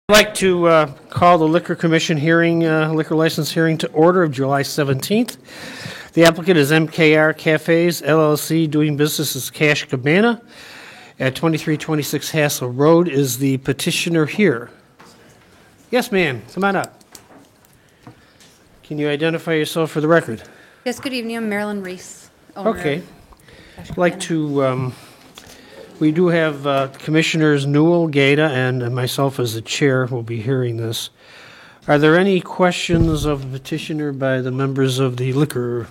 I'd like to call the Liquor Commission hearing, liquor license hearing to order of July 17th. The applicant is MKR Cafes, LLC, doing business as Cash Cabana at 2326 Hassel Road. Is the petitioner here? Yes, ma'am. Come on up. Can you identify yourself for the record? Yes, good evening. I'm Marilyn Reese. Owner Okay. of Cash I'd like Cabana. to, we do have Commissioners Newell, Gata, and myself as the chair will be hearing this. Are there any questions of the petitioner by the members of the Liquor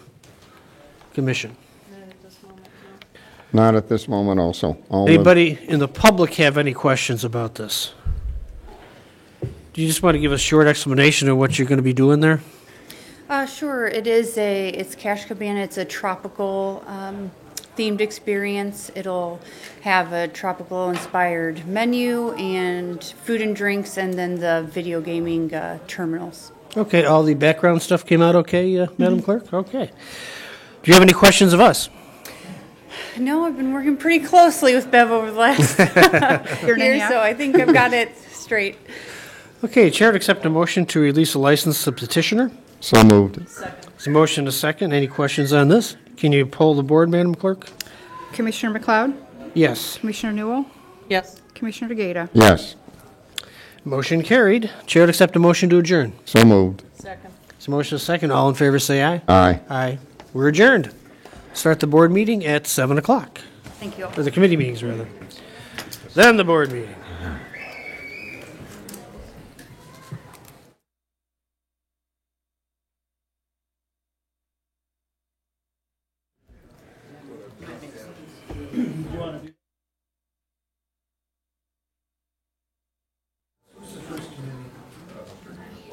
Commission? Not at this moment also. Anybody in the public have any questions about this? Do you just want to give a short explanation of what you're going to be doing there? Sure. It's Cash Cabana. It's a tropical themed experience. It'll have a tropical inspired menu and food and drinks, and then the video gaming terminals. Okay, all the background stuff came out okay, Madam Clerk? Okay. Do you have any questions of us? No, I've been working pretty closely with Bev over the last year, so I think I've got it straight. Okay, Chair would accept a motion to release a license to petitioner. So moved. There's a motion, a second. Any questions on this? Can you poll the board, Madam Clerk? Commissioner McLeod? Yes. Commissioner Newell? Yes. Commissioner DeGata? Yes. Motion carried. Chair would accept a motion to adjourn. So moved. Second. There's a motion, a second. All in favor, say aye. Aye. Aye. We're adjourned. Start the board meeting at 7 o'clock. Thank you. Or the committee meetings, rather. Then the board meeting.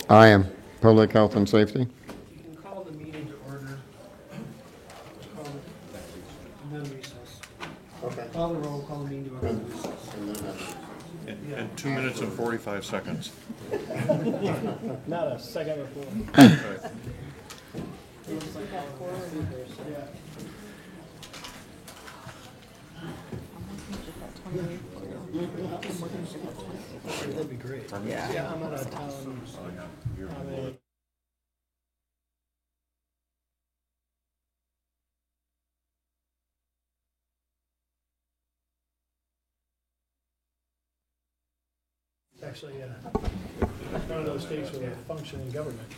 I am. Public health and safety. You can call the meeting to order. And then recess. Okay. Call the roll, call the meeting to order, and recess. In 2 minutes and 45 seconds. Not a second before. That'd be great. Yeah, I'm out of town. Actually, one of those states with a functioning government.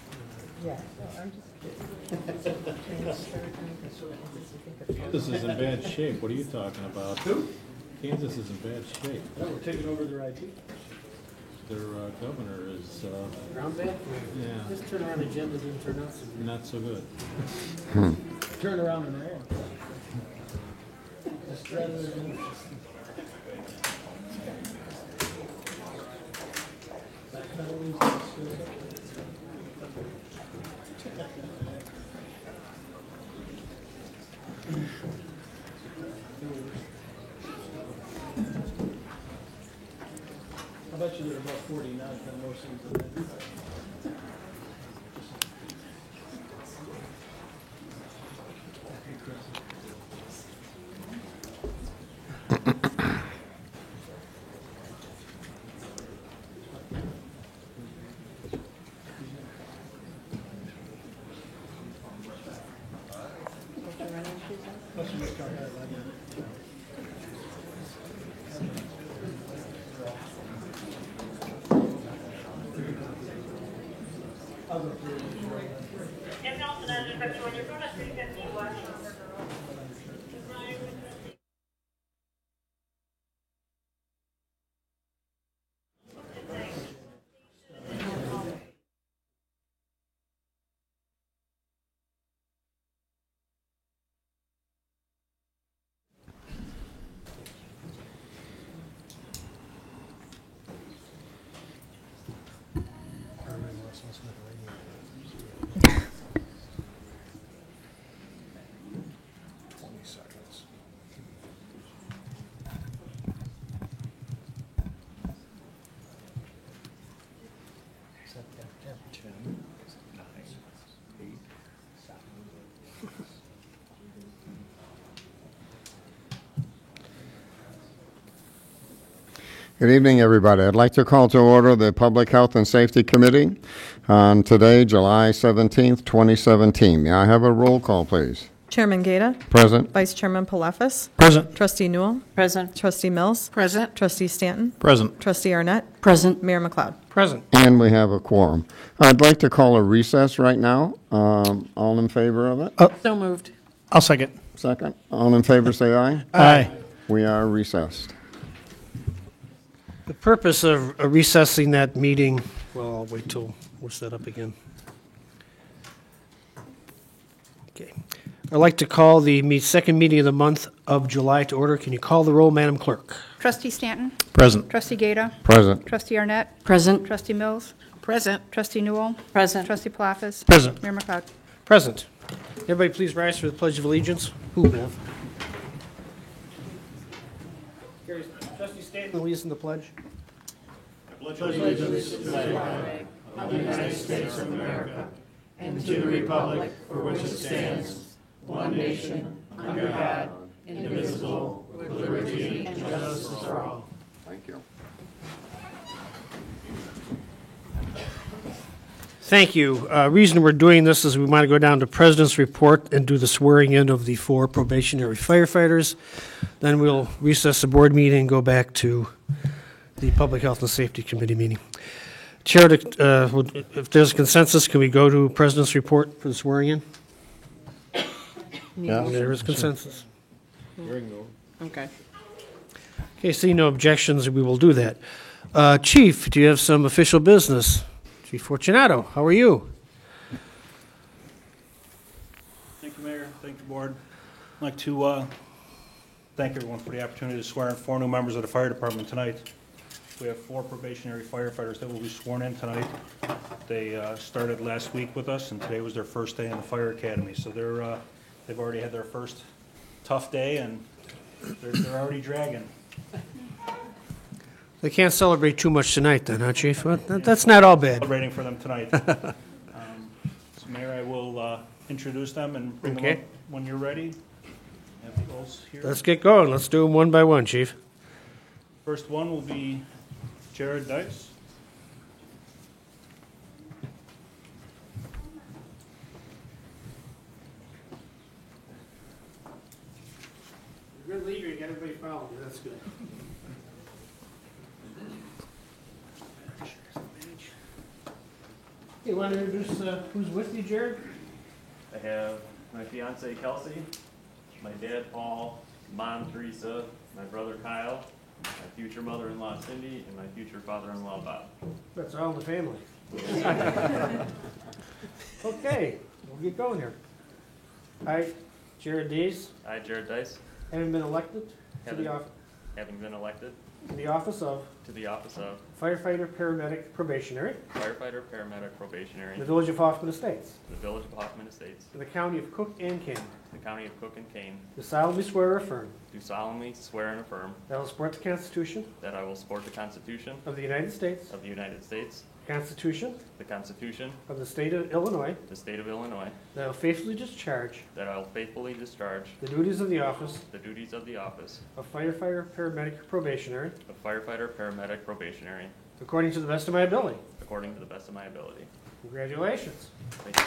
Kansas is in bad shape. What are you talking about? Kansas is in bad shape. No, we're taking over their IT. Their governor is Round bad? yeah, Just turn around agendas and turn out some. not so good. Turn around and roll. Just rather than- I bet you they're about 49 on most things. Good evening, everybody. I'd like to call to order the Public Health and Safety Committee on today, July 17th, 2017. May I have a roll call, please? Chairman Gata. Present. Vice Chairman Palefis. Present. Trustee Newell. Present. Trustee Mills. Present. Trustee Stanton. Present. Trustee Arnett. Present. Mayor McLeod. Present. And we have a quorum. I'd like to call a recess right now. All in favor of it? So moved. I'll second. Second. All in favor, say aye. Aye. We are recessed. The purpose of recessing that meeting, well, I'll wait till we're set up again. Okay. I'd like to call the second meeting of the month of July to order. Can you call the roll, Madam Clerk? Trustee Stanton? Present. Trustee Gata? Present. Trustee Arnett? Present. Trustee Mills? Present. Trustee Newell? Present. Trustee Palafis? Present. Mayor McLeod? Present. Everybody please rise for the Pledge of Allegiance. Who, Bev? Trustee Stanton, lead us in the pledge. Thank you. Thank you. Reason we're doing this is we want to go down to President's Report and do the swearing in of the 4 probationary firefighters. Then we'll recess the board meeting and go back to the Public Health and Safety Committee meeting. Chair, if there's consensus, can we go to President's Report for the swearing in? Yes. There is consensus. Okay. Okay, seeing no objections, we will do that. Chief, do you have some official business? Chief Fortunato, how are you? Thank you, Mayor. Thank you, Board. I'd like to thank everyone for the opportunity to swear in 4 new members of the fire department tonight. We have 4 probationary firefighters that will be sworn in tonight. They started last week with us, and today was their first day in the fire academy. So they've already had their first tough day, and they're already dragging. They can't celebrate too much tonight then, huh, Chief? Well, that's not all bad. Celebrating for them tonight. So, Mayor, I will introduce them and bring them Okay. up when you're ready. Have those here. Let's get going. Let's do them one by one, Chief. First one will be Jared Dice. Good leader, you got everybody following you. That's good. You want to introduce who's with you, Jared? I have my fiance Kelsey, my dad Paul, mom Teresa, my brother Kyle, my future mother-in-law Cindy, and my future father-in-law Bob. That's all in the family. Okay, we'll get going here. I, Jared Dees, I, Jared Dice, having been elected to the having been elected office of to the office of firefighter, paramedic, probationary firefighter, paramedic, probationary in in the village of Hoffman Estates, the village of Hoffman Estates, in the county of Cook and Kane, the county of Cook and Kane, do solemnly swear or affirm do solemnly swear and affirm that I will support the Constitution that I will support the Constitution of the United States, of the United States, the Constitution the Constitution of the state of Illinois, of the state of Illinois, that I will faithfully discharge that I will faithfully discharge the duties of the office the duties of the office of firefighter, paramedic, probationary, of firefighter, paramedic, probationary, according to the best of my ability. according to the best of my ability. Congratulations. Thank you.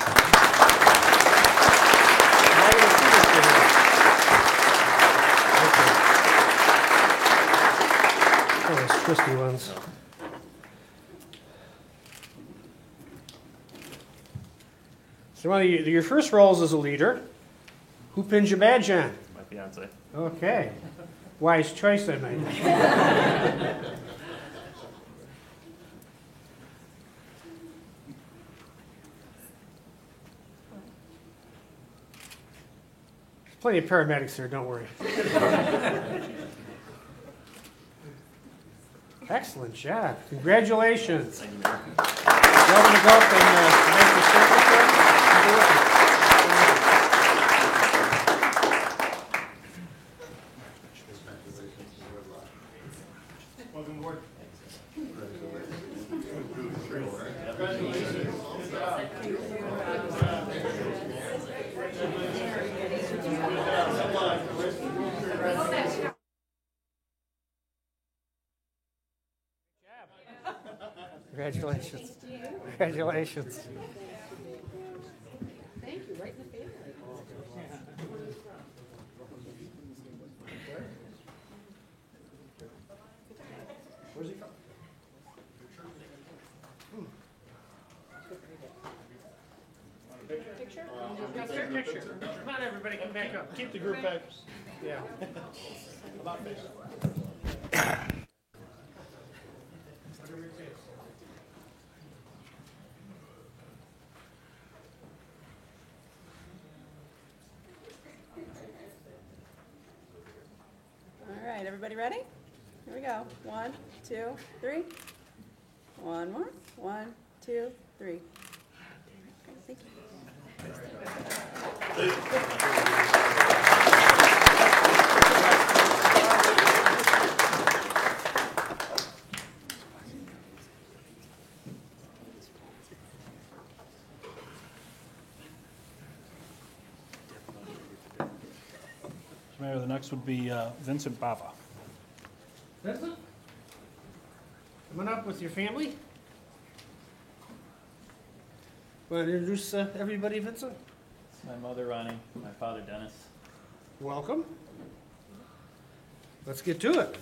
Oh, those twisty ones. So one of your first roles as a leader, who pins your badge on? My fiance. Okay. Wise choice, I might add. Plenty of paramedics here, don't worry. Excellent job. Congratulations. Thank you, Mayor. Welcome to go up and make your service. Welcome aboard. Congratulations. Congratulations. Picture. Come on, everybody, come back up. Keep the group back. Yeah. About face. All right, everybody ready? Here we go. 1, 2, 3. One more. 1, 2, 3. Okay, thank you. Mayor, the next would be Vincent Bava. Vincent? Come on up with your family. Want to introduce everybody, Vincent? My mother Ronnie, my father Dennis. Welcome. Let's get to it.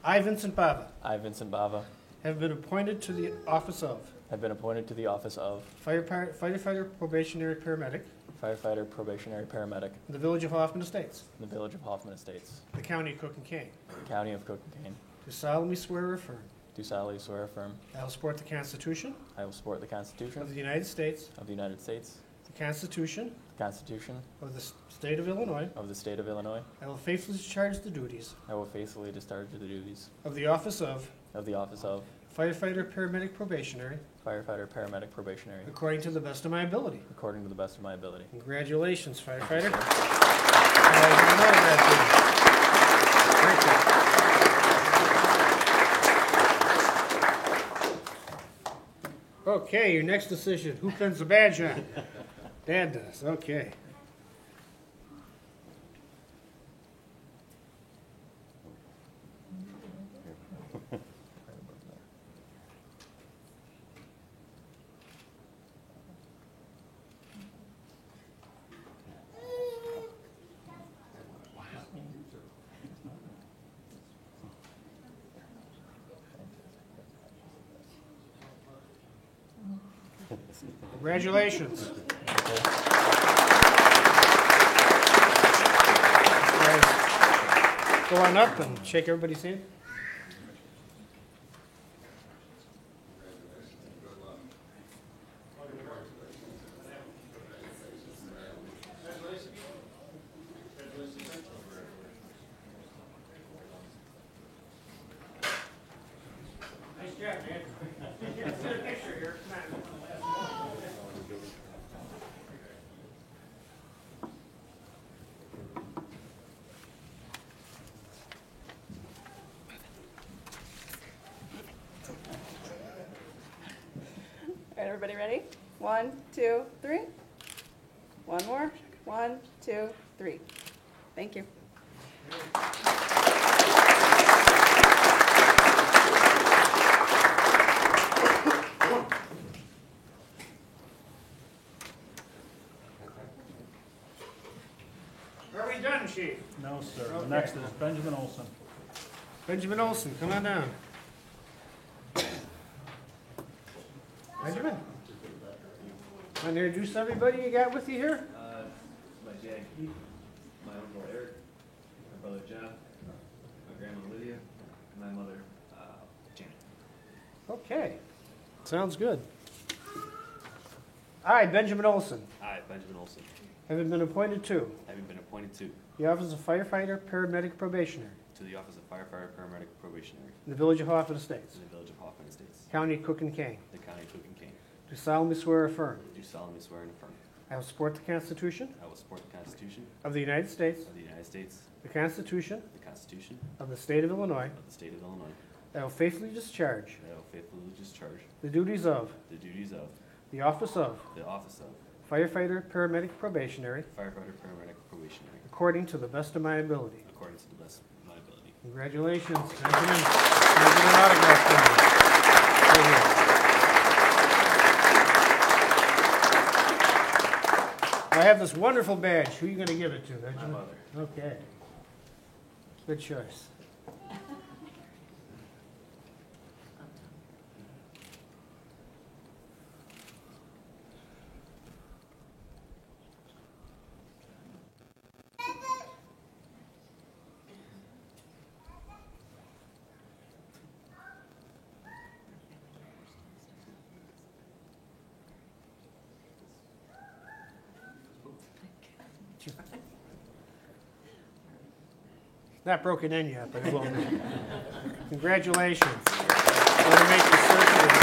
I, Vincent Bava, I, Vincent Bava, have been appointed to the office of have been appointed to the office of firefighter probationary paramedic firefighter probationary paramedic in the village of Hoffman Estates, in the village of Hoffman Estates, the county of Cook and Kane. the county of Cook and Kane. Do solemnly swear or affirm Do solemnly swear or affirm I will support the Constitution I will support the Constitution of the United States, of the United States, the Constitution the Constitution of the State of Illinois. of the State of Illinois. I will faithfully discharge the duties I will faithfully discharge the duties of the office of firefighter paramedic probationary firefighter paramedic probationary according to the best of my ability. according to the best of my ability. Congratulations, firefighter. Okay, your next decision. Who pins the badge on? Dad does. Okay. Congratulations. Go on up and shake everybody's hand. Nice job, man. Let's get a picture here. Come on. All right, everybody ready? 1, 2, 3. One more. 1, 2, 3. Thank you. Are we done, Chief? No, sir. The Okay. next is Benjamin Olson. Benjamin Olson, come on down. Benjamin? Want to introduce everybody you got with you here? My dad Keith, my uncle Eric, my brother Jeff, my grandma Lydia, and my mother Janet. Okay, sounds good. I, Benjamin Olson, I, Benjamin Olson, having been appointed to having been appointed to the office of firefighter paramedic probationary the office of firefighter paramedic probationary in the village of Hoffman Estates, in the village of Hoffman Estates, county of Cook and Kane, the county of Cook and Kane, do solemnly swear or affirm do solemnly swear and affirm I will support the Constitution I will support the Constitution of the United States, of the United States, the Constitution the Constitution of the State of Illinois. of the State of Illinois, I will faithfully discharge and I will faithfully discharge the duties of the duties of the office of firefighter paramedic probationary firefighter paramedic probationary according to the best of my ability. according to the best of my ability. Congratulations, Benjamin. Can I get an autograph, please? I have this wonderful badge. Who are you going to give it to? My mother. Okay. Good choice. Not broken in yet, but it will be. Congratulations. Want to make the circuit.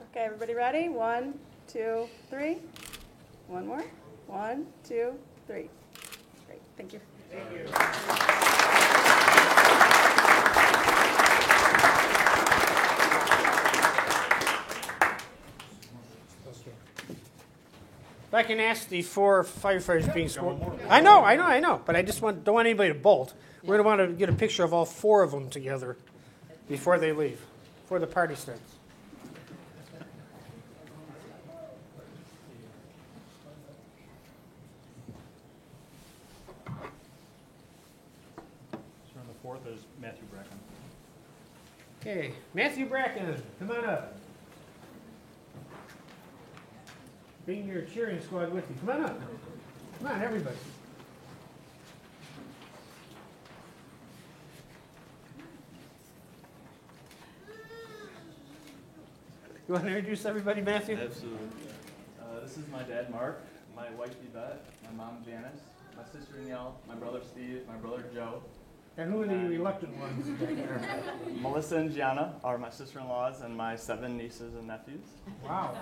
Okay, everybody ready? 1, 2, 3. One more. 1, 2, 3. Great, thank you. If I can ask the 4 firefighters being sworn. I know, but I just don't want anybody to bolt. We're going to want to get a picture of all 4 of them together before they leave, before the party starts. So on the fourth is Matthew Bracken. Okay, Matthew Bracken, come on up. Bring your cheering squad with you. Come on up. Come on, everybody. You want to introduce everybody, Matthew? Absolutely. This is my dad, Mark, my wife, Yvette, my mom, Janice, my sister, Danielle, my brother, Steve, my brother, Joe. And who are the reluctant ones? Melissa and Gianna are my sister-in-laws and my 7 nieces and nephews. Wow.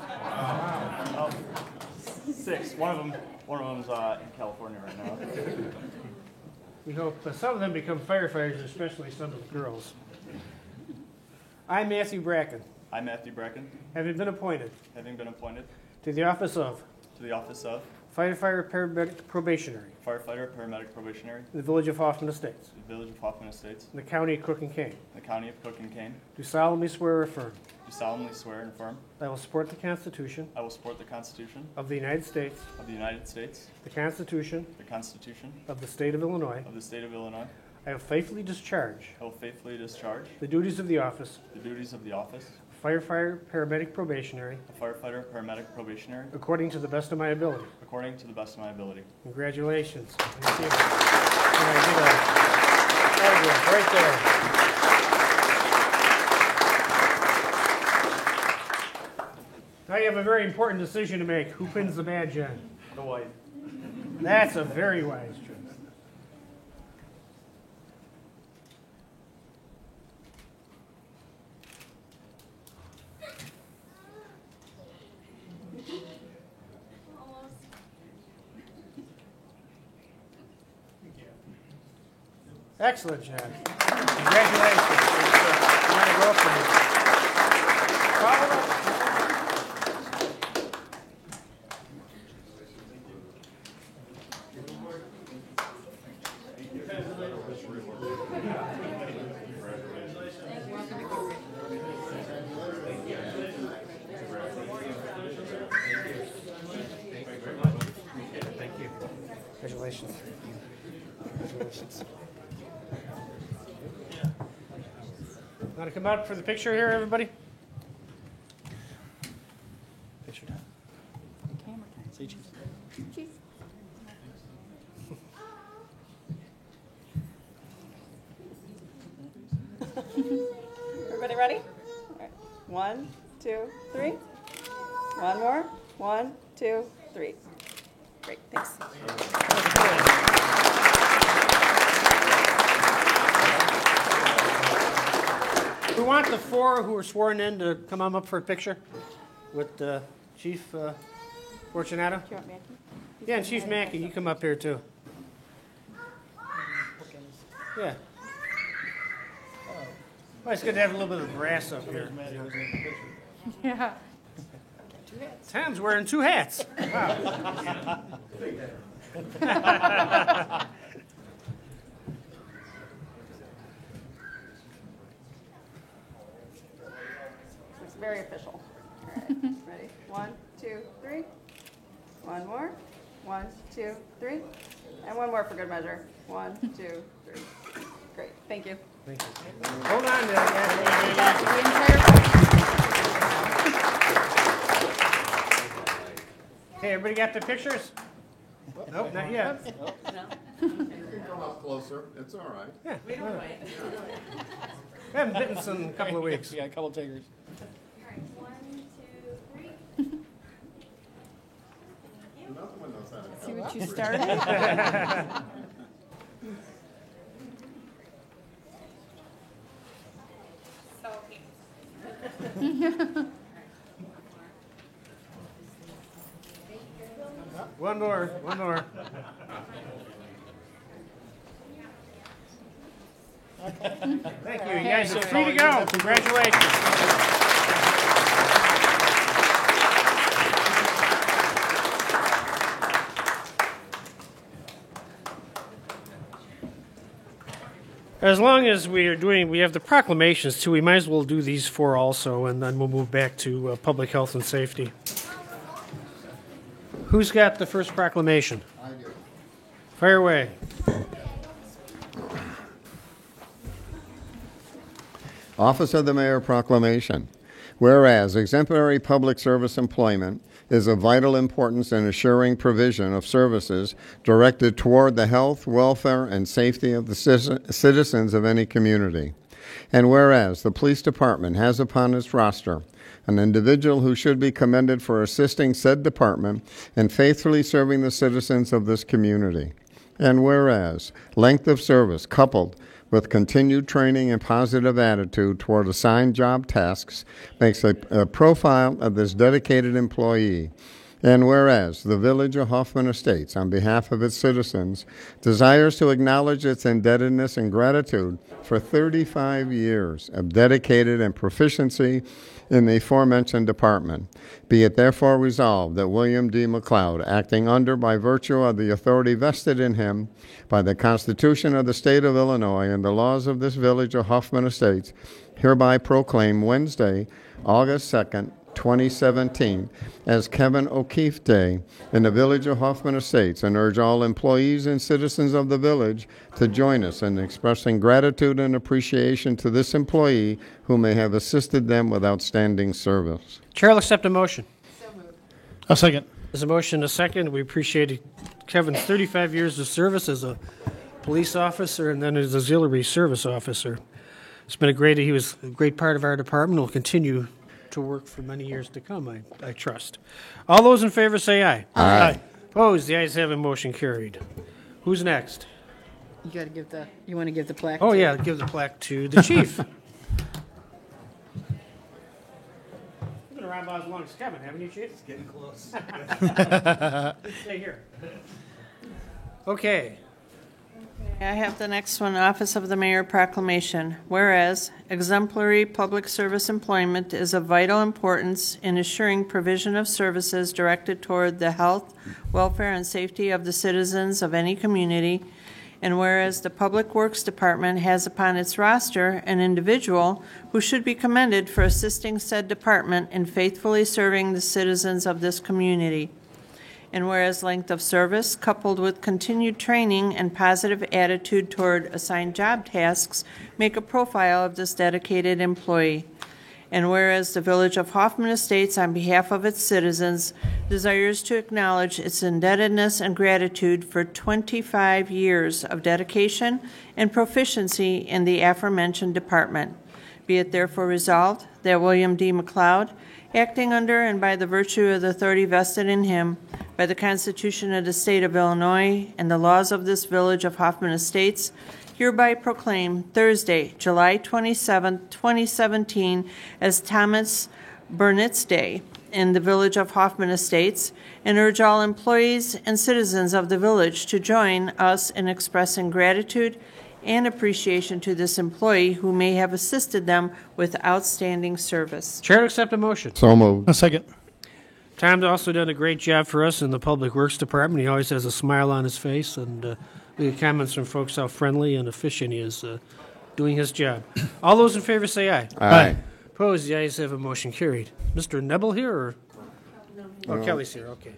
Oh, 6. One of them's in California right now. We hope some of them become firefighters, especially some of the girls. I'm Matthew Bracken, I'm Matthew Bracken, having been appointed having been appointed to the office of to the office of firefighter paramedic probationary firefighter paramedic probationary in the village of Hoffman Estates, in the village of Hoffman Estates, in the county of Cook and Kane. in the county of Cook and Kane. Do solemnly swear or affirm Do solemnly swear and affirm I will support the Constitution I will support the Constitution of the United States, of the United States, the Constitution the Constitution of the State of Illinois. of the State of Illinois. I will faithfully discharge I will faithfully discharge the duties of the office the duties of the office of firefighter paramedic probationary of firefighter paramedic probationary according to the best of my ability. according to the best of my ability. Congratulations. Thank you. Can I get a autograph right there? Now you have a very important decision to make. Who pins the badge on? The white. That's a very wise choice. Excellent, John. Congratulations. You want to go up for me? Follow up. Thank you. Congratulations. Congratulations. Want to come out for the picture here, everybody? Picture time. Camera time. Say cheese. Cheese. Everybody ready? All right. 1, 2, 3. One more. 1, 2, 3. Great, thanks. We want the four who were sworn in to come on up for a picture with Chief Fortunato. Do you want Mackie? Yeah, and Chief Mackey, you come up here too. Yeah. Well, it's good to have a little bit of grass up here. Yeah. Sam's wearing two hats. Wow. It's very official. All right, ready? 1, 2, 3. One more. 1, 2, 3. And one more for good measure. 1, 2, 3. Great, thank you. Hold on there, guys. That's the entire Hey, everybody got the pictures? Nope, not yet. You can come up closer, it's all right. Yeah. We haven't bitten in a couple of weeks. Yeah, a couple takers. See what you started? One more, one more. Thank you. You guys are free to go. Congratulations. As long as we have the proclamations too, we might as well do these four also, and then we'll move back to public health and safety. Who's got the first proclamation? I do. Fire away. Office of the Mayor Proclamation. Whereas exemplary public service employment is of vital importance in assuring provision of services directed toward the health, welfare, and safety of the citizens of any community. And whereas the police department has upon its roster an individual who should be commended for assisting said department and faithfully serving the citizens of this community. And whereas length of service coupled with continued training and positive attitude toward assigned job tasks makes a profile of this dedicated employee. And whereas the Village of Hoffman Estates, on behalf of its citizens, desires to acknowledge its indebtedness and gratitude for 35 years of dedicated and proficiency in the aforementioned department, be it therefore resolved that William D. McLeod, acting under by virtue of the authority vested in him by the Constitution of the State of Illinois and the laws of this Village of Hoffman Estates, hereby proclaim Wednesday, August 2nd, 2017, as Kevin O'Keefe Day in the Village of Hoffman Estates, and urge all employees and citizens of the village to join us in expressing gratitude and appreciation to this employee who may have assisted them with outstanding service. Chair will accept a motion. A second. There's a motion, a second. We appreciate Kevin's 35 years of service as a police officer and then as auxiliary service officer. He was a great part of our department. Will continue to work for many years to come, I trust. All those in favor say aye. Aye. Opposed? The ayes have a motion carried. Who's next? You want to give the plaque? Oh, yeah, give the plaque to the chief. You've been around about as long as Kevin, haven't you, Chief? It's getting close. Stay here. Okay. I have the next one, Office of the Mayor Proclamation. Whereas exemplary public service employment is of vital importance in assuring provision of services directed toward the health, welfare, and safety of the citizens of any community, and whereas the Public Works Department has upon its roster an individual who should be commended for assisting said department in faithfully serving the citizens of this community. And whereas length of service, coupled with continued training and positive attitude toward assigned job tasks, make a profile of this dedicated employee. And whereas the Village of Hoffman Estates, on behalf of its citizens, desires to acknowledge its indebtedness and gratitude for 25 years of dedication and proficiency in the aforementioned department. Be it therefore resolved that William D. McLeod, acting under and by the virtue of the authority vested in him by the Constitution of the State of Illinois and the laws of this village of Hoffman Estates, hereby proclaim Thursday, July 27, 2017, as Thomas Burnett's Day in the village of Hoffman Estates, and urge all employees and citizens of the village to join us in expressing gratitude and appreciation to this employee who may have assisted them with outstanding service. Chair to accept a motion. So moved. A second. Tom's also done a great job for us in the Public Works Department. He always has a smile on his face, and we get comments from folks how friendly and efficient he is doing his job. All those in favor say aye. Aye. Opposed, the ayes have a motion carried. Mr. Nebel here, or? Oh, Kelly's here, okay.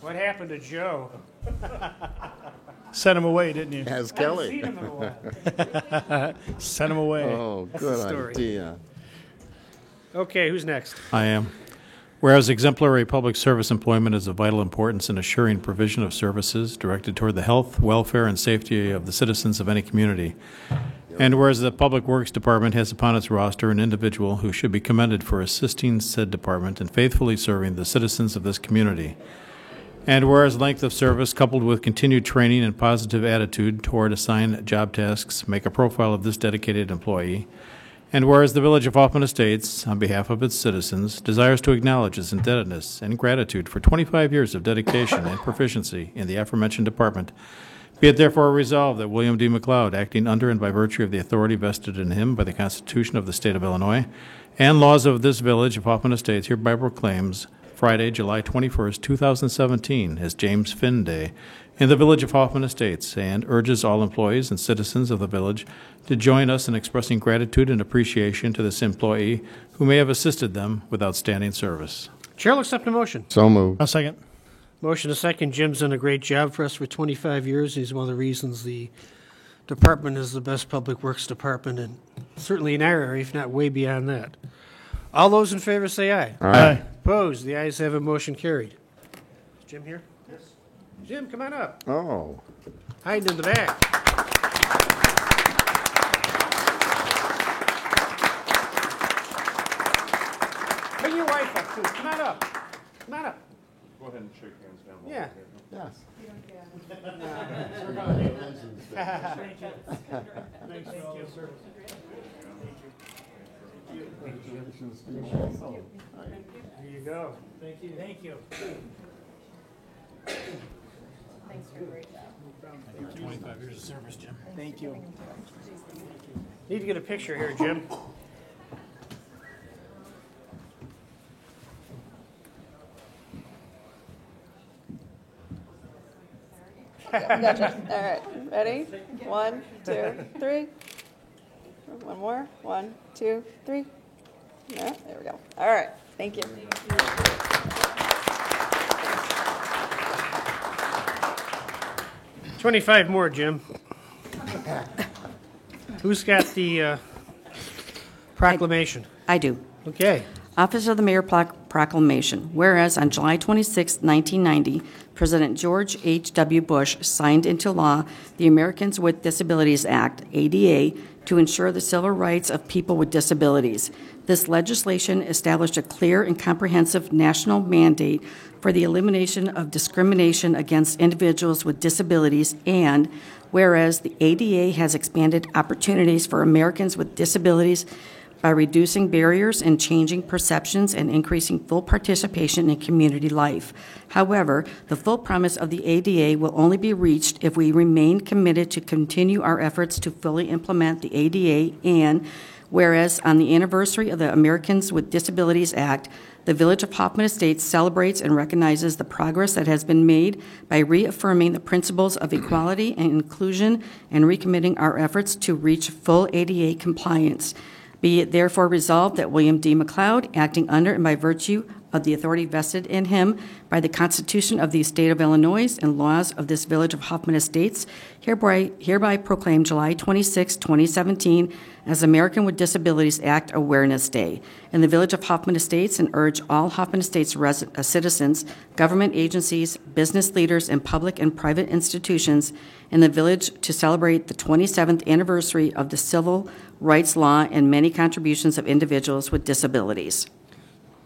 What happened to Joe? Sent him away, didn't you? Has Seen Kelly. him in a while. Sent him away. Oh, good story. idea. Okay, who's next? I am. Whereas exemplary public service employment is of vital importance in assuring provision of services directed toward the health, welfare, and safety of the citizens of any community. And whereas the Public Works Department has upon its roster an individual who should be commended for assisting said department and faithfully serving the citizens of this community. And whereas length of service coupled with continued training and positive attitude toward assigned job tasks make a profile of this dedicated employee. And whereas the Village of Hoffman Estates, on behalf of its citizens, desires to acknowledge its indebtedness and gratitude for 25 years of dedication and proficiency in the aforementioned department, be it therefore resolved that William D. McLeod, acting under and by virtue of the authority vested in him by the Constitution of the State of Illinois and laws of this Village of Hoffman Estates, hereby proclaims Friday, July 21st, 2017, as James Finn Day in the Village of Hoffman Estates, and urges all employees and citizens of the village to join us in expressing gratitude and appreciation to this employee who may have assisted them with outstanding service. Chair will accept a motion. So moved. A second. Motion a second. Jim's done a great job for us for 25 years. He's one of the reasons the department is the best public works department, and certainly in our area, if not way beyond that. All those in favor say aye. Aye. Opposed, the ayes have a motion carried. Is Jim here? Yes. Jim, come on up. Oh. Hiding in the back. Bring your wife up, too. Come on up. Come on up. Go ahead and shake hands down. Yeah. Yes. There you go. Thank you. Thank you. Thanks for a great job. 25 years of service, Jim. Thank you. Need to get a picture here, Jim. Gotcha. All right. Ready? 1, 2, 3. One more. 1, 2, 3. Yeah, there we go. All right. Thank you. 25 more, Jim. Who's got the proclamation? I do. Okay. Office of the Mayor Proclamation. Whereas on July 26, 1990, President George H.W. Bush signed into law the Americans with Disabilities Act, ADA, to ensure the civil rights of people with disabilities. This legislation established a clear and comprehensive national mandate for the elimination of discrimination against individuals with disabilities, and whereas the ADA has expanded opportunities for Americans with disabilities by reducing barriers and changing perceptions and increasing full participation in community life. However, the full promise of the ADA will only be reached if we remain committed to continue our efforts to fully implement the ADA, and whereas on the anniversary of the Americans with Disabilities Act, the Village of Hoffman Estates celebrates and recognizes the progress that has been made by reaffirming the principles of equality and inclusion and recommitting our efforts to reach full ADA compliance. Be it therefore resolved that William D. McLeod, acting under and by virtue of the authority vested in him by the Constitution of the State of Illinois and laws of this Village of Hoffman Estates, hereby proclaim July 26, 2017 as American with Disabilities Act Awareness Day in the Village of Hoffman Estates, and urge all Hoffman Estates citizens, government agencies, business leaders, and public and private institutions in the village to celebrate the 27th anniversary of the civil rights law and many contributions of individuals with disabilities.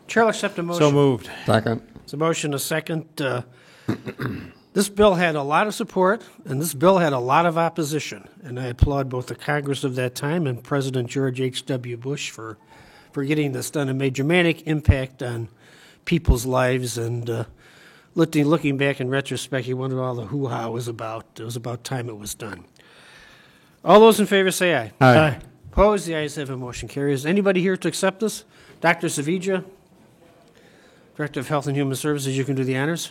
Chair will accept a motion. So moved. Second. It's a motion, a second. This bill had a lot of support, and this bill had a lot of opposition. And I applaud both the Congress of that time and President George H.W. Bush for getting this done. It made dramatic impact on people's lives. And looking back in retrospect, you wonder all the hoo-ha was about. It was about time it was done. All those in favor say aye. Aye. Opposed? The ayes have it. Motion carries. Anybody here to accept this? Dr. Savija, Director of Health and Human Services, you can do the honors.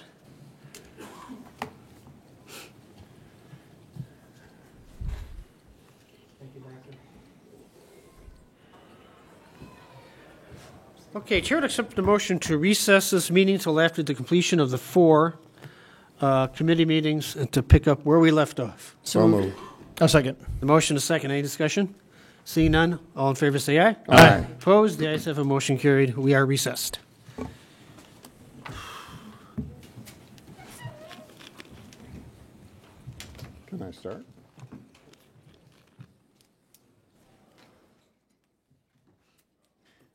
Okay, Chair would accept the motion to recess this meeting till after the completion of the 4 committee meetings and to pick up where we left off. So moved. A second. The motion is second. Any discussion? Seeing none, all in favor say aye. Aye. Opposed? The ayes have a motion carried. We are recessed. Can I start?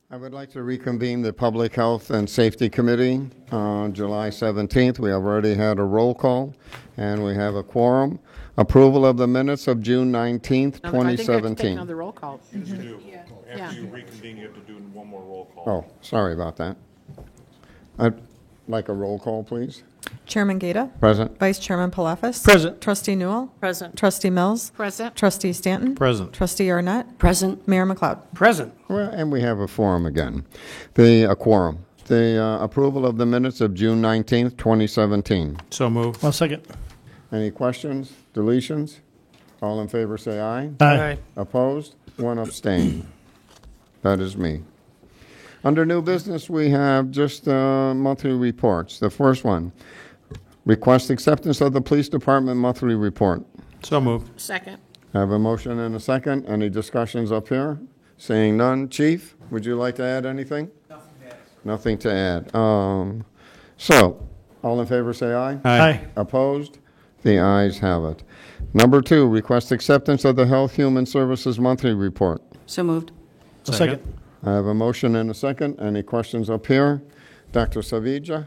I would like to reconvene the Public Health and Safety Committee on July 17th. We have already had a roll call, and we have a quorum. Approval of the minutes of June 19th, I think I have to take 2017. another roll call. Yes, you do. Yeah. After you reconvene, you have to do one more roll call. Oh, sorry about that. I'd like a roll call, please. Chairman Gata. Present. Vice Chairman Palafis. Present. Trustee Newell. Present. Trustee Mills. Present. Trustee Stanton. Present. Trustee Arnett. Present. Mayor McLeod. Present. Well, and we have a forum again. A quorum. The approval of the minutes of June 19th, 2017. So moved. A second. Any questions, deletions? All in favor say aye. Aye. Opposed? One abstain. That is me. Under new business, we have just monthly reports. The first one, request acceptance of the Police Department monthly report. So moved. Second. I have a motion and a second. Any discussions up here? Seeing none. Chief, would you like to add anything? Nothing to add. So, all in favor say aye. Aye. Opposed? The ayes have it. Number 2, request acceptance of the Health Human Services monthly report. So moved. A second. I have a motion and a second. Any questions up here? Dr. Savija?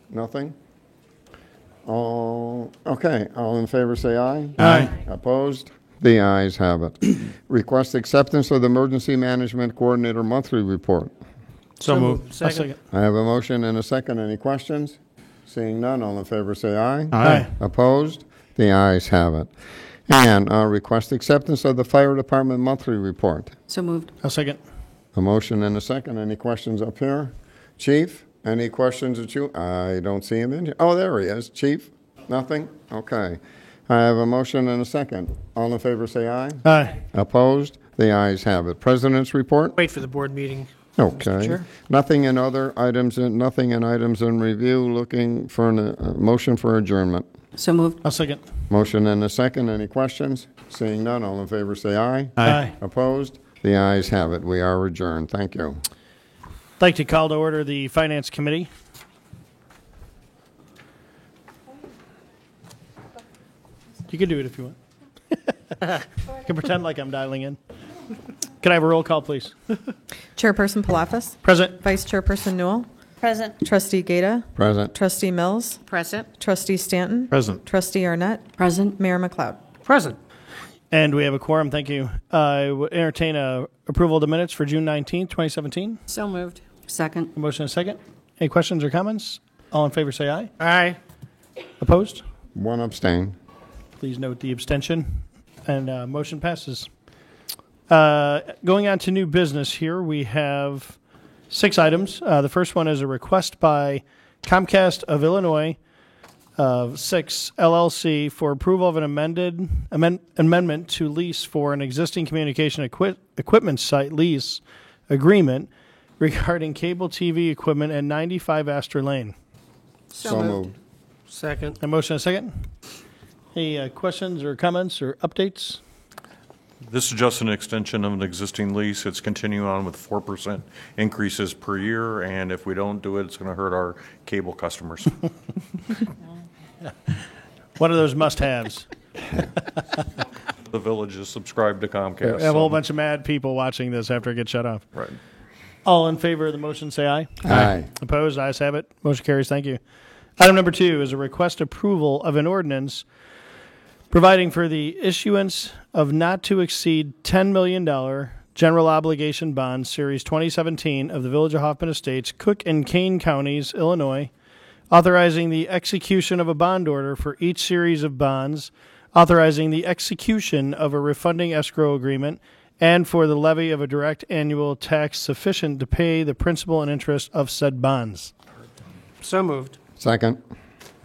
Nothing? Okay. All in favor say aye. Aye. Opposed? The ayes have it. Request acceptance of the Emergency Management Coordinator monthly report. So moved. Second. A second. I have a motion and a second. Any questions? Seeing none, all in favor say aye. Aye. Opposed? The ayes have it. And request acceptance of the Fire Department monthly report. So moved. A second. A motion and a second. Any questions up here? Chief, any questions that you? I don't see him in here. Oh, there he is. Chief, nothing? Okay. I have a motion and a second. All in favor say aye. Aye. Opposed? The ayes have it. President's report? Wait for the board meeting. Okay. Chair. Nothing in other items, nothing in items in review. Looking for a motion for adjournment. So moved. A second. Motion and a second. Any questions? Seeing none, all in favor say aye. Aye. Opposed? The ayes have it. We are adjourned. Thank you. I'd like to call to order the Finance Committee. You can do it if you want. You can pretend like I'm dialing in. Can I have a roll call, please? Chairperson Palafis. Present. Vice Chairperson Newell. Present. Trustee Gata. Present. Trustee Mills. Present. Trustee Stanton. Present. Trustee Arnett. Present. Mayor McLeod. Present. And we have a quorum. Thank you. I would entertain approval of the minutes for June 19th, 2017. So moved. Second. A motion and a second. Any questions or comments? All in favor say aye. Aye. Opposed? One abstain. Please note the abstention. And motion passes. Going on to new business here, we have 6 items. The first one is a request by Comcast of Illinois, 6 LLC, for approval of an amendment to lease for an existing communication equipment site lease agreement regarding cable TV equipment at 95 Astor Lane. So moved. Second. A motion and a second. Any questions or comments or updates? This is just an extension of an existing lease. It's continuing on with 4% increases per year, and if we don't do it, it's going to hurt our cable customers. One of those must-haves. The village is subscribed to Comcast. We have a whole bunch of mad people watching this after it gets shut off. Right. All in favor of the motion, say aye. Aye. Opposed? Ayes have it. Motion carries. Thank you. Item number 2 is a request approval of an ordinance providing for the issuance of not to exceed $10 million general obligation bonds, Series 2017 of the Village of Hoffman Estates, Cook and Kane Counties, Illinois, authorizing the execution of a bond order for each series of bonds, authorizing the execution of a refunding escrow agreement, and for the levy of a direct annual tax sufficient to pay the principal and interest of said bonds. So moved. Second.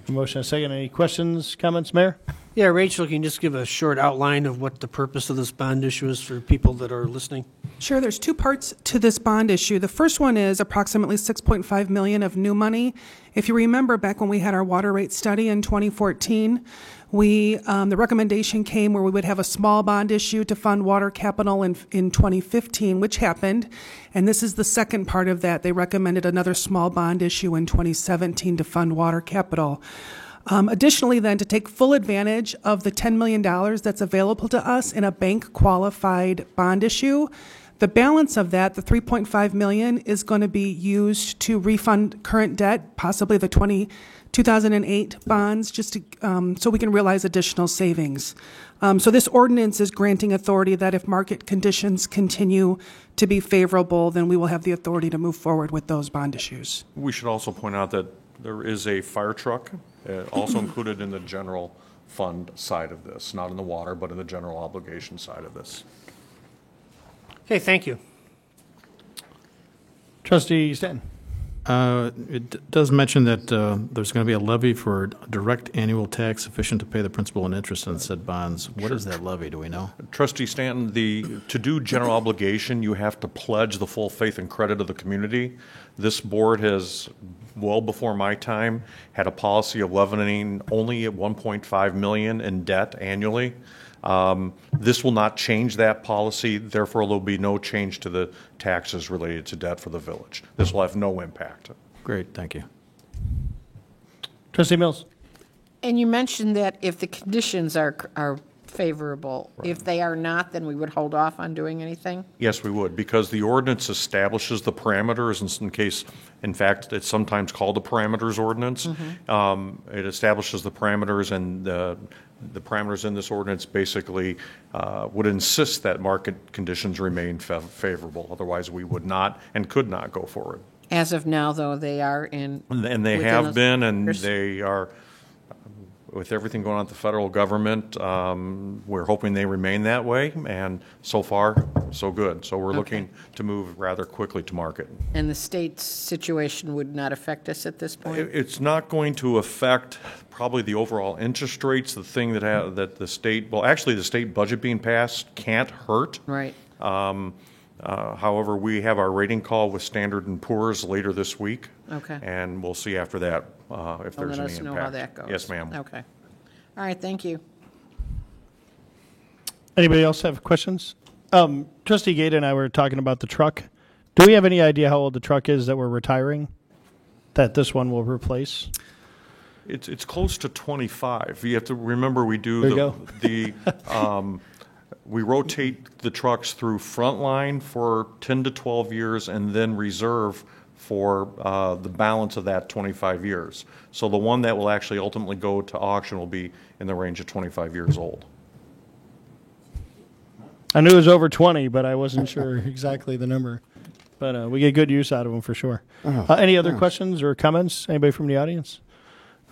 Motion and second. Any questions, comments, Mayor? Yeah, Rachel, can you just give a short outline of what the purpose of this bond issue is for people that are listening? Sure, there's 2 parts to this bond issue. The first one is approximately $6.5 million of new money. If you remember back when we had our water rate study in 2014, the recommendation came where we would have a small bond issue to fund water capital in 2015, which happened. And this is the second part of that. They recommended another small bond issue in 2017 to fund water capital. Additionally, then, to take full advantage of the $10 million that's available to us in a bank-qualified bond issue, the balance of that, the $3.5 million, is going to be used to refund current debt, possibly the 2008 bonds, just to, so we can realize additional savings. So this ordinance is granting authority that if market conditions continue to be favorable, then we will have the authority to move forward with those bond issues. We should also point out that there is a fire truck also included in the general fund side of this, not in the water, but in the general obligation side of this. Okay, thank you. Trustee Stanton. It does mention that there's going to be a levy for direct annual tax sufficient to pay the principal and interest on said bonds. What is that levy? Do we know? Trustee Stanton, to do general obligation, you have to pledge the full faith and credit of the community. This board has, well before my time, had a policy of levying only at $1.5 million in debt annually. This will not change that policy, therefore there will be no change to the taxes related to debt for the village. This will have no impact. Great, thank you. Trustee Mills. And you mentioned that if the conditions are favorable, if they are not, then we would hold off on doing anything? Yes, we would, because the ordinance establishes the parameters, in case, in fact, it's sometimes called the parameters ordinance. It establishes the parameters, and the parameters in this ordinance basically would insist that market conditions remain favorable. Otherwise, we would not and could not go forward. As of now, though, they are in. And they have been, and they are. With everything going on at the federal government, we're hoping they remain that way, and so far, so good. So we're looking to move rather quickly to market. And the state's situation would not affect us at this point? It's not going to affect probably the overall interest rates. The thing that the state, well, actually the state budget being passed can't hurt. Right. However, we have our rating call with Standard & Poor's later this week. Okay. And we'll see after that if there's any impact. Let us know how that goes. Yes, ma'am. Okay. All right, thank you. Anybody else have questions? Trustee Gata and I were talking about the truck. Do we have any idea how old the truck is that we're retiring, that this one will replace? It's close to 25. You have to remember we do we rotate the trucks through Frontline for 10 to 12 years and then reserve for the balance of that 25 years. So the one that will actually ultimately go to auction will be in the range of 25 years old. I knew it was over 20, but I wasn't sure exactly the number. But we get good use out of them for sure. Any other questions or comments? Anybody from the audience?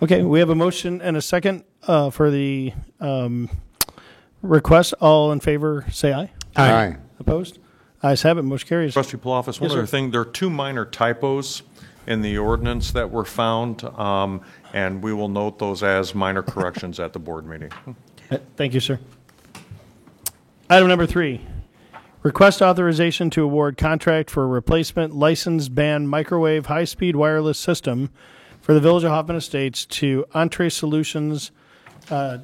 Okay, we have a motion and a second for the request. All in favor, say aye. Aye. Opposed? Ayes have it. Motion carries. Trustee Palafis, one other thing. There are 2 minor typos in the ordinance that were found, and we will note those as minor corrections at the board meeting. Thank you, sir. Item number 3, Request authorization to award contract for replacement licensed band microwave high-speed wireless system for the Village of Hoffman Estates to Entree Solutions 2,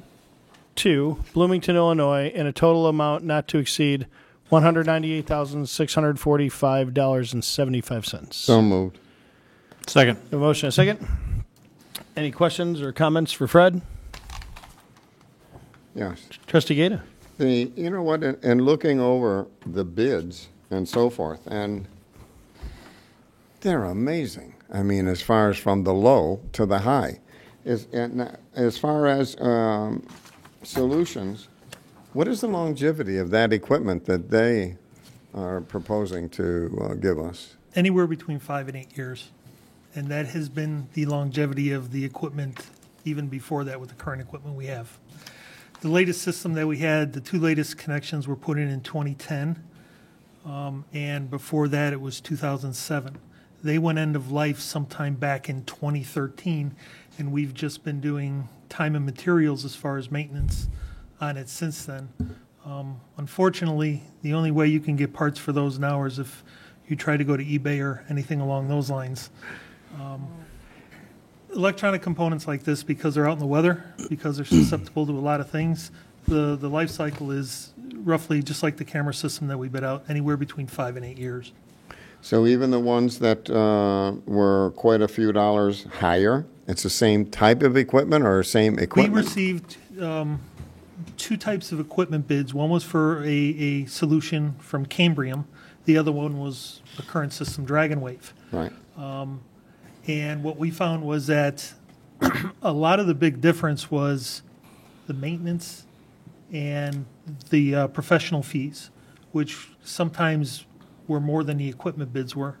Bloomington, Illinois, in a total amount not to exceed $198,645.75. So moved. Second. A motion, a second. Any questions or comments for Fred? Yes. Trustee Gata? You know what, in looking over the bids and so forth, and they're amazing. I mean, as far as from the low to the high. As far as solutions, what is the longevity of that equipment that they are proposing to give us? Anywhere between 5 and 8 years. And that has been the longevity of the equipment even before that with the current equipment we have. The latest system that we had, the 2 latest connections were put in 2010, and before that it was 2007. They went end of life sometime back in 2013, and we've just been doing time and materials as far as maintenance on it since then. Unfortunately, the only way you can get parts for those now is if you try to go to eBay or anything along those lines. Electronic components like this, because they're out in the weather, because they're susceptible to a lot of things, the life cycle is roughly just like the camera system that we bid out, anywhere between 5 and 8 years. So even the ones that were quite a few dollars higher, it's the same type of equipment or same equipment? We received 2 types of equipment bids. One was for a solution from Cambrium. The other one was the current system, DragonWave. Right. And what we found was that a lot of the big difference was the maintenance and the professional fees, which sometimes were more than the equipment bids were.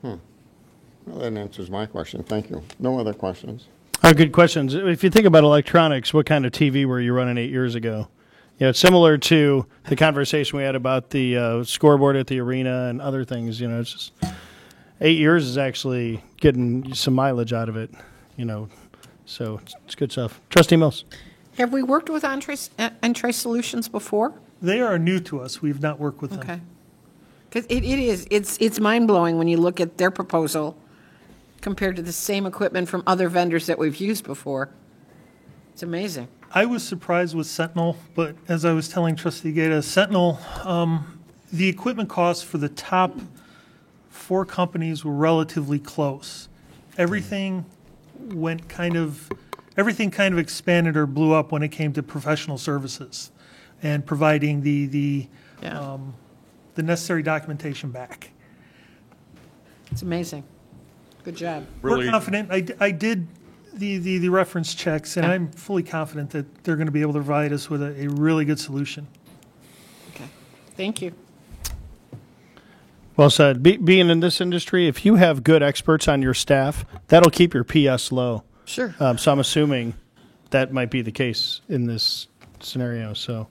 Well, that answers my question. Thank you. No other questions? Good questions. If you think about electronics, what kind of TV were you running 8 years ago? It's similar to the conversation we had about the scoreboard at the arena and other things. It's just 8 years is actually getting some mileage out of it, so it's good stuff. Trustee Mills. Have we worked with Entree Solutions before? They are new to us. We've not worked with them. Okay. Because it's mind-blowing when you look at their proposal compared to the same equipment from other vendors that we've used before. It's amazing. I was surprised with Sentinel, but as I was telling Trustee Gata, Sentinel, the equipment costs for the top 4 companies were relatively close. Everything kind of expanded or blew up when it came to professional services and providing the necessary documentation back. It's amazing. Good job. We're confident. I did the reference checks, and I'm fully confident that they're going to be able to provide us with a really good solution. Okay. Thank you. Well said. Being in this industry, if you have good experts on your staff, that'll keep your PS low. Sure. So I'm assuming that might be the case in this scenario. So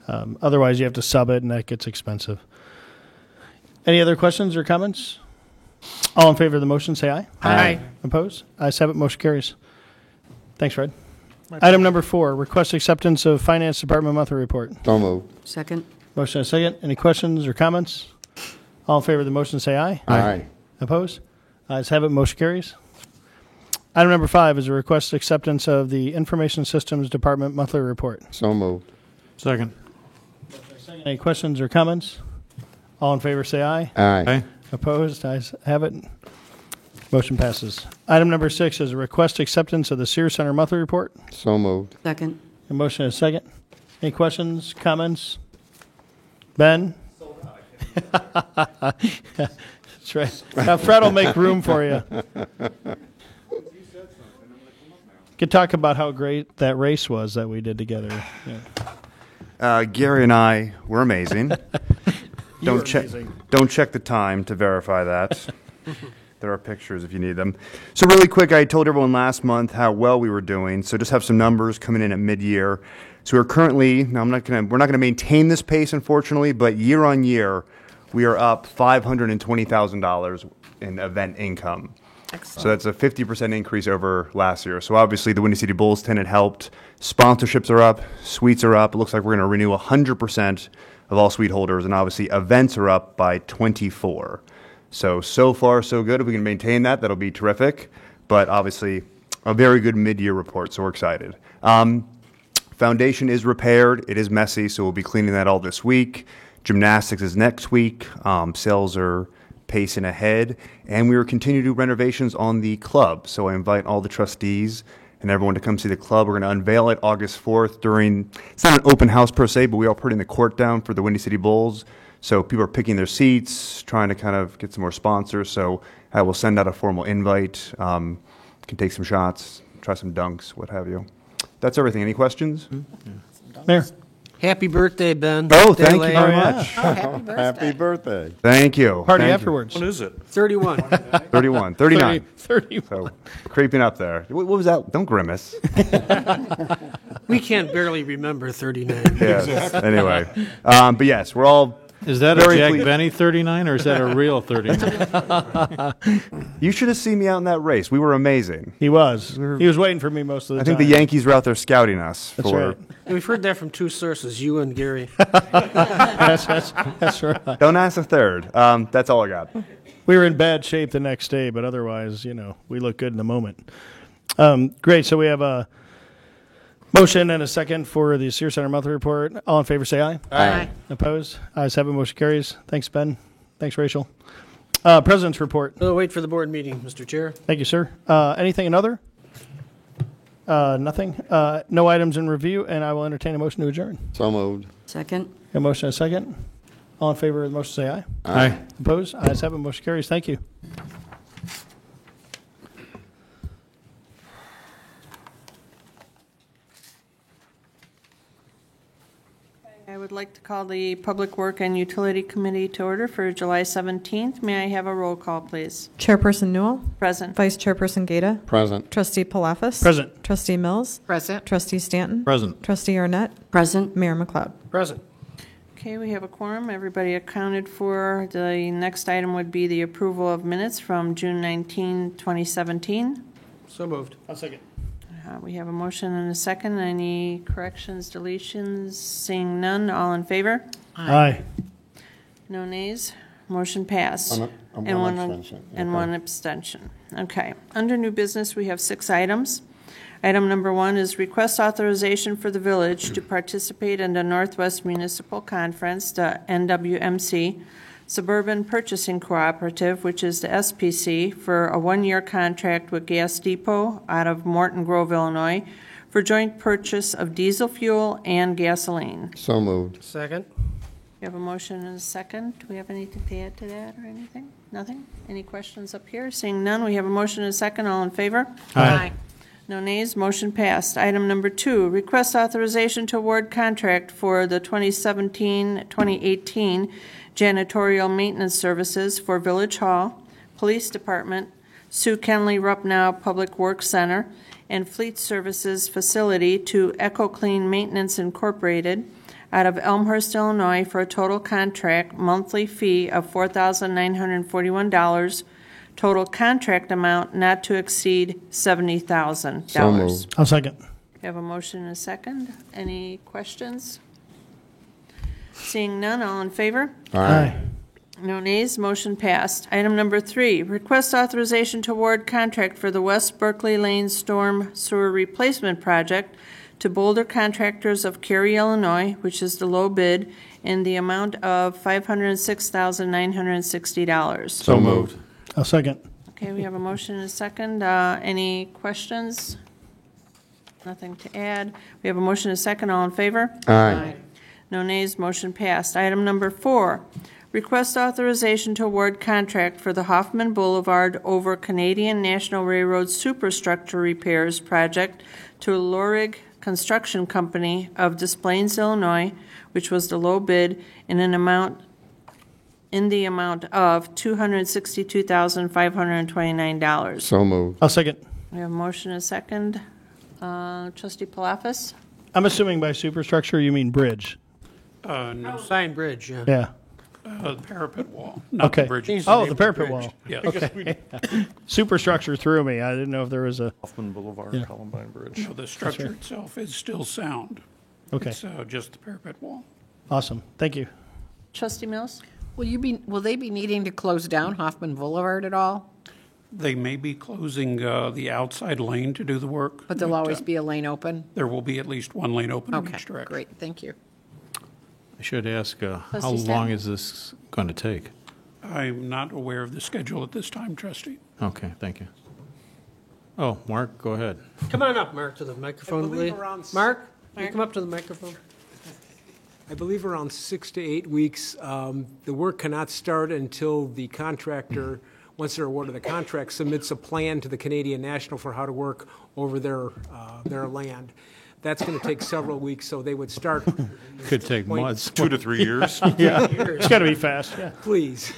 otherwise, you have to sub it, and that gets expensive. Any other questions or comments? All in favor of the motion, say aye. Aye. Opposed? Ayes have it. Motion carries. Thanks, Fred. Item number 4, request acceptance of Finance Department monthly report. So moved. Second. Motion and a second. Any questions or comments? All in favor of the motion, say aye. Aye. Opposed? Ayes have it. Motion carries. Item number 5 is a request acceptance of the Information Systems Department monthly report. So moved. Second. Any questions or comments? All in favor, say aye. Aye. Opposed? Ayes have it. Motion passes. Item number 6 is a request acceptance of the Sears Center monthly report. So moved. Second. A motion and a second. Any questions, comments? Ben? That's right. Now Fred will make room for you. Could talk about how great that race was that we did together. Yeah. Gary and I were amazing. Don't check the time to verify that. There are pictures if you need them. So really quick, I told everyone last month how well we were doing. So just have some numbers coming in at mid-year. So we're currently, now we're not going to maintain this pace, unfortunately, but year on year, we are up $520,000 in event income. So that's a 50% increase over last year. So obviously the Windy City Bulls tenant helped. Sponsorships are up, suites are up. It looks like we're going to renew 100% of all suite holders, and obviously events are up by 24. So far so good. If we can maintain that, that'll be terrific. But obviously a very good mid-year report, so we're excited. Foundation is repaired. It is messy, so we'll be cleaning that all this week. Gymnastics is next week. Sales are pacing ahead, and we are continuing to do renovations on the club. So I invite all the trustees and everyone to come see the club. We're going to unveil it August 4th during, it's not an open house per se, but we are putting the court down for the Windy City Bulls. So people are picking their seats, trying to kind of get some more sponsors. So I will send out a formal invite. Can take some shots, try some dunks, what have you. That's everything. Any questions? Mayor. Happy birthday, Ben. Oh, thank you very yeah. much. Happy birthday. Thank you. Party Thank you. afterwards. What is it? 31. 31, 39. 31. So creeping up there. What was that? Don't grimace. We can't barely remember 39. Yes. Anyway, but yes, we're all. Is that very a Jack pleased. Benny 39 or is that a real 39? You should have seen me out in that race. We were amazing. He was. He was waiting for me most of the I time. think the Yankees were out there scouting us. That's for, right. And we've heard that from two sources, you and Gary. That's right. Don't ask a third. That's all I got. We were in bad shape the next day, but otherwise, we look good in the moment. Great. So we have a motion and a second for the Sears Center monthly report. All in favor, say aye. Aye. Opposed? Ayes have it. Motion carries. Thanks, Ben. Thanks, Rachel. President's report. Oh, wait for the board meeting, Mr. Chair. Thank you, sir. Anything another? Nothing. No items in review, and I will entertain a motion to adjourn. So moved. Second. A motion and a second. All in favor of the motion, say aye. Aye. Opposed? Ayes have it. Motion carries. Thank you. I would like to call the Public Work and Utility Committee to order for July 17th. May I have a roll call, please? Chairperson Newell. Present. Vice Chairperson Gata. Present. Trustee Palafis. Present. Trustee Mills. Present. Trustee Stanton. Present. Trustee Arnett. Present. Mayor McLeod. Present. Okay, we have a quorum. Everybody accounted for. The next item would be the approval of minutes from June 19, 2017. So moved. I'll second. We have a motion and a second. Any corrections, deletions? Seeing none, all in favor? Aye. No nays? Motion passed. And one abstention. And Okay. one abstention. Okay. Under new business, we have 6 items. Item number 1 is request authorization for the village to participate in the Northwest Municipal Conference, the NWMC, Suburban Purchasing Cooperative, which is the SPC, for a 1-year contract with Gas Depot out of Morton Grove, Illinois, for joint purchase of diesel fuel and gasoline. So moved. Second. We have a motion and a second. Do we have anything to add to that or anything? Nothing? Any questions up here? Seeing none, we have a motion and a second. All in favor? Aye. No nays, motion passed. Item number 2, request authorization to award contract for the 2017-2018 janitorial maintenance services for Village Hall, Police Department, Sue Kenley Rupnow Public Works Center, and Fleet Services Facility to EcoClean Maintenance Incorporated out of Elmhurst, Illinois, for a total contract monthly fee of $4,941. Total contract amount not to exceed $70,000. So moved. I'll second. We have a motion and a second. Any questions? Seeing none, all in favor? Aye. No nays, motion passed. Item number 3, request authorization to award contract for the West Berkeley Lane Storm Sewer Replacement Project to Boulder Contractors of Cary, Illinois, which is the low bid, in the amount of $506,960. So moved. I'll second. Okay, we have a motion and a second. Any questions? Nothing to add. We have a motion and a second. All in favor? Aye. No nays, motion passed. Item number 4, request authorization to award contract for the Hoffman Boulevard over Canadian National Railroad superstructure repairs project to Lorig Construction Company of Des Plaines, Illinois, which was the low bid, in the amount of $262,529. So moved. I'll second. We have a motion and a second. Trustee Palafis? I'm assuming by superstructure you mean bridge. No. Sign bridge, yeah. Yeah. Parapet wall, not Okay. the bridges. Oh, the parapet wall. Yes. Okay. Superstructure threw me. I didn't know if there was a. Hoffman Boulevard, Yeah. Columbine Bridge. No, the structure itself is still sound. Okay. It's just the parapet wall. Awesome. Thank you. Trustee Mills? Will they be needing to close down Hoffman Boulevard at all? They may be closing the outside lane to do the work. But there'll always be a lane open? There will be at least one lane open in Okay, each direction. great, thank you. I should ask, how Trustee Stanton? long is this going to take? I'm not aware of the schedule at this time, trustee. Okay, thank you. Oh, Mark, go ahead. Come on up, Mark, to the microphone, believe please. around Mark, can you come up to the microphone? I believe around 6 to 8 weeks. The work cannot start until the contractor, once they're awarded the contract, submits a plan to the Canadian National for how to work over their land. That's going to take several weeks, so they would start. Could take months. 2 to 3 years. Yeah, it's got to be fast. Yeah. Please.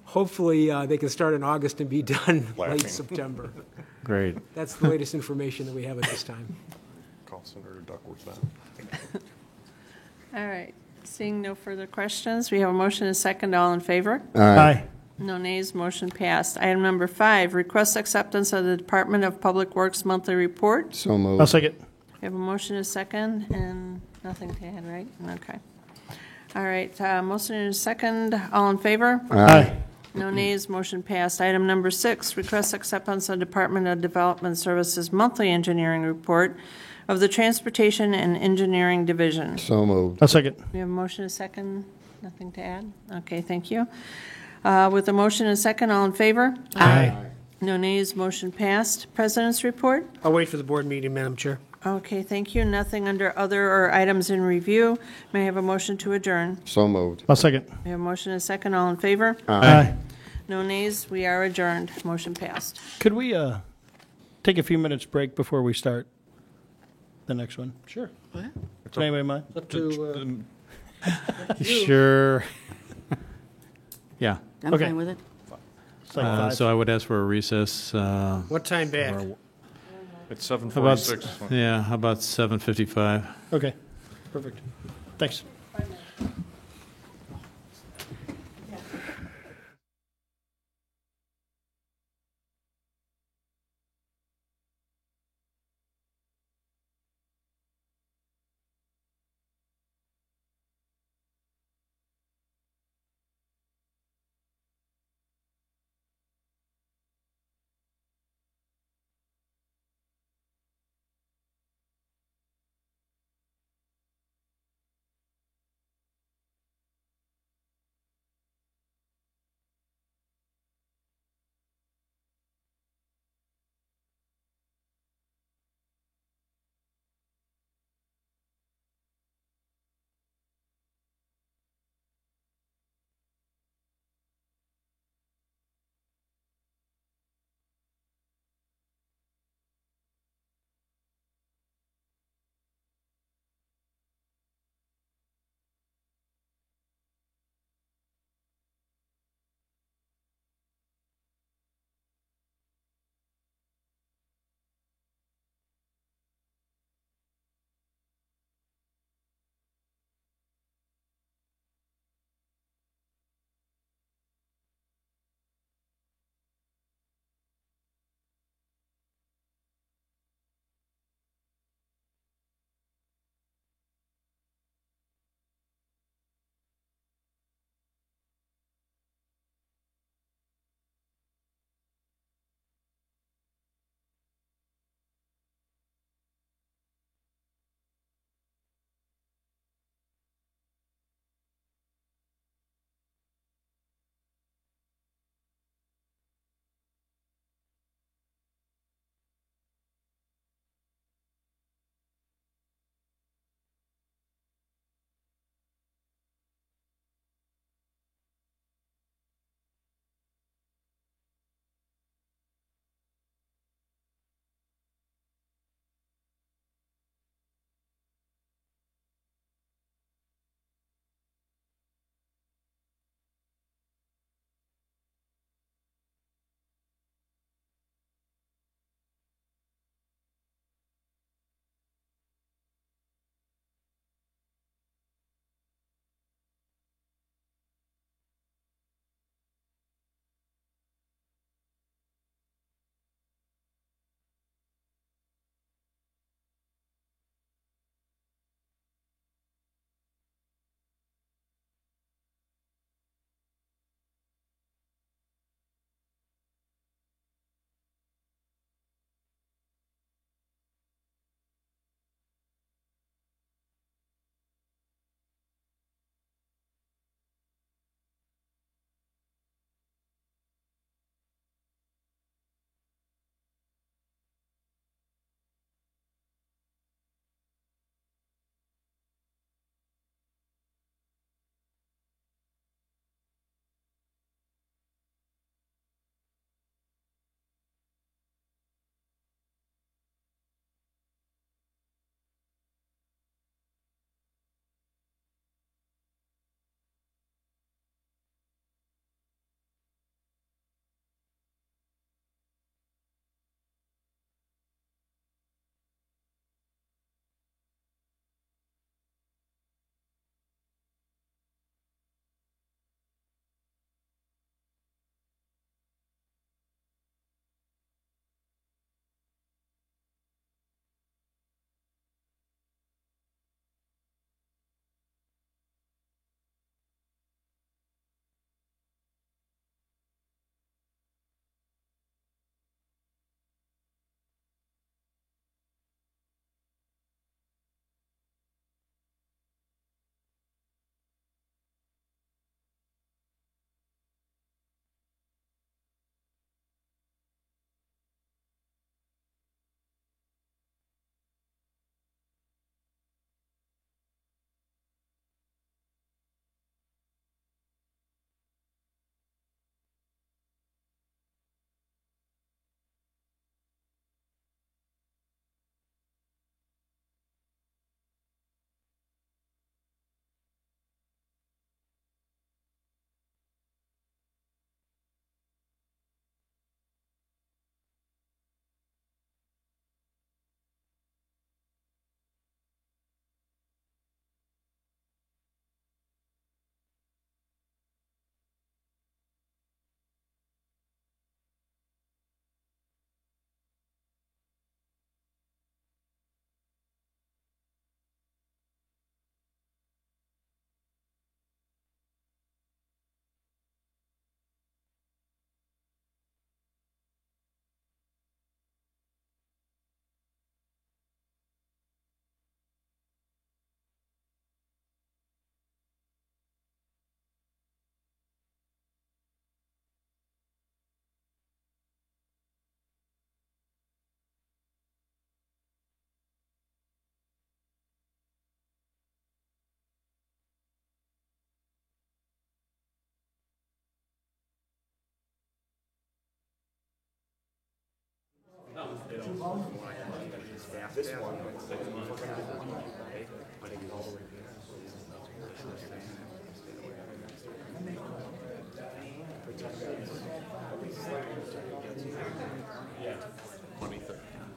Hopefully, they can start in August and be done Laughing. late September. Great. That's the latest information that we have at this time. Call Senator Duckworth then. All right. Seeing no further questions, we have a motion and a second. All in favor? Aye. No nays, motion passed. Item number 5, request acceptance of the Department of Public Works monthly report. So moved. I'll second. We have a motion and a second, and nothing to add, right? Okay. All right, motion and a second. All in favor? Aye. No nays, motion passed. Item number 6, request acceptance of Department of Development Services monthly engineering report of the Transportation and Engineering Division. So moved. I'll second. We have a motion and a second. Nothing to add? Okay, thank you. With a motion and a second, all in favor? Aye. No nays, motion passed. President's report? I'll wait for the board meeting, Madam Chair. Okay, thank you. Nothing under other or items in review. May I have a motion to adjourn? So moved. I'll second. We have a motion and a second, all in favor? Aye. No nays, we are adjourned. Motion passed. Could we take a few minutes break before we start the next one? Sure. Does anybody mind? Up to, Sure. Yeah. I'm Okay. fine with it. It's like 5. So I would ask for a recess. what time back? It's How about, 7:46. yeah, how about 7:55? Okay, perfect. Thanks.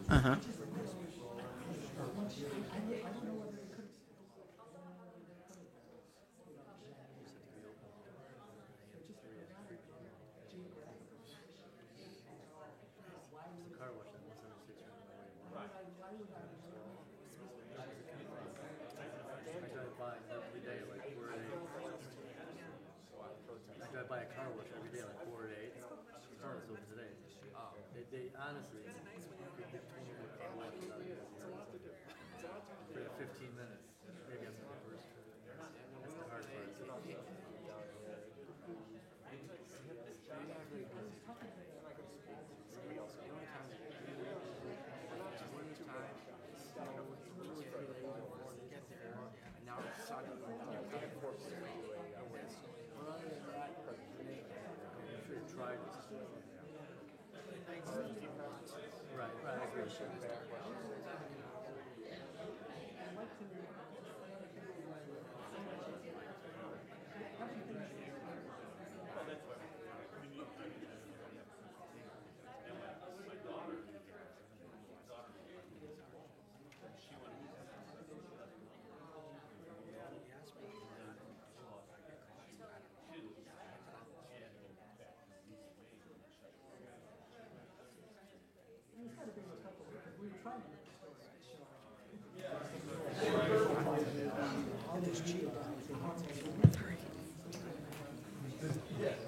Uh-huh. I drive by a car wash every day, like 4 to 8. Regardless of today. They honestly, they told me what car wash is out here. For 15 minutes. Maybe I'm the first. That's the hard part. Right, I agree.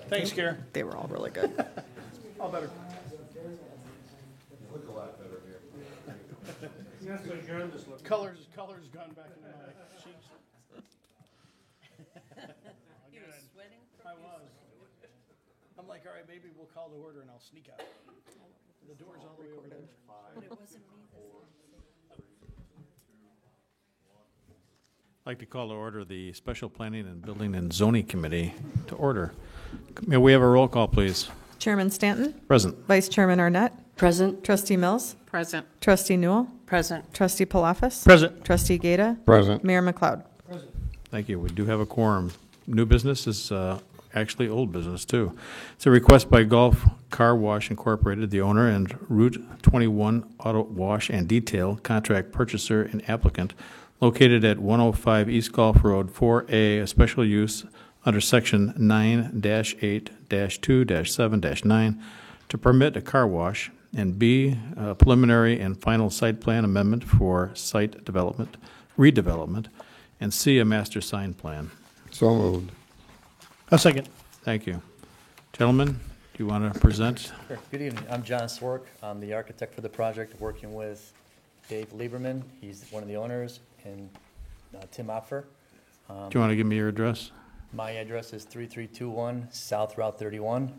Thanks, Gary. They were all really good. All better. Colors gone back into my cheeks. You were sweating? I was. I'm like, all right, maybe we'll call the order and I'll sneak out. The door's all the way over there. But it wasn't me this I'd like to call to order the Special Planning and Building and Zoning Committee to order. May we have a roll call, please? Chairman Stanton? Present. Vice Chairman Arnett? Present. Trustee Mills? Present. Trustee Newell? Present. Trustee Palafis? Present. Trustee Gata? Present. Mayor McLeod? Thank you. We do have a quorum. New business is actually old business, too. It's a request by Gulf Car Wash Incorporated, the owner and Route 21 Auto Wash and Detail contract purchaser and applicant, located at 105 East Gulf Road, 4A, a special use under Section 9-8-2-7-9 to permit a car wash, and B, a preliminary and final site plan amendment for site development, redevelopment, and C, a master sign plan. So moved. A second. Thank you. Gentlemen, do you want to present? Sure. Good evening. I'm John Swark. I'm the architect for the project, working with Dave Lieberman. He's one of the owners, and Tim Opfer. Do you want to give me your address? My address is 3321 South Route 31,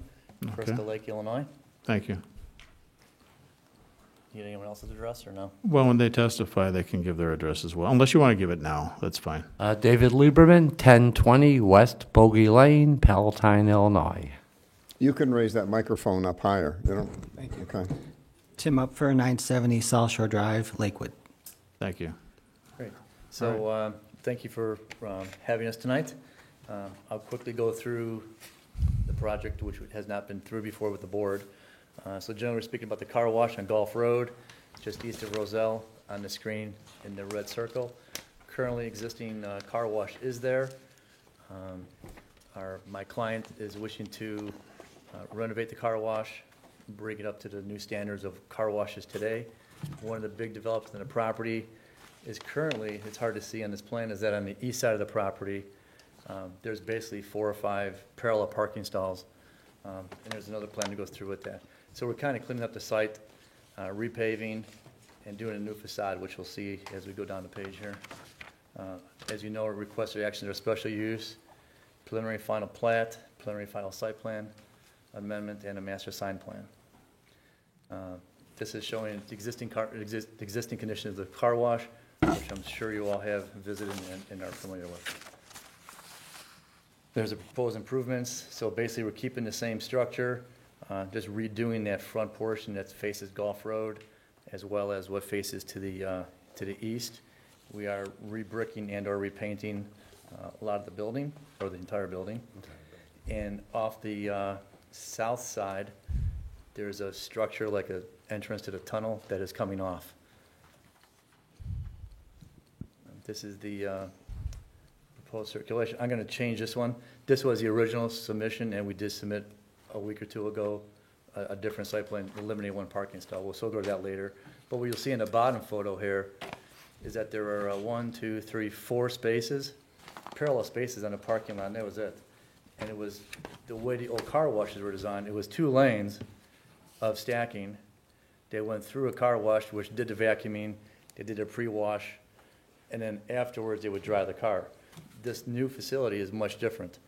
Crystal Lake, Illinois. Thank you. Need anyone else's address or no? Well, when they testify, they can give their address as well, unless you want to give it now. That's fine. David Lieberman, 1020 West Bogey Lane, Palatine, Illinois. You can raise that microphone up higher. You don't, Thank you. Okay. Tim Upfer, 970 South Shore Drive, Lakewood. Thank you. Great. So thank you for having us tonight. I'll quickly go through the project, which has not been through before with the board. So generally speaking about the car wash on Gulf Road, just east of Roselle on the screen in the red circle. Currently existing car wash is there. My client is wishing to renovate the car wash, bring it up to the new standards of car washes today. One of the big developments in the property is currently, it's hard to see on this plan, is that on the east side of the property, there's basically 4 or 5 parallel parking stalls, and there's another plan that goes through with that. So we're kind of cleaning up the site, repaving, and doing a new facade, which we'll see as we go down the page here. As you know, requested actions are special use, preliminary final plat, preliminary final site plan amendment, and a master sign plan. This is showing the existing condition of the car wash, which I'm sure you all have visited and are familiar with. There's a proposed improvements, so basically we're keeping the same structure, just redoing that front portion that faces Gulf Road as well as what faces to the east. We are re-bricking and or repainting a lot of the building, or the entire building. And off the south side, there's a structure like an entrance to the tunnel that is coming off. This is the proposed circulation. I'm going to change this one. This was the original submission, and we did submit a week or two ago a different site plan, eliminating one parking stall. We'll still go to that later. But what you'll see in the bottom photo here is that there are 1, 2, 3, 4 spaces, parallel spaces on the parking lot, and that was it. And it was the way the old car washes were designed. It was 2 lanes of stacking. They went through a car wash, which did the vacuuming, they did a pre-wash, and then afterwards they would dry the car. This new facility is much different.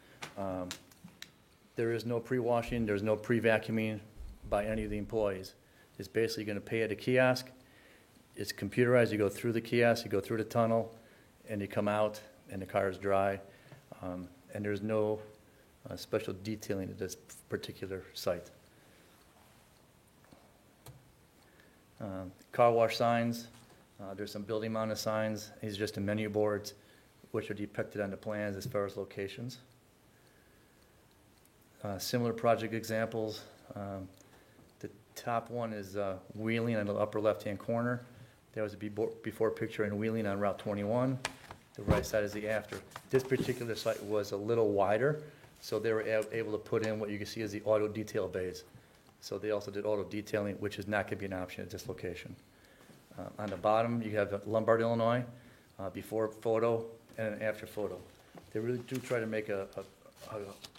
There is no pre-washing, there's no pre-vacuuming by any of the employees. It's basically going to pay at a kiosk. It's computerized. You go through the kiosk, you go through the tunnel, and you come out, and the car is dry. And there's no special detailing at this particular site. Car wash signs. There's some building mounted signs. These are just the menu boards, which are depicted on the plans as far as locations. Similar project examples. The top one is Wheeling on the upper left-hand corner. That was a before picture in Wheeling on Route 21. The right side is the after. This particular site was a little wider, so they were able to put in what you can see as the auto detail bays. So they also did auto detailing, which is not going to be an option at this location. On the bottom, you have Lombard, Illinois, before photo and an after photo. They really do try to make a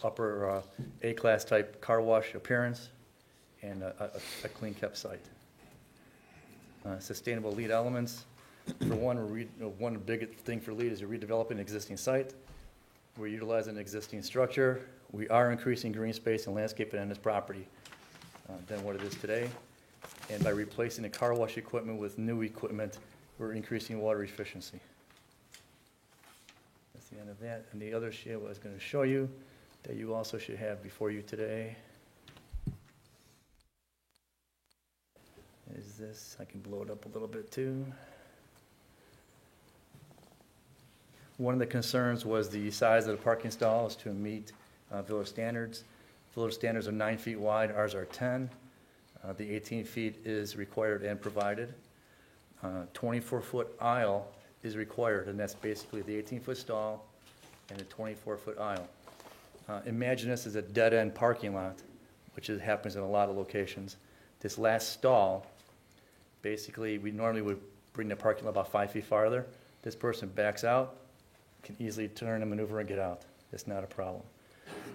upper A-class type car wash appearance and a clean kept site. Sustainable lead elements. For one big thing for lead is you're redeveloping an existing site. We're utilizing an existing structure. We are increasing green space and landscaping on this property than what it is today. And by replacing the car wash equipment with new equipment, we're increasing water efficiency. That's the end of that. And the other sheet I was going to show you that you also should have before you today is this. I can blow it up a little bit too. One of the concerns was the size of the parking stalls to meet village standards. Village standards are 9 feet wide, ours are 10. The 18 feet is required and provided. 24-foot aisle is required, and that's basically the 18-foot stall and a 24-foot aisle. Imagine this as a dead-end parking lot, which happens in a lot of locations. This last stall, basically, we normally would bring the parking lot about 5 feet farther. This person backs out, can easily turn and maneuver and get out. It's not a problem.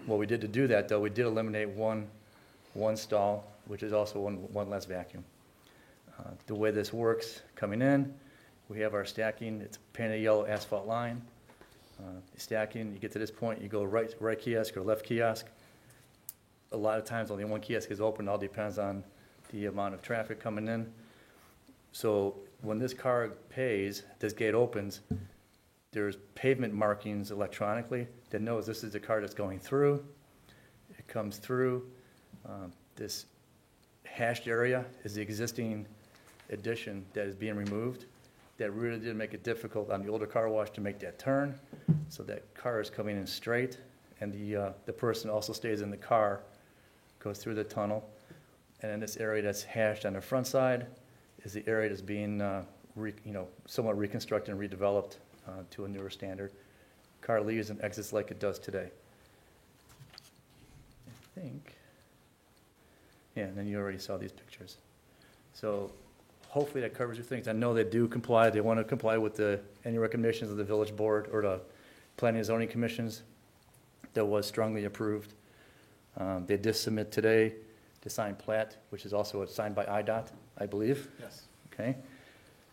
What we did to do that, though, we did eliminate one stall, which is also one less vacuum. The way this works, coming in, we have our stacking. It's a painted yellow asphalt line. Stacking, you get to this point, you go right kiosk or left kiosk. A lot of times only one kiosk is open. It all depends on the amount of traffic coming in. So when this car pays, this gate opens, there's pavement markings electronically that knows this is the car that's going through. It comes through. This hashed area is the existing addition that is being removed. That really did make it difficult on the older car wash to make that turn. So that car is coming in straight, and the person also stays in the car, goes through the tunnel. And in this area that's hashed on the front side is the area that's being somewhat reconstructed and redeveloped to a newer standard. Car leaves and exits like it does today. I think. Yeah, and then you already saw these pictures. So hopefully that covers your things. I know they do comply. They want to comply with any recommendations of the village board or the planning and zoning commissions that was strongly approved. They did submit today the signed plat, which is also signed by IDOT, I believe. Yes. Okay.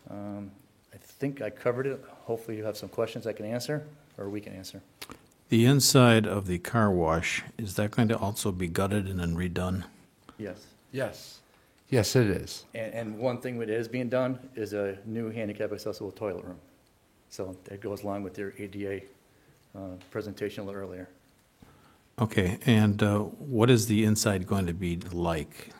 I think I covered it. Hopefully you have some questions I can answer, or we can answer. The inside of the car wash, is that going to also be gutted and then redone? Yes. Yes. Yes, it is. And one thing that is being done is a new handicap accessible toilet room. So that goes along with their ADA presentation a little earlier. Okay, and what is the inside going to be like?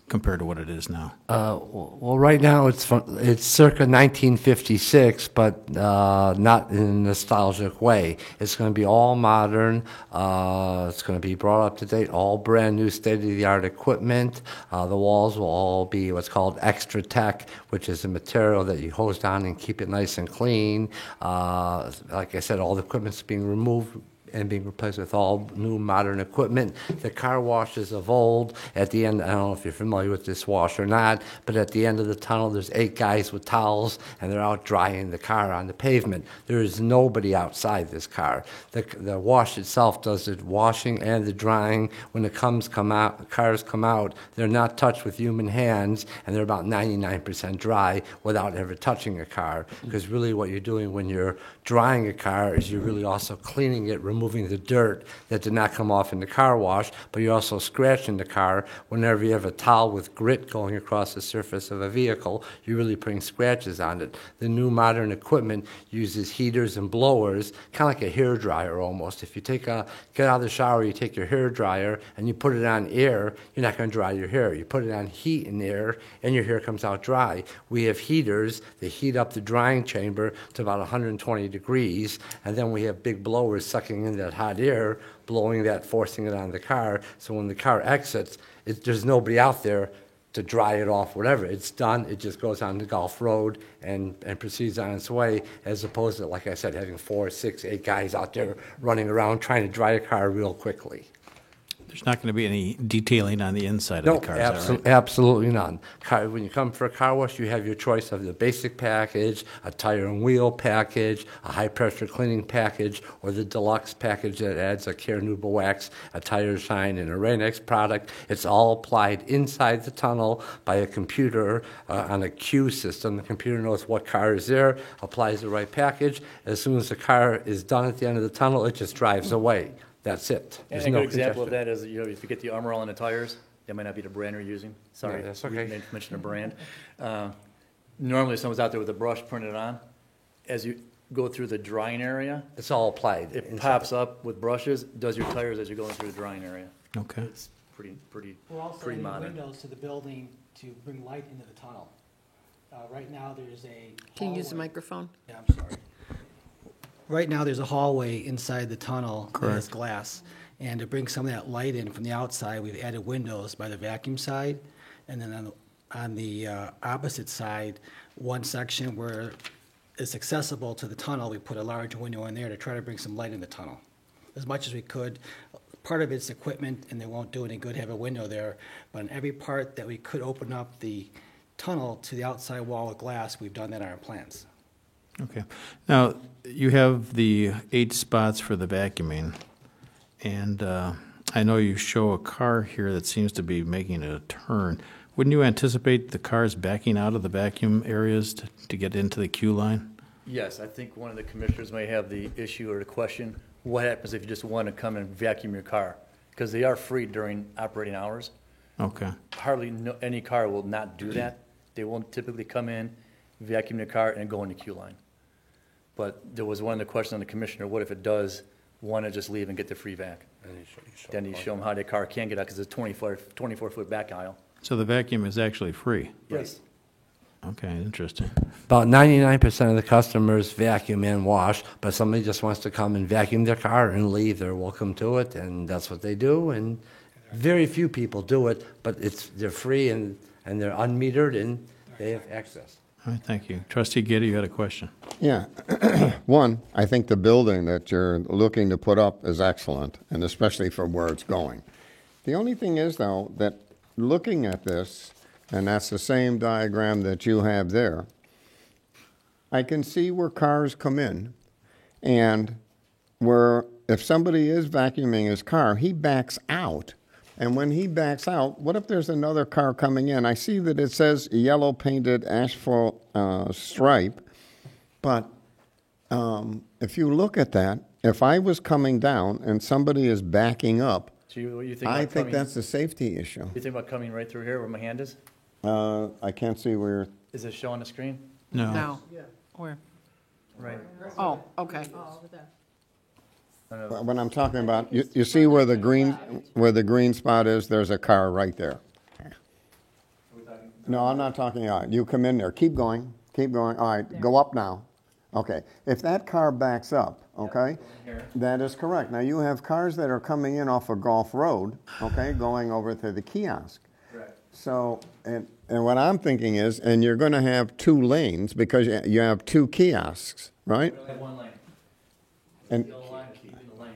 compared to what it is now? Well, right now it's circa 1956, but not in a nostalgic way. It's going to be all modern. It's going to be brought up to date, all brand new state-of-the-art equipment. The walls will all be what's called Extra Tech, which is a material that you hose down and keep it nice and clean. Like I said, all the equipment's being removed and being replaced with all new modern equipment. The car washes of old, at the end, I don't know if you're familiar with this wash or not, but at the end of the tunnel, there's 8 guys with towels, and they're out drying the car on the pavement. There is nobody outside this car. The wash itself does the washing and the drying. When the cars come out, they're not touched with human hands, and they're about 99% dry without ever touching a car. Because really what you're doing when you're drying a car is you're really also cleaning it, removing the dirt that did not come off in the car wash, but you're also scratching the car. Whenever you have a towel with grit going across the surface of a vehicle, you're really putting scratches on it. The new modern equipment uses heaters and blowers, kind of like a hair dryer almost. If you get out of the shower, you take your hair dryer and you put it on air, you're not going to dry your hair. You put it on heat and air, and your hair comes out dry. We have heaters that heat up the drying chamber to about 120 degrees, and then we have big blowers sucking in that hot air, blowing that, forcing it on the car. So when the car exits, there's nobody out there to dry it off, whatever. It's done. It just goes on the Gulf Road and proceeds on its way, as opposed to, like I said, having 4, 6, 8 guys out there running around trying to dry a car real quickly. There's not going to be any detailing on the inside of the car, is that right? Absolutely none. When you come for a car wash, you have your choice of the basic package, a tire and wheel package, a high-pressure cleaning package, or the deluxe package that adds a Care Nuba wax, a tire shine, and a Rain-X product. It's all applied inside the tunnel by a computer on a queue system. The computer knows what car is there, applies the right package. As soon as the car is done at the end of the tunnel, it just drives away. That's it. And a good example of that is, if you get the Armor All on the tires, that might not be the brand you're using. Sorry, that's okay. We didn't mention a brand. Normally, if someone's out there with a brush printed on, as you go through the drying area, it's all applied. It pops up with brushes, does your tires as you're going through the drying area. Okay. It's pretty We're also pretty adding modern. windows to the building to bring light into the tunnel. Right now, there's a Can you use the hallway- microphone? Yeah, I'm sorry. Right now, there's a hallway inside the tunnel that has glass. And to bring some of that light in from the outside, we've added windows by the vacuum side. And then on the opposite side, one section where it's accessible to the tunnel, we put a large window in there to try to bring some light in the tunnel as much as we could. Part of it's equipment, and they won't do any good to have a window there. But in every part that we could open up the tunnel to the outside wall of glass, we've done that in our plans. Okay. Now, you have the 8 spots for the vacuuming, and I know you show a car here that seems to be making a turn. Wouldn't you anticipate the cars backing out of the vacuum areas to get into the queue line? Yes, I think one of the commissioners may have the issue or the question, what happens if you just want to come and vacuum your car? Because they are free during operating hours. Okay. Hardly any car will not do that. They won't typically come in, vacuum their car, and go in the queue line. But there was one of the questions on the commissioner, what if it does want to just leave and get the free vac? Then you show them how their car can get out, because it's a 24-foot back aisle. So the vacuum is actually free? Yes. Okay, interesting. About 99% of the customers vacuum and wash, but somebody just wants to come and vacuum their car and leave. They're welcome to it, and that's what they do. And very few people do it, but they're free and they're unmetered and they have access. All right, thank you. Trustee Giddy, you had a question. Yeah. One, I think the building that you're looking to put up is excellent, and especially for where it's going. The only thing is, though, that looking at this, and that's the same diagram that you have there, I can see where cars come in, and where if somebody is vacuuming his car, he backs out. And when he backs out, what if there's another car coming in? I see that it says yellow painted asphalt stripe, but if you look at that, if I was coming down and somebody is backing up, So you think I about think coming- that's a safety issue. You think about coming right through here where my hand is? I can't see where. Is it showing the screen? No. No. Where? Right. Oh, okay. When I'm talking about, you see where the green spot is. There's a car right there. No, I'm not talking, all right, you come in there, keep going, all right, go up now. Okay, if that car backs up, okay, that is correct. Now, you have cars that are coming in off of Gulf Road, okay, going over to the kiosk. Correct. So, and what I'm thinking is, and you're going to have 2 lanes because you have 2 kiosks, right? We only have 1 lane. And Yellow line, keeping the lane.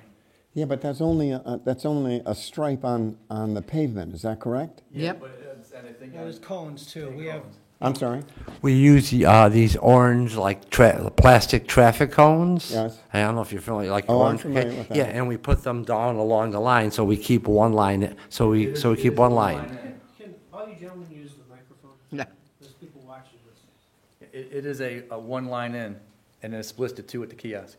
yeah, but that's only a stripe on the pavement. Is that correct? Yeah, but, and I think There's cones too. We have. I'm sorry. We use these orange, like plastic traffic cones. Yes. I don't know if you're familiar, like Oh, I'm orange. familiar with that. Yeah, and we put them down along the line, so we keep one line. So we keep one line. Can all you gentlemen use the microphone? Yeah. There's people watching this. it is a 1 line in, and then it splits to 2 at the kiosk.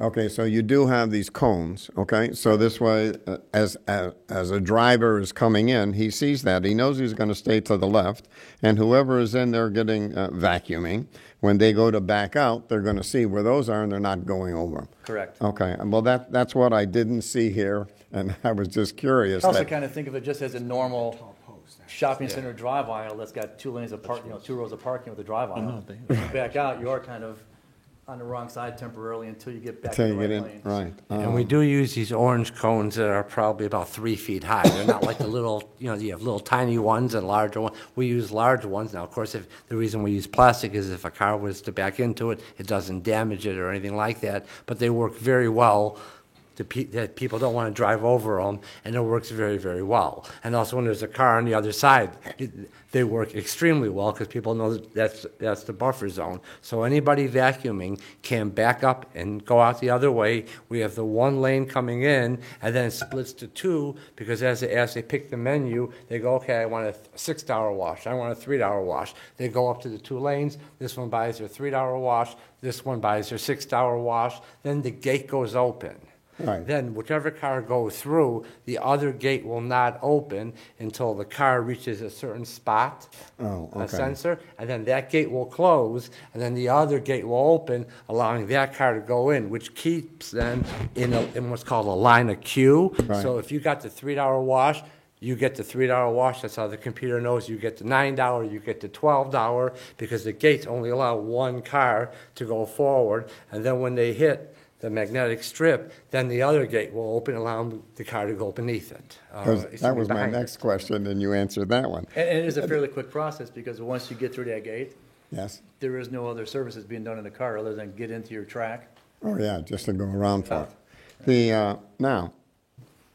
Okay, so you do have these cones, okay? So this way, as a driver is coming in, he sees that. He knows he's going to stay to the left, and whoever is in there getting vacuuming, when they go to back out, they're going to see where those are, and they're not going over. Correct. Okay, well, that's what I didn't see here, and I was just curious. I also that- kind of think of it just as a normal shopping center drive aisle that's got 2 lanes of parking, 2 rows of parking with a drive aisle. When you back out, you are kind of on the wrong side temporarily until you get back to the right lane. Right. And we do use these orange cones that are probably about 3 feet high. They're not like the little, you have little tiny ones and larger ones. We use large ones. Now, of course, if the reason we use plastic is if a car was to back into it, it doesn't damage it or anything like that. But they work very well. That people don't want to drive over them, and it works very, very well. And also, when there's a car on the other side, they work extremely well because people know that's the buffer zone. So anybody vacuuming can back up and go out the other way. We have the 1 lane coming in, and then it splits to 2 because as they pick the menu, they go, okay, I want a $6 wash, I want a $3 wash. They go up to the 2 lanes. This one buys their $3 wash. This one buys their $6 wash. Then the gate goes open. Right. Then whichever car goes through, the other gate will not open until the car reaches a certain spot, Oh, a okay. sensor, and then that gate will close, and then the other gate will open, allowing that car to go in, which keeps them in what's called a line of queue. Right. So if you got the $3 wash, you get the $3 wash. That's how the computer knows you get the $9, you get the $12, because the gates only allow 1 car to go forward, and then when they hit the magnetic strip, then the other gate will open, allowing the car to go beneath it. 'Cause that was my behind it. next question, and you answered that one. And it is a fairly quick process because once you get through that gate, Yes. there is no other services being done in the car other than get into your track. Oh, yeah, just to go around for it. Now,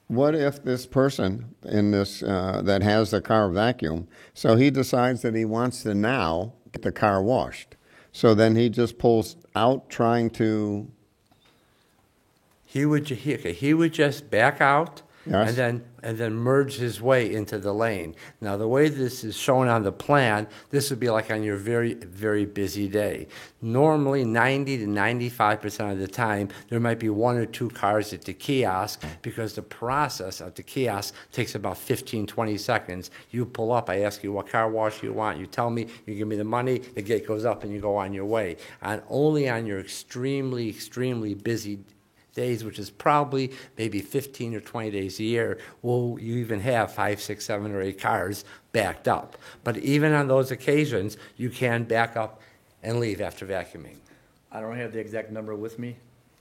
what if this person in this that has the car vacuum, so he decides that he wants to now get the car washed. So then he just pulls out trying to... He would just back out Yes. and then merge his way into the lane. Now, the way this is shown on the plan, this would be like on your very, very busy day. Normally, 90 to 95% of the time, there might be 1 or 2 cars at the kiosk because the process at the kiosk takes about 15, 20 seconds. You pull up, I ask you what car wash you want, you tell me, you give me the money, the gate goes up, and you go on your way. And only on your extremely, extremely busy days, which is probably maybe 15 or 20 days a year, will you even have 5, 6, 7, or 8 cars backed up. But even on those occasions, you can back up and leave after vacuuming. I don't have the exact number with me.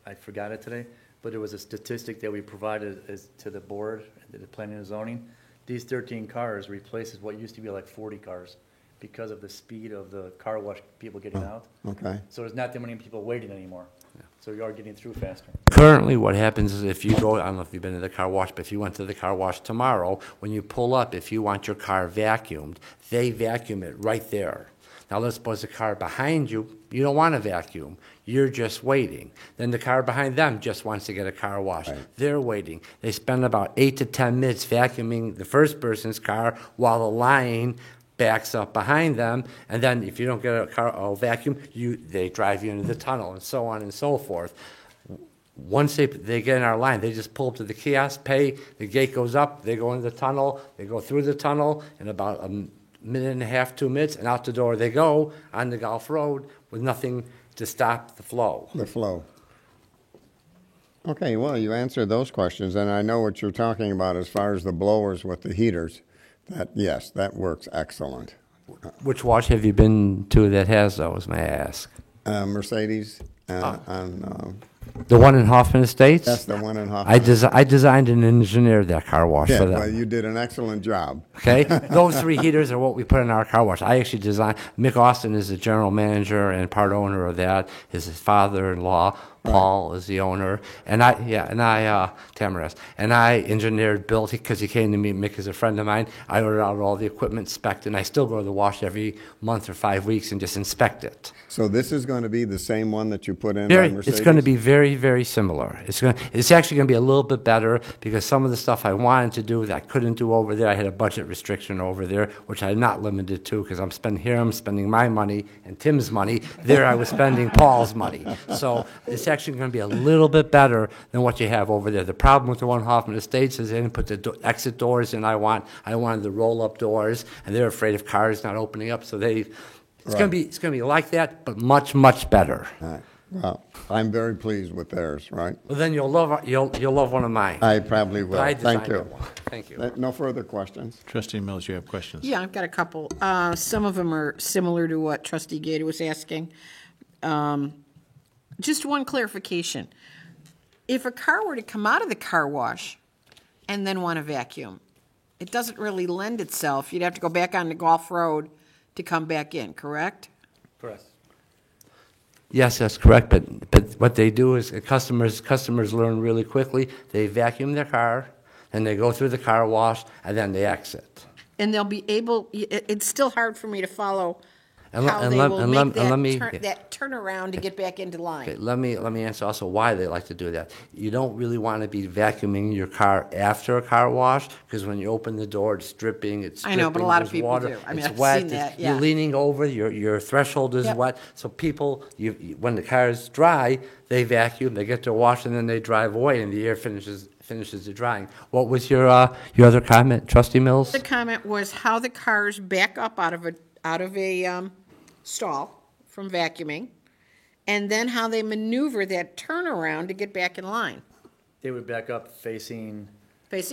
I forgot it today, but it was a statistic that we provided to the board, the planning and zoning. These 13 cars replaces what used to be like 40 cars because of the speed of the car wash people getting out. Okay. So there's not that many people waiting anymore. So you are getting through faster. Currently, what happens is if you go, I don't know if you've been to the car wash, but if you went to the car wash tomorrow, when you pull up, if you want your car vacuumed, they vacuum it right there. Now, let's suppose the car behind you, you don't want to vacuum. You're just waiting. Then the car behind them just wants to get a car wash. Right. They're waiting. They spend about 8 to 10 minutes vacuuming the first person's car while the line backs up behind them, and then if you don't get a vacuum, they drive you into the tunnel, and so on and so forth. Once they get in our line, they just pull up to the kiosk, pay, the gate goes up, they go into the tunnel, they go through the tunnel in about a minute and a half, 2 minutes, and out the door they go on the Gulf Road with nothing to stop the flow. The flow. Okay, well, you answered those questions, and I know what you're talking about as far as the blowers with the heaters. Yes, that works excellent. Which wash have you been to that has those, may I ask? Mercedes on. The one in Hoffman Estates? That's the one in Hoffman. I designed and engineered that car wash Yeah, for them. well, you did an excellent job. Okay, those 3 heaters are what we put in our car wash. I actually designed. Mick Austin is the general manager and part owner of that. His father-in-law Paul is the owner, and Tamaris, and I engineered, built, because he came to me. Mick is a friend of mine. I ordered out all the equipment, inspected, and I still go to the wash every month or 5 weeks and just inspect it. So this is going to be the same one that you put in by Mercedes? It's going to be very, very similar. It's actually going to be a little bit better because some of the stuff I wanted to do that I couldn't do over there, I had a budget restriction over there, which I'm not limited to because I'm spending my money and Tim's money. There I was spending Paul's money. So it's actually going to be a little bit better than what you have over there. The problem with the one Hoffman Estates is they didn't put the exit doors in I wanted the roll-up doors, and they're afraid of cars not opening up, so it's going to be like that, but much, much better. Right. Well, I'm very pleased with theirs, right? Well, then you'll love one of mine. I probably will. I Thank designed you. that one. Thank you. No further questions? Trustee Mills, you have questions? Yeah, I've got a couple. Some of them are similar to what Trustee Gator was asking. Just one clarification. If a car were to come out of the car wash and then want to vacuum, it doesn't really lend itself. You'd have to go back on the Gulf Road to come back in, correct? Correct. Yes, that's correct, but what they do is customers learn really quickly. They vacuum their car, and they go through the car wash, and then they exit. And they'll be able, it's still hard for me to follow And how they will make that turnaround to get back into line. Okay, let me answer also why they like to do that. You don't really want to be vacuuming your car after a car wash because when you open the door, it's dripping. I know, but a lot of there's people water, do. I mean, it's I've wet. seen that, yeah. You're leaning over. Your threshold is Yep. wet. So people, when the car is dry, they vacuum. They get to wash and then they drive away, and the air finishes the drying. What was your other comment, Trustee Mills? The comment was how the cars back up out of a stall from vacuuming, and then how they maneuver that turnaround to get back in line. They would back up facing,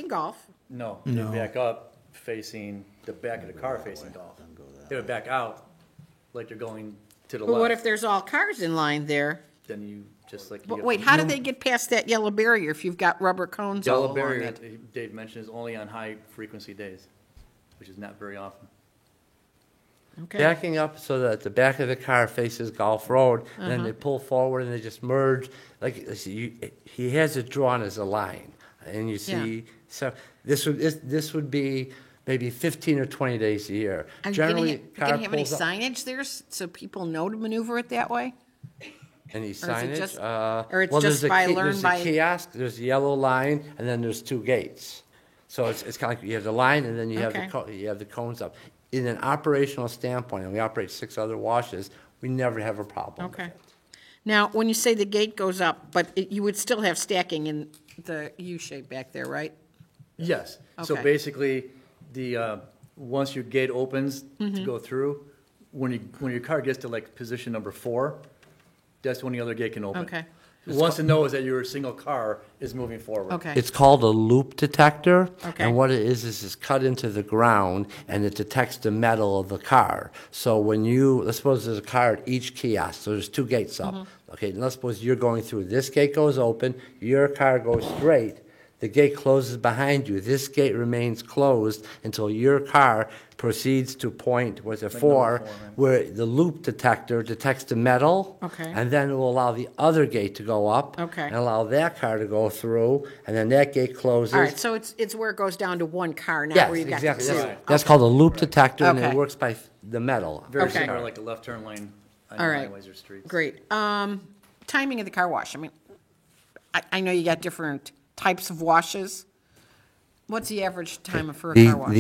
Golf. no, they'd back up facing the back of the car facing Golf. They would back out like they're going to the But left. what if there's all cars in line there? Then you just like. you But get- wait, how do they get past that yellow barrier if you've got rubber cones all Yellow along barrier, it? Dave mentioned, is only on high frequency days, which is not very often. Okay. Backing up so that the back of the car faces Gulf Road, and then Uh-huh. they pull forward and they just merge. Like he has it drawn as a line, and you see. Yeah. So this would be maybe 15 or 20 days a year. Are you Generally, gonna car have any pulls up. signage there so people know to maneuver it that way? Any Or is it signage? just- or it's well, just there's by a, learn there's by- a kiosk. There's a yellow line, and then there's 2 gates. So it's kind of like you have the line, and then you have Okay. you have the cones up. In an operational standpoint, and we operate 6 other washes, we never have a problem. Okay. Now, when you say the gate goes up, but you would still have stacking in the U shape back there, right? Yes. So Okay. basically, once your gate opens to Mhm. go through, when your car gets to like position number 4, that's when the other gate can open. Okay. It wants to know is that your single car is moving forward. Okay. It's called a loop detector, Okay. and what it is it's cut into the ground, and it detects the metal of the car. So when let's suppose there's a car at each kiosk, so there's 2 gates up. Okay, and let's suppose you're going through. This gate goes open, your car goes straight, the gate closes behind you. This gate remains closed until your car proceeds to point, was it 4, where the loop detector detects the metal, Okay. and then it will allow the other gate to go up, Okay. and allow that car to go through, and then that gate closes. All right, so it's where it goes down to one car, not Yes, where you've got exactly. two. That's called a loop detector, and Okay. it works by the metal. Very Okay. similar like the left turn lane on All right. highways or streets. Great. Timing of the car wash. I mean, I know you got different types of washes. What's the average time for a car wash?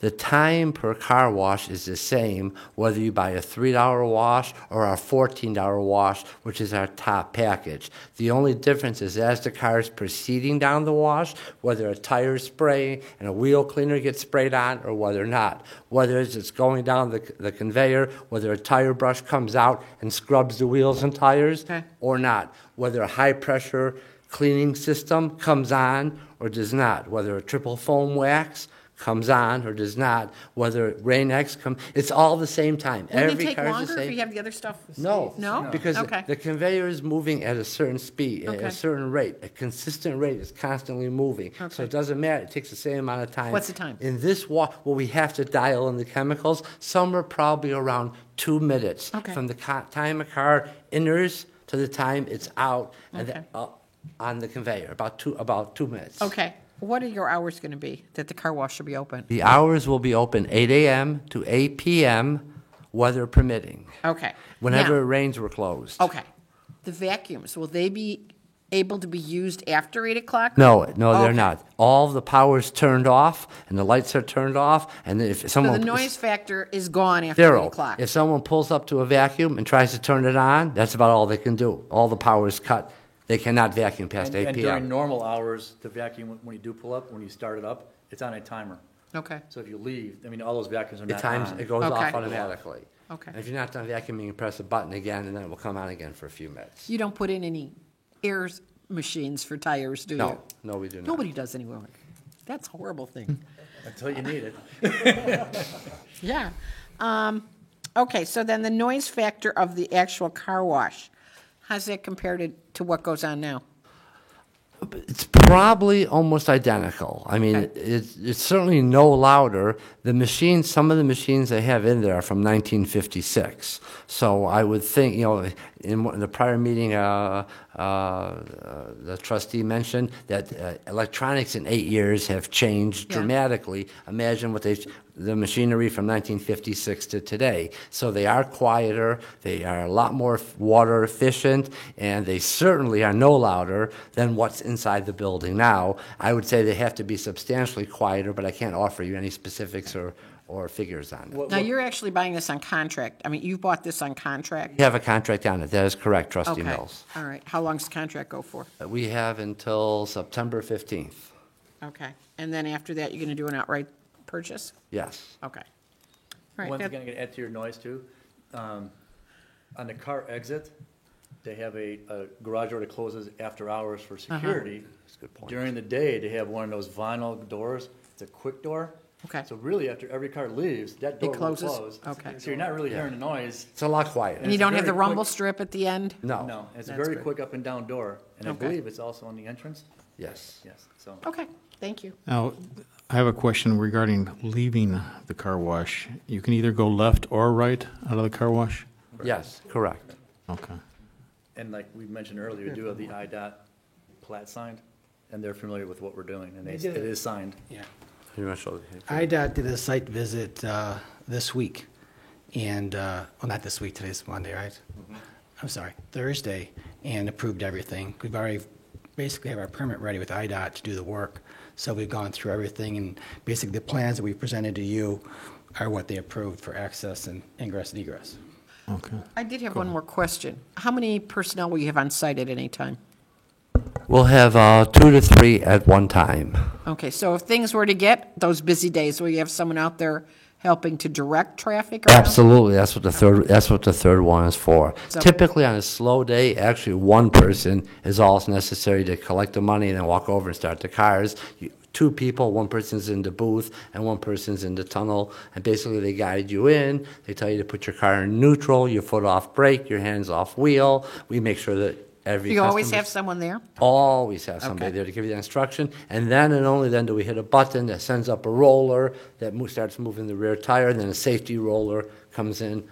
The time per car wash is the same whether you buy a $3 wash or a $14 wash, which is our top package. The only difference is as the car is proceeding down the wash, whether a tire spray and a wheel cleaner gets sprayed on or whether not. Whether it's going down the conveyor, whether a tire brush comes out and scrubs the wheels and tires or not. Whether a high pressure cleaning system comes on or does not, whether a triple foam wax comes on or does not, whether Rain X comes, it's all the same time. Wouldn't Every it take car's the longer if same. you have the other stuff? No. No? Because Okay. the conveyor is moving at a certain speed, at Okay. a certain rate. A consistent rate is constantly moving. So Okay. it doesn't matter. It takes the same amount of time. What's the time? In this well, we have to dial in the chemicals. Some are probably around 2 minutes. Okay. From the time a car enters to the time it's out and Okay. on the conveyor, about 2 minutes. Okay. What are your hours going to be that the car wash should be open? The hours will be open 8 a.m. to 8 p.m., weather permitting. Okay. Whenever Now- it rains, we're closed. Okay. The vacuums, will they be able to be used after 8 o'clock? No, they're Okay. not. All the power's turned off, and the lights are turned off, and if So someone... the noise factor is gone after 8 Zero. o'clock? If someone pulls up to a vacuum and tries to turn it on, that's about all they can do. All the power is cut. They cannot vacuum past 8 And p.m. during normal hours, the vacuum, when you do pull up, when you start it up, it's on a timer. Okay. So if you leave, I mean, all those vacuums are It not times, on. it goes Okay. off automatically. Okay. And if you're not done vacuuming, you press a button again, and then it will come on again for a few minutes. You don't put in any air machines for tires, do you? No, we do not. Nobody does anymore. That's a horrible thing. Until you need it. Yeah. Okay, so then the noise factor of the actual car wash, how's that compared to what goes on now? It's probably almost identical. I mean, Okay. it's certainly no louder. The machines, some of the machines they have in there are from 1956. So I would think, in the prior meeting, the trustee mentioned that electronics in 8 years have changed Yeah. dramatically. Imagine the machinery from 1956 to today. So they are quieter, they are a lot more water efficient, and they certainly are no louder than what's inside the building now. I would say they have to be substantially quieter, but I can't offer you any specifics or figures on it. Now, you're actually buying this on contract. I mean, you bought this on contract? We have a contract on it, that is correct, Trustee Okay. Mills. All right. How long does the contract go for? We have until September 15th, Okay. And then after that, you're going to do an outright purchase? yes. Okay. All right. One that- thing I'm gonna add to your noise too, on the car exit, they have a garage door that closes after hours for security. That's a good point. During the day, they have one of those vinyl doors, it's a quick door. Okay. So really, after every car leaves, that door will closes? close. Okay. So you're not really Yeah. hearing the noise. It's a lot quieter. And you it's don't have the very rumble quick. strip at the end? No. No, it's a That's very good. quick up and down door, and I Okay. believe it's also on the entrance. Yes. Yes, so. Okay. Thank you. Now, I have a question regarding leaving the car wash. You can either go left or right out of the car wash? Yes, correct. Okay. And like we mentioned earlier, we do have the IDOT plat signed, and they're familiar with what we're doing, and it is signed. Yeah. You want to show the- IDOT did a site visit this week, and, well, not this week, today's Monday, right? I'm sorry, Thursday, and approved everything. We've already basically have our permit ready with IDOT to do the work. So we've gone through everything, and basically the plans that we presented to you are what they approved for access and ingress and egress. Okay. I did have one more question. How many personnel will you have on site at any time? We'll have 2 to 3 at one time. Okay, so if things were to get those busy days, will you have someone out there helping to direct traffic around? Absolutely, that's what the third one is for. So- Typically, on a slow day, actually one person is all that's necessary to collect the money and then walk over and start the cars. 2 people, one person's in the booth and one person's in the tunnel, and basically they guide you in. They tell you to put your car in neutral, your foot off brake, your hands off wheel. We make sure that every Do you always customer's- have someone there? Always have somebody Okay. there to give you the instruction, and then and only then do we hit a button that sends up a roller that starts moving the rear tire, and then a safety roller comes in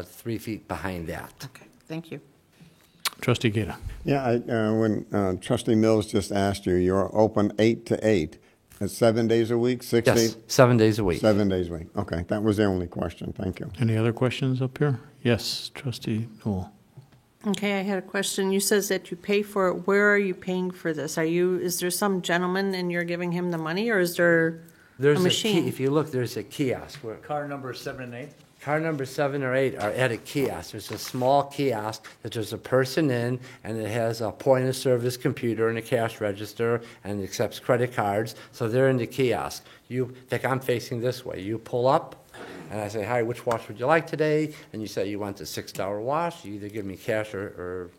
3 feet behind that. Okay, thank you. Trustee Gata. Yeah, when Trustee Mills just asked you, you're open 8 to 8. It's 7 days a week, 6 Yes, days? 7 days a week. 7 days a week. Okay, that was the only question. Thank you. Any other questions up here? Yes, Trustee Newell. Okay, I had a question. You says that you pay for it. Where are you paying for this? Is there some gentleman and you're giving him the money, or is there There's a key, machine? if you look, there's a kiosk where Car number 7 and 8? car number 7 or 8 are at a kiosk. There's a small kiosk that there's a person in, and it has a point-of-service computer and a cash register, and it accepts credit cards. So they're in the kiosk. Like I'm facing this way. You pull up, and I say, "Hi, which wash would you like today?" And you say you want the $6 wash. You either give me cash or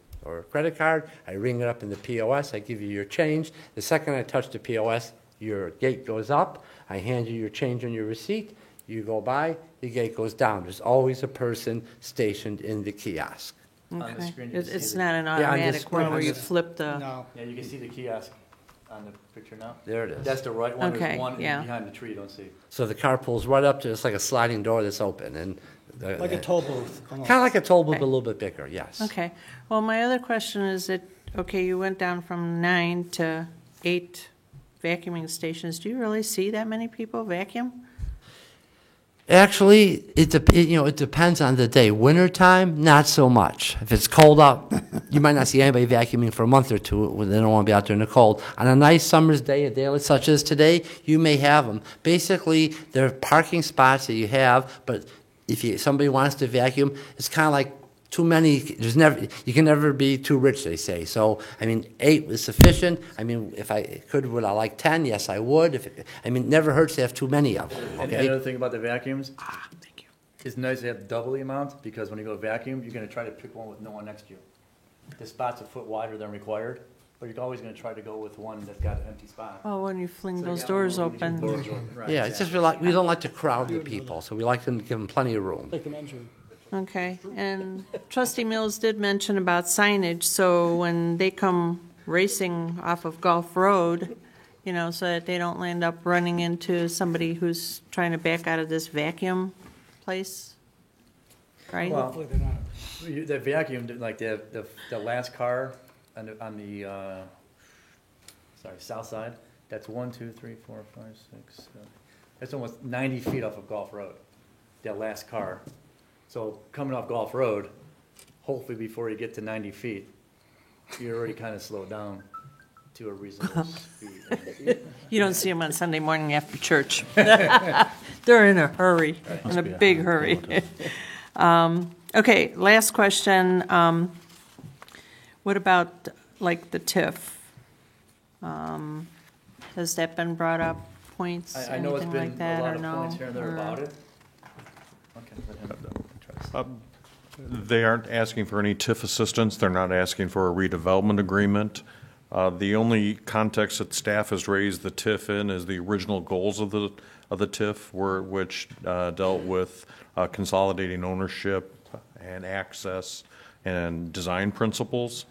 credit card. I ring it up in the POS. I give you your change. The second I touch the POS, Your gate goes up, I hand you your change on your receipt, you go by, the gate goes down. There's always a person stationed in the kiosk. On the Okay. screen, you can see It's the- not an Yeah, on this automatic screen, one where on you this- flip the, Yeah, you can see the kiosk on the picture now. There it is. That's the right one. Okay, There's one yeah. behind the tree you don't see. So the car pulls right up to, it's like a sliding door that's open, and Like a toll booth. kind of like a toll booth, Okay. but a little bit bigger. Yes. okay. Well, my other question is that, okay, you went down from 9 to 8 vacuuming stations. Do you really see that many people vacuum? Actually, it depends on the day. Wintertime, not so much. If it's cold out, you might not see anybody vacuuming for a month or two when they don't want to be out there in the cold. On a nice summer's day, a day such as today, you may have them. Basically, they're parking spots that you have, but if somebody wants to vacuum, it's kind of like too many. You can never be too rich, they say. So, I mean, 8 is sufficient. I mean, if I could, would I like 10? Yes, I would. It never hurts to have too many of them. And Okay. another thing about the vacuums, it's nice to have double the amount, because when you go vacuum, you're gonna try to pick one with no one next to you. The spot's a foot wider than required, but you're always gonna try to go with one that's got an empty spot. Oh, when you fling So those you got doors one when you open. doors open. Right, Yeah, it's just we don't like to crowd the people, so we like them to give them plenty of room. Like an engine. Okay, and Trustee Mills did mention about signage, so when they come racing off of Gulf Road, you know, so that they don't end up running into somebody who's trying to back out of this vacuum place, right? Well, the vacuum, like the last car on the south side, that's 1, 2, 3, 4, 5, 6, 7. That's almost 90 feet off of Gulf Road, that last car. So coming off Gulf Road, hopefully before you get to 90 feet, you're already kind of slowed down to a reasonable speed. You don't see them on Sunday morning after church. They're in a hurry, in a big hurry. Okay, last question. What about, like, the TIF? Has that been brought up, points, I know it's anything been like that, a lot or of no? points here and there Or- about it. Okay, let him address. They aren't asking for any TIF assistance. They're not asking for a redevelopment agreement. The only context that staff has raised the TIF in is the original goals of the TIF, which dealt with consolidating ownership and access and design principles.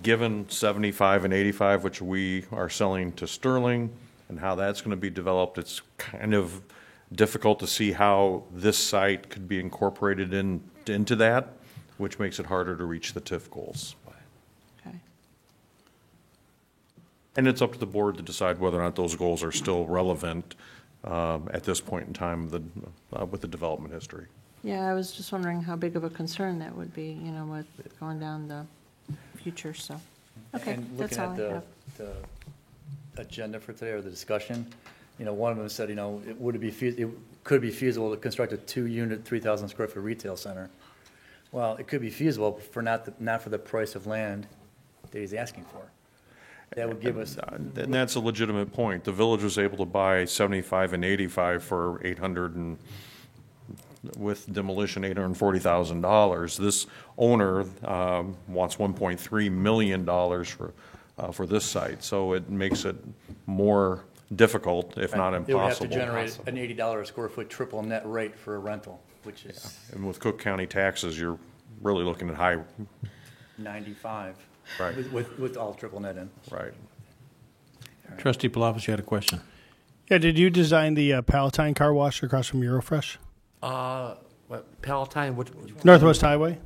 Given 75 and 85, which we are selling to Sterling, and how that's going to be developed, it's kind of difficult to see how this site could be incorporated into that, which makes it harder to reach the TIF goals. Okay. And it's up to the board to decide whether or not those goals are still relevant at this point in time with the development history. Yeah, I was just wondering how big of a concern that would be, you know, with going down the future, so. Okay, And that's looking all at I have. the agenda for today, or the discussion, you know, one of them said, you know, it could be feasible to construct a 2-unit, 3,000 square foot retail center. Well, it could be feasible for not for the price of land that he's asking for. That would give us. And that's a legitimate point. The village was able to buy 75 and 85 for with demolition, $840,000. This owner wants $1.3 million for this site, so it makes it more difficult, if not impossible. It would have to generate an $80 a square foot triple net rate for a rental, which is And with Cook County taxes, you're really looking at high. 95. Right. With all triple net in. Right. Trustee Palafis, you had a question. Yeah, did you design the Palatine car wash across from Eurofresh? Palatine, Northwest Highway?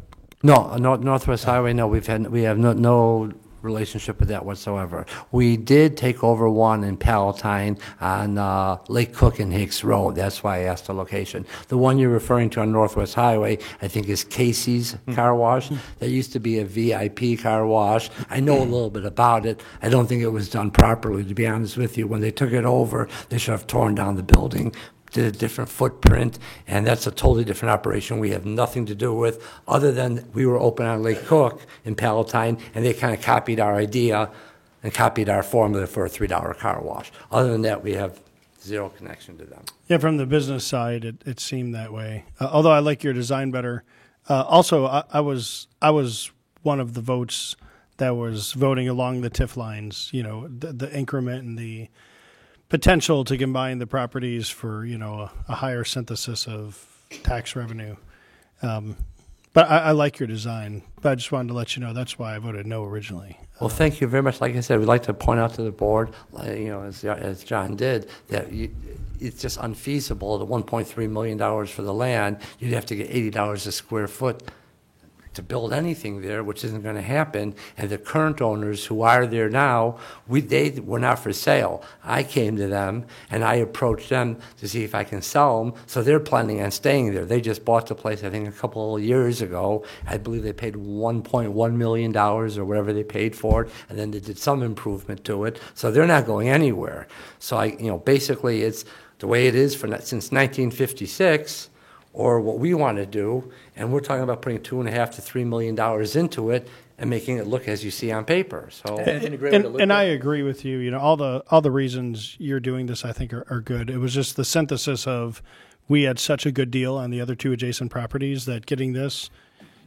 No, Northwest Highway. No, we have no relationship with that whatsoever. We did take over one in Palatine on Lake Cook and Hicks Road. That's why I asked the location. The one you're referring to on Northwest Highway, I think, is Casey's Car Wash. That used to be a VIP car wash. I know a little bit about it. I don't think it was done properly, to be honest with you. When they took it over, they should have torn down the building, did a different footprint, and that's a totally different operation we have nothing to do with, other than we were open on Lake Cook in Palatine, and they kind of copied our idea and copied our formula for a $3 car wash. Other than that, we have zero connection to them. Yeah, from the business side, it seemed that way. Although I like your design better. Also, I was one of the votes that was voting along the TIF lines, you know, the increment and the potential to combine the properties for, you know, a higher synthesis of tax revenue. But I like your design, but I just wanted to let you know that's why I voted no originally. Well, thank you very much. Like I said, we'd like to point out to the board, you know, as John did, that it's just unfeasible. The $1.3 million for the land, you'd have to get $80 a square foot to build anything there, which isn't going to happen. And the current owners who are there now, they were not for sale. I came to them and I approached them to see if I can sell them. So they're planning on staying there. They just bought the place, I think, a couple of years ago. I believe they paid $1.1 million or whatever they paid for it, and then they did some improvement to it. So they're not going anywhere. So basically, it's the way it is since 1956. Or what we want to do, and we're talking about putting $2.5 to $3 million into it and making it look as you see on paper. So, and I agree with you. You know, all the reasons you're doing this, I think, are good. It was just the synthesis of we had such a good deal on the other two adjacent properties that getting this,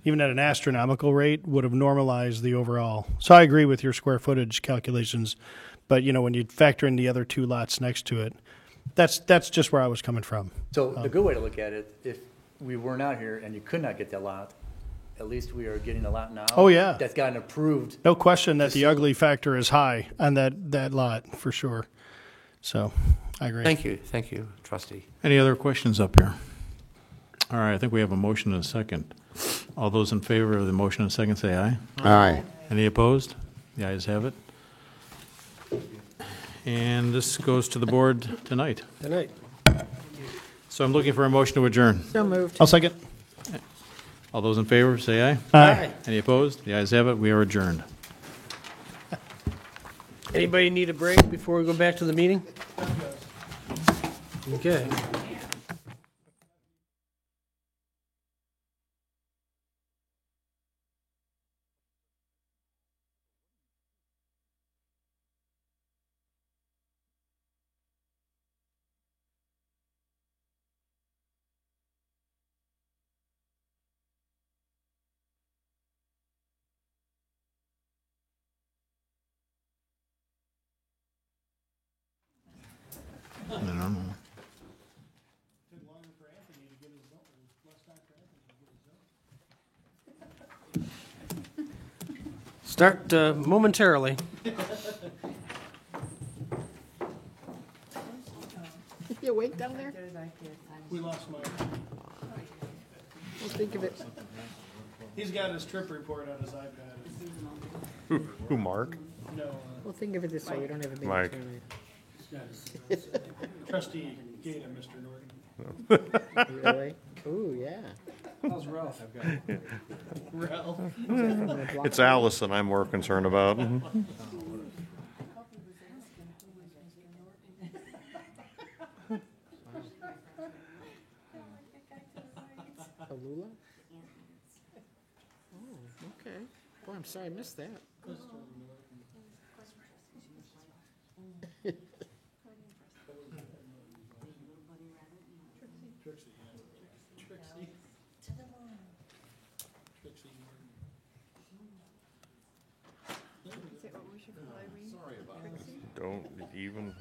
even at an astronomical rate, would have normalized the overall. So I agree with your square footage calculations, but you know, when you factor in the other two lots next to it. That's just where I was coming from. So the good way to look at it, if we were not here and you could not get that lot, at least we are getting a lot now. Oh, yeah. That's gotten approved. No question that the ugly factor is high on that lot, for sure. So, I agree. Thank you, trustee. Any other questions up here? All right, I think we have a motion and a second. All those in favor of the motion and second say aye. Aye. Any opposed? The ayes have it. And this goes to the board tonight. So I'm looking for a motion to adjourn. So moved. I'll second. All those in favor, say aye. Aye. Any opposed? The ayes have it. We are adjourned. Anybody need a break before we go back to the meeting? Okay. I don't know. Start momentarily. You awake down there? We lost Mike. We'll think of it. He's got his trip report on his iPad. Who, Mark? No. We'll think of it this way. We don't have a big Mike. attorney. Trustee Gata, Mr. Norton. Really? Ooh, yeah. How's Ralph? Ralph. It's Allison I'm more concerned about. Alula? Oh, okay. Boy, I'm sorry I missed that. Don't even.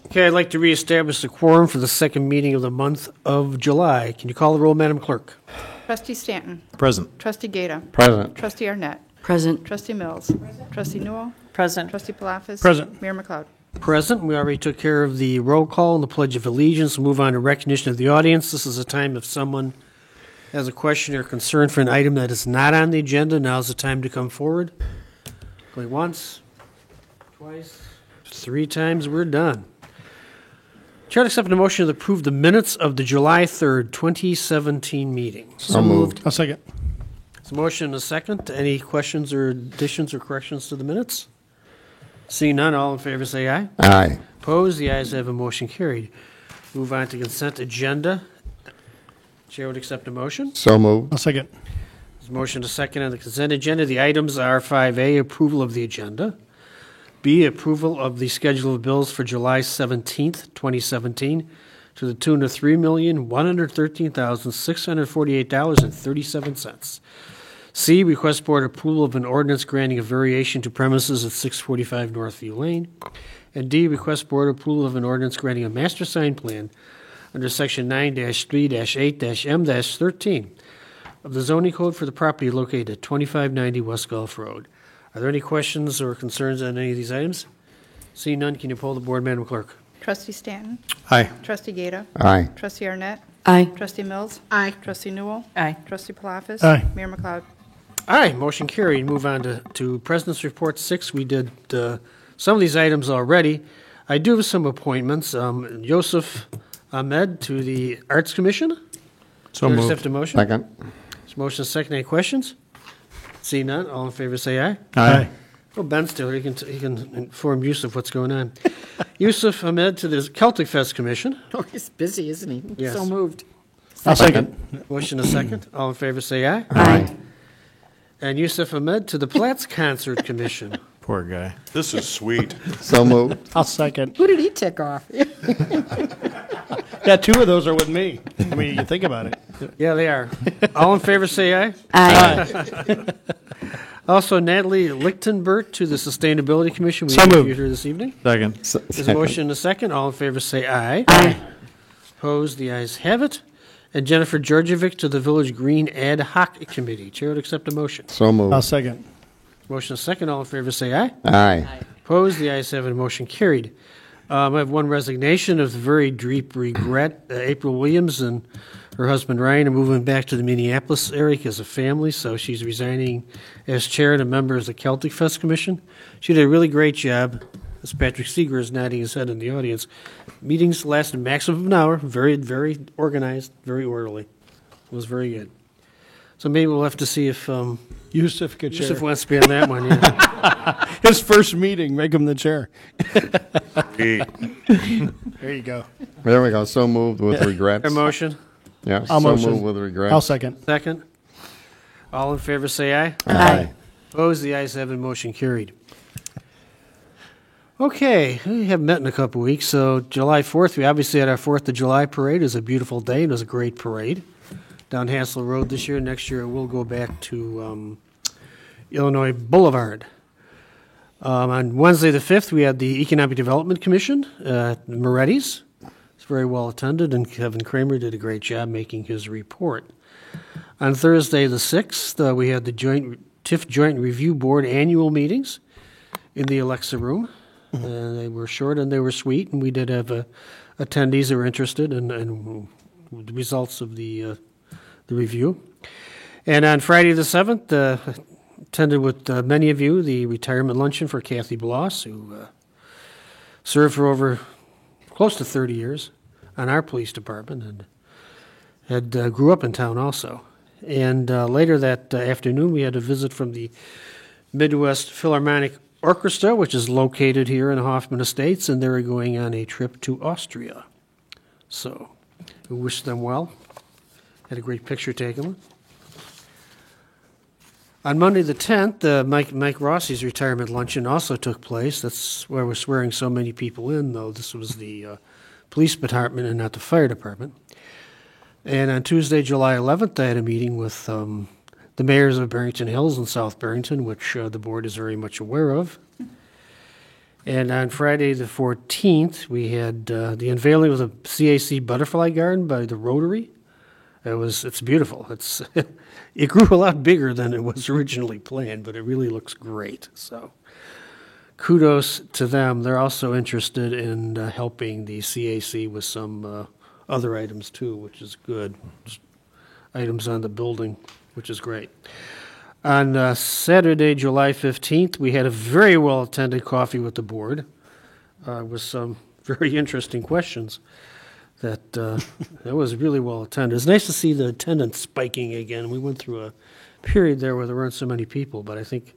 Okay, I'd like to reestablish the quorum for the second meeting of the month of July. Can you call the roll, Madam Clerk? Trustee Stanton. Present. Trustee Gata. Present. Trustee Arnett. Present. Trustee Mills. Trustee Newell. Present. Trustee Palafis. Present. Mayor McLeod. Present. We already took care of the roll call and the Pledge of Allegiance. We'll move on to recognition of the audience. This is a time if someone has a question or concern for an item that is not on the agenda, now's the time to come forward. Going once, twice, 3 times, we're done. Chair to accept a motion to approve the minutes of the July 3rd, 2017 meeting. So moved. I'll second. There's a motion and a second. Any questions or additions or corrections to the minutes? Seeing none, all in favor say aye. Aye. Opposed? The ayes have a motion carried. Move on to consent agenda. Chair would accept a motion. So moved. I'll second. There's a motion to second on the consent agenda. The items are 5A, approval of the agenda. B, approval of the schedule of bills for July 17th, 2017, to the tune of $3,113,648.37. C, request board approval of an ordinance granting a variation to premises at 645 Northview Lane. And D, request board approval of an ordinance granting a master sign plan under Section 9-3-8-M-13 of the zoning code for the property located at 2590 West Gulf Road. Are there any questions or concerns on any of these items? Seeing none, can you poll the board, Madam Clerk? Trustee Stanton? Aye. Trustee Gata? Aye. Trustee Arnett? Aye. Trustee Mills? Aye. Trustee Newell? Aye. Trustee Palafis? Aye. Mayor McLeod? Aye, motion carried. Move on to President's Report 6. We did some of these items already. I do have some appointments. Yosef Ahmed to the Arts Commission. So Do I moved. accept a motion? Second. Is motion second? Any questions? See none. All in favor say aye. Aye. Well, Ben's still here. He can inform Yusuf what's going on. Yusuf Ahmed to the Celtic Fest Commission. Oh, he's busy, isn't he? Yes. So moved. I'll second. Motion a second. All in favor say aye. Aye. And Yusuf Ahmed to the Platts Concert Commission. Poor guy. This is sweet. So moved. I'll second. Who did he tick off? Yeah, two of those are with me. I mean, you think about it. Yeah, they are. All in favor say aye. Aye. Also, Natalie Lichtenbert to the Sustainability Commission. We So interviewed moved. her this evening. Second. There's a motion a second. All in favor say aye. Aye. Opposed, the ayes have it. And Jennifer Georgievic to the Village Green Ad Hoc Committee. Chair would accept a motion. So moved. I'll second. Motion a second. All in favor say aye. Aye. Opposed, the ayes have it. Motion carried. I have one resignation of very deep regret. April Williams and her husband Ryan are moving back to the Minneapolis area as a family, so she's resigning as chair and a member of the Celtic Fest Commission. She did a really great job, as Patrick Seeger is nodding his head in the audience. Meetings lasted a maximum of an hour, very, very organized, very orderly. It was very good. So maybe we'll have to see if Yusuf could chair. Yusuf wants to be on that one. Yeah. His first meeting, make him the chair. Hey. There you go. There we go. So moved with regrets. A motion? Yeah. I'll so motion. moved with regrets. I'll second. Second. All in favor say aye. Aye. Opposed, the ayes have it, motion carried. Okay, we haven't met in a couple weeks, so July 4th, we obviously had our 4th of July parade. It was a beautiful day. It was a great parade down Hassel Road this year. Next year, it will go back to Illinois Boulevard. On Wednesday the 5th, we had the Economic Development Commission at Moretti's. It's very well attended, and Kevin Kramer did a great job making his report. On Thursday the 6th, we had the TIF Joint Review Board annual meetings in the Alexa room. They were short and they were sweet, and we did have attendees that were interested in the results of the review. And on Friday the 7th, attended with many of you the retirement luncheon for Kathy Bloss, who served for over close to 30 years on our police department and had grew up in town also. And later that afternoon, we had a visit from the Midwest Philharmonic Orchestra, which is located here in Hoffman Estates, and they're going on a trip to Austria. So we wish them well. Had a great picture taken. On Monday the 10th, Mike Rossi's retirement luncheon also took place. That's where we're swearing so many people in, though. This was the police department and not the fire department. And on Tuesday, July 11th, I had a meeting with the mayors of Barrington Hills and South Barrington, which the board is very much aware of. And on Friday the 14th, we had the unveiling of the CAC Butterfly Garden by the Rotary. It's beautiful. It grew a lot bigger than it was originally planned, but it really looks great. So kudos to them. They're also interested in helping the CAC with some other items too, which is good. Just items on the building, which is great. On Saturday, July 15th, we had a very well-attended coffee with the board with some very interesting questions. That was really well attended. It's nice to see the attendance spiking again. We went through a period there where there weren't so many people, but I think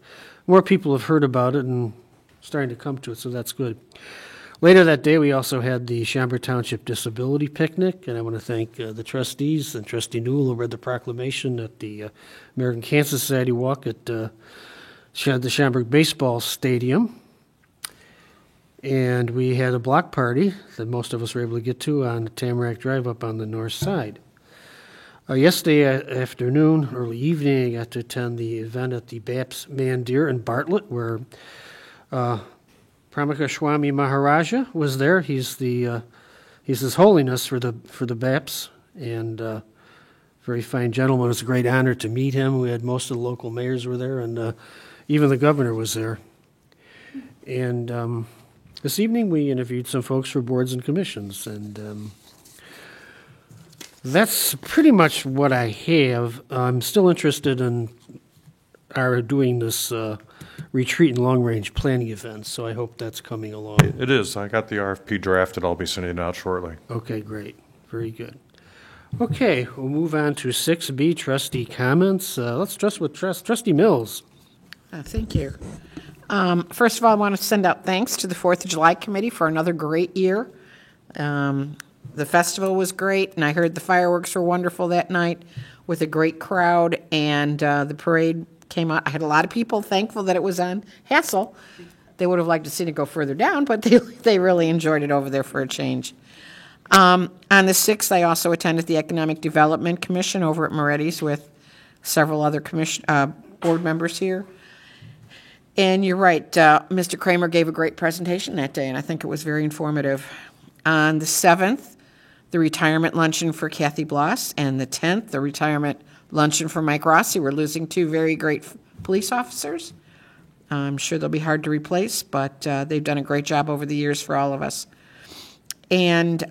more people have heard about it and starting to come to it, so that's good. Later that day, we also had the Schaumburg Township Disability Picnic, and I want to thank the trustees and Trustee Newell who read the proclamation at the American Cancer Society walk at the Schaumburg Baseball Stadium. And we had a block party that most of us were able to get to on Tamarack Drive up on the north side. Yesterday afternoon, early evening, I got to attend the event at the BAPS Mandir in Bartlett, where Pramukha Swami Maharaja was there. He's His Holiness for the BAPS, and very fine gentleman. It was a great honor to meet him. We had most of the local mayors were there, and even the governor was there. And this evening we interviewed some folks for boards and commissions, and that's pretty much what I have. I'm still interested in our doing this retreat and long-range planning event, so I hope that's coming along. It is. I got the RFP drafted. I'll be sending it out shortly. Okay, great. Very good. Okay, we'll move on to 6B, trustee comments. Let's trust with Trustee Mills. Thank you. First of all, I want to send out thanks to the 4th of July Committee for another great year. The festival was great, and I heard the fireworks were wonderful that night with a great crowd, and the parade came out. I had a lot of people thankful that it was on Hassel. They would have liked to see it go further down, but they really enjoyed it over there for a change. On the 6th, I also attended the Economic Development Commission over at Moretti's with several other board members here. And you're right, Mr. Kramer gave a great presentation that day, and I think it was very informative. On the 7th, the retirement luncheon for Kathy Bloss, and the 10th, the retirement luncheon for Mike Rossi. We're losing two very great police officers. I'm sure they'll be hard to replace, but they've done a great job over the years for all of us. And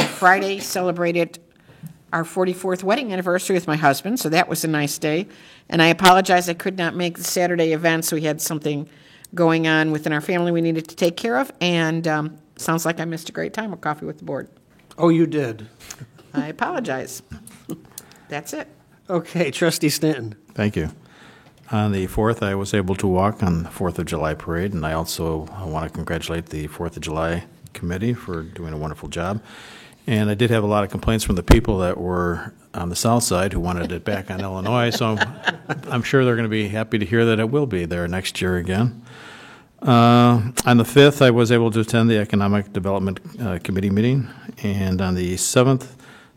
Friday celebrated our 44th wedding anniversary with my husband, so that was a nice day. And I apologize I could not make the Saturday event, so we had something going on within our family we needed to take care of, and sounds like I missed a great time with Coffee with the Board. Oh, you did? I apologize. That's it. Okay, Trustee Stanton. Thank you. On the 4th, I was able to walk on the 4th of July parade, and I also want to congratulate the 4th of July committee for doing a wonderful job. And I did have a lot of complaints from the people that were on the south side who wanted it back on Illinois, so I'm sure they're going to be happy to hear that it will be there next year again. On the 5th, I was able to attend the Economic Development Committee meeting, and on the 7th,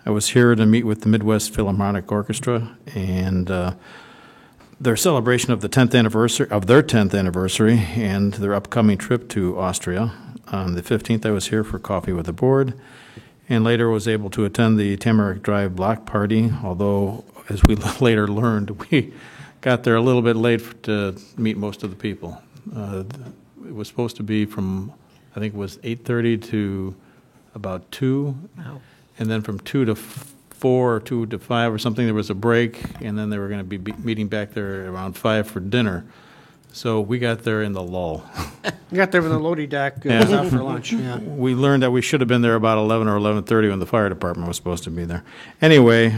I was here to meet with the Midwest Philharmonic Orchestra and their celebration of their 10th anniversary and their upcoming trip to Austria. On the 15th, I was here for Coffee with the Board, and later was able to attend the Tamarack Drive block party, although, as we later learned, we got there a little bit late to meet most of the people. It was supposed to be from, I think it was 8:30 to about 2, Wow. And then from 2 to 4 or 2 to 5 or something, there was a break, and then they were going to be meeting back there around 5 for dinner. So we got there in the lull. You got there when the loading dock was out for lunch. Yeah. We learned that we should have been there about 11 or 11:30 when the fire department was supposed to be there. Anyway,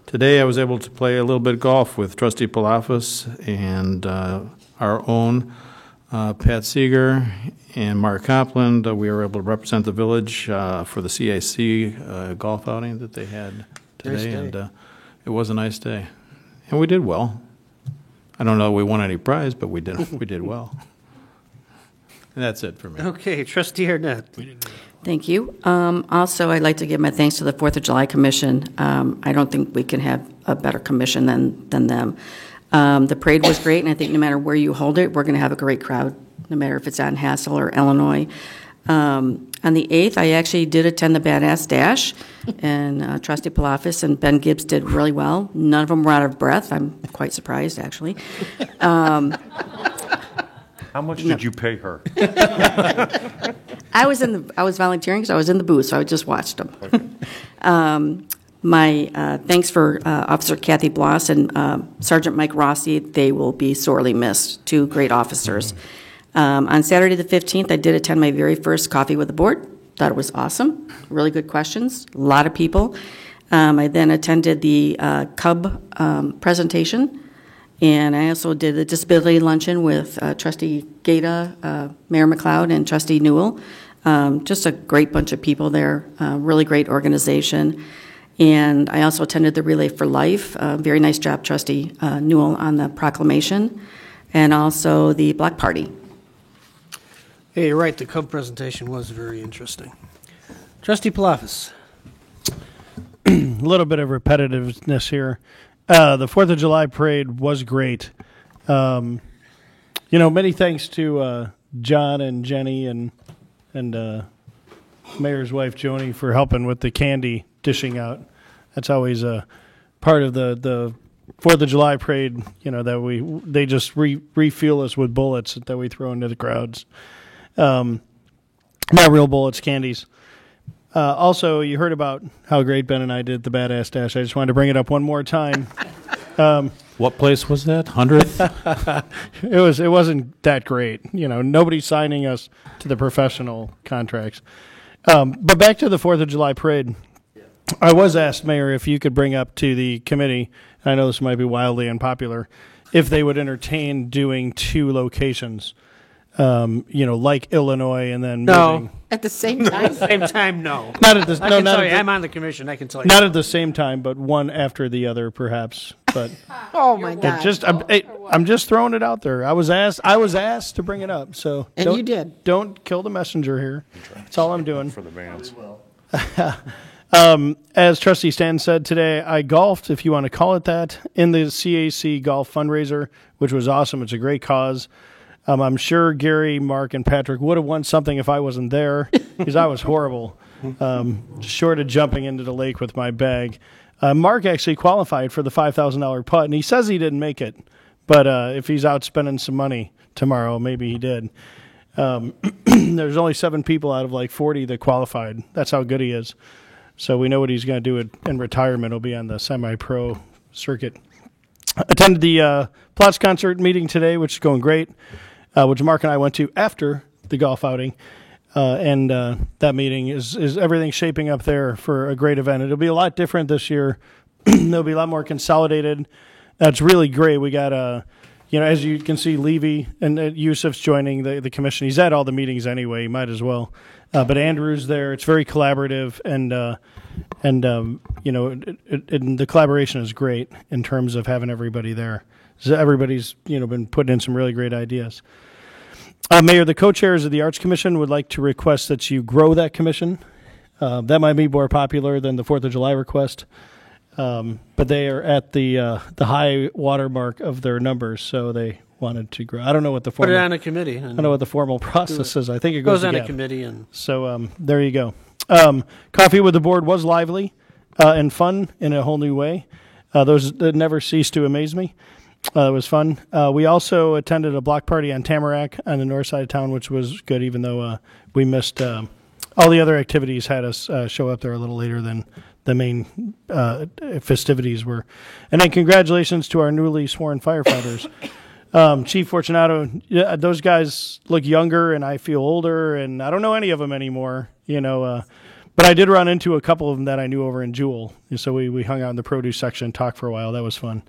today I was able to play a little bit of golf with Trustee Palafis and our own Pat Seeger and Mark Copland. We were able to represent the village for the CAC golf outing that they had today, Nice day. and it was a nice day. And we did well. I don't know if we won any prize, but we did well. And that's it for me. Okay, Trustee Arnett. Thank you. Also, I'd like to give my thanks to the 4th of July Commission. I don't think we can have a better commission than them. The parade was great, and I think no matter where you hold it, we're going to have a great crowd, no matter if it's on Hassel or Illinois. On the 8th, I actually did attend the Badass Dash, and Trustee Palafis and Ben Gibbs did really well. None of them were out of breath. I'm quite surprised, actually. How much did you pay her? I was volunteering, so I was in the booth, so I just watched them. Okay. My thanks for Officer Kathy Bloss and Sergeant Mike Rossi. They will be sorely missed. Two great officers. On Saturday the 15th, I did attend my very first Coffee with the Board. Thought it was awesome. Really good questions. A lot of people. I then attended the Cub presentation. And I also did a disability luncheon with Trustee Gata, Mayor McLeod, and Trustee Newell. Just a great bunch of people there. Really great organization. And I also attended the Relay for Life. Very nice job, Trustee Newell, on the proclamation. And also the block party. Hey, you're right, the Cub presentation was very interesting. Trustee Palafis. A little bit of repetitiveness here. The 4th of July parade was great. Many thanks to John and Jenny and Mayor's wife Joni for helping with the candy dishing out. That's always a part of the 4th of July parade. That they just refuel us with bullets that we throw into the crowds. Not real bullets, candies. Also, you heard about how great Ben and I did the Badass Dash. I just wanted to bring it up one more time. What place was that? 100th? It wasn't that great. Nobody's signing us to the professional contracts. But back to the 4th of July parade. I was asked, Mayor, if you could bring up to the committee, I know this might be wildly unpopular, if they would entertain doing 2 locations, like Illinois and then moving. At the same time? At the same time, no. Not at the, I no, can not tell at you, the- I'm on the commission, I can tell you. Not at the same time, but one after the other, perhaps. But Oh, my God. I'm just throwing it out there. I was asked to bring it up, so And don't- you did. Don't kill the messenger here. That's all I'm doing. For the bands. As Trustee Stan said today, I golfed, if you want to call it that, in the CAC golf fundraiser, which was awesome. It's a great cause. I'm sure Gary, Mark, and Patrick would have won something if I wasn't there, because I was horrible, short of jumping into the lake with my bag. Mark actually qualified for the $5,000 putt, and he says he didn't make it. But if he's out spending some money tomorrow, maybe he did. There's only 7 people out of like 40 that qualified. That's how good he is. So we know what he's going to do in retirement. He'll be on the semi-pro circuit. Attended the Plots concert meeting today, which is going great, which Mark and I went to after the golf outing. And that meeting is everything shaping up there for a great event. It'll be a lot different this year. It'll be a lot more consolidated. That's really great. We got as you can see, Levy and Yusuf's joining the commission. He's at all the meetings anyway. He might as well. But Andrew's there. It's very collaborative, and the collaboration is great in terms of having everybody there. So everybody's been putting in some really great ideas. Mayor, the co-chairs of the Arts Commission would like to request that you grow that commission. That might be more popular than the 4th of July request. But they are at the high water mark of their numbers, so they wanted to grow. I don't know what the Put formal, it on a committee. I don't know what the formal process is. I think it goes on a together. committee. And So there you go. Coffee with the board was lively and fun in a whole new way. Those that never cease to amaze me. It was fun. We also attended a block party on Tamarack on the north side of town, which was good, even though we missed all the other activities had us show up there a little later than the main festivities were. And then congratulations to our newly sworn firefighters. Chief Fortunato, those guys look younger and I feel older, and I don't know any of them anymore, but I did run into a couple of them that I knew over in Jewel. And so we hung out in the produce section and talked for a while. That was fun.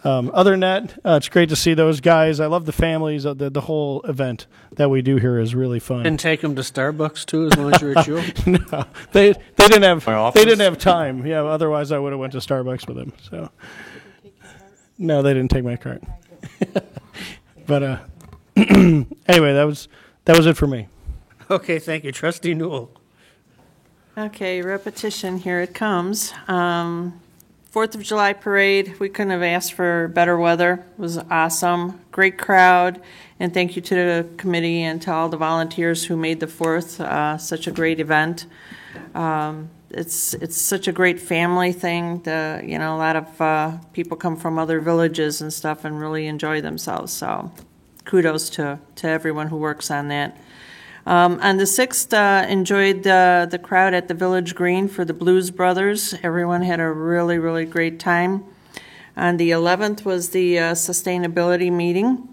Other than that, it's great to see those guys. I love the families. The whole event that we do here is really fun. And take them to Starbucks too, as long as you're at Jewel. No, they didn't have time. Yeah, otherwise I would have went to Starbucks with them. So no, they didn't take my cart. But anyway, that was it for me. Okay, thank you. Trustee Newell. Okay, repetition, here it comes. 4th of July parade, we couldn't have asked for better weather. It was awesome, great crowd, and thank you to the committee and to all the volunteers who made the 4th such a great event. It's such a great family thing. A lot of people come from other villages and stuff and really enjoy themselves. So kudos to everyone who works on that. On the 6th, enjoyed the crowd at the Village Green for the Blues Brothers. Everyone had a really, really great time. On the 11th was the sustainability meeting,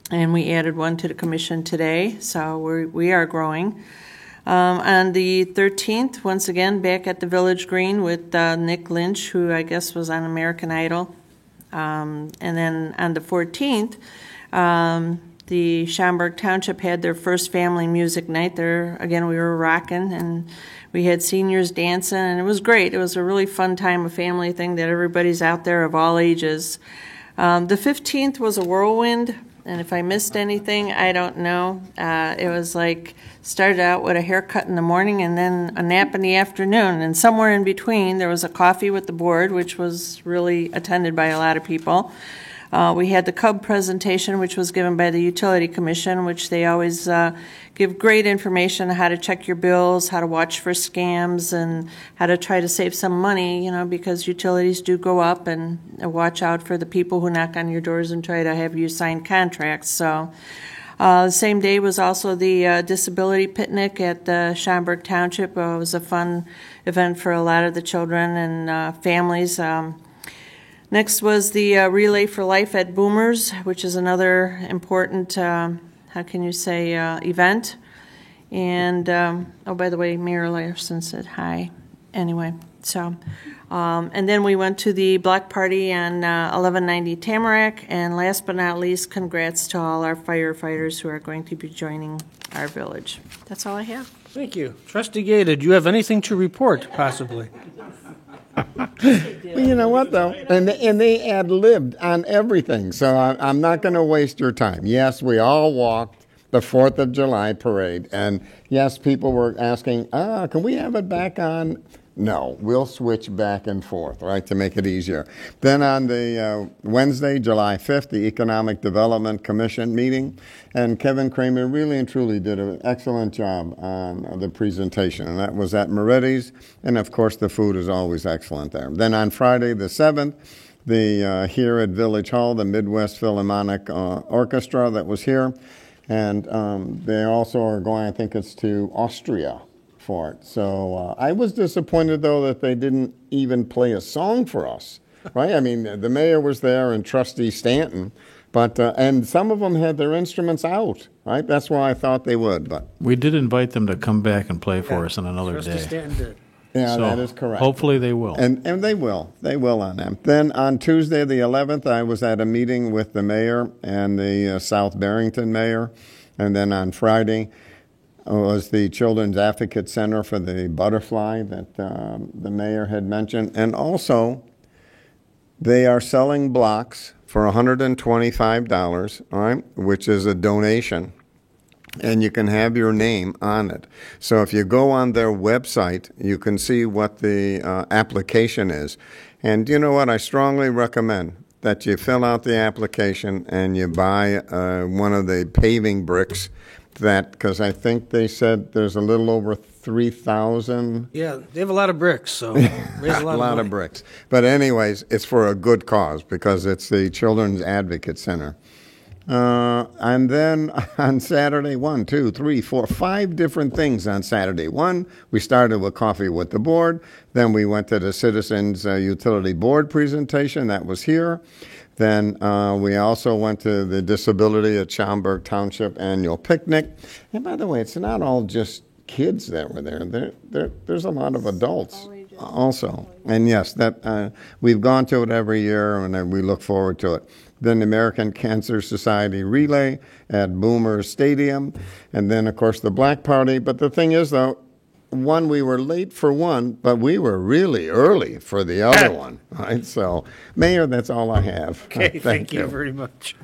and we added one to the commission today, so we are growing. On the 13th, once again, back at the Village Green with Nick Lynch, who I guess was on American Idol. And then on the 14th, the Schaumburg Township had their first family music night. There, again, we were rocking, and we had seniors dancing, and it was great. It was a really fun time, a family thing that everybody's out there of all ages. The 15th was a whirlwind. And if I missed anything, I don't know. It was like, started out with a haircut in the morning and then a nap in the afternoon. And somewhere in between, there was a coffee with the board, which was really attended by a lot of people. We had the CUB presentation, which was given by the Utility Commission, which they always give great information on how to check your bills, how to watch for scams, and how to try to save some money, you know, because utilities do go up, and watch out for the people who knock on your doors and try to have you sign contracts. So the same day was also the disability picnic at Schaumburg Township. It was a fun event for a lot of the children and families. Next was the Relay for Life at Boomers, which is another important, how can you say, event. And, oh, by the way, Mayor Larson said hi. Anyway, so, and then we went to the block party on 1190 Tamarack. And last but not least, congrats to all our firefighters who are going to be joining our village. That's all I have. Thank you. Trustee Gay, did you have anything to report, possibly? Well, you know what, though? And they ad-libbed on everything, so I'm not going to waste your time. Yes, we all walked the 4th of July parade, and yes, people were asking, can we have it back on? No, we'll switch back and forth, right, to make it easier. Then on the Wednesday, July 5th, the Economic Development Commission meeting, and Kevin Kramer really and truly did an excellent job on the presentation, and that was at Moretti's, and of course the food is always excellent there. Then on Friday, the 7th, here at Village Hall, the Midwest Philharmonic Orchestra that was here, and they also are going, I think it's to Austria for it. So I was disappointed, though, that they didn't even play a song for us, right? I mean, the mayor was there and Trustee Stanton, but and some of them had their instruments out, right? That's why I thought they would, but We did invite them to come back and play for us on another Trustee day. Stanton did. yeah, So, that is correct. hopefully they will. And they will. They will on them. Then on Tuesday, the 11th, I was at a meeting with the mayor and the South Barrington mayor. And then on Friday was the Children's Advocate Center for the Butterfly that the mayor had mentioned. And also, they are selling blocks for $125, all right, which is a donation. And you can have your name on it. So if you go on their website, you can see what the application is. And you know what? I strongly recommend that you fill out the application and you buy one of the paving bricks because I think they said there's a little over 3,000. Yeah, they have a lot of bricks, so raise a lot, of bricks. But anyways, it's for a good cause because it's the Children's Advocate Center. And then on Saturday, 1, 2, 3, 4, 5 different things on Saturday. One, we started with coffee with the board. Then we went to the Citizens Utility Board presentation. That was here. Then we also went to the Disability at Schaumburg Township annual picnic. And by the way, it's not all just kids that were there. There's a lot of adults also. And yes, that we've gone to it every year, and we look forward to it. Then the American Cancer Society relay at Boomer Stadium, and then, of course, the Black Party. But the thing is, though, we were late for one, but we were really early for the other one. Right? So, Mayor, that's all I have. Okay, thank you very much.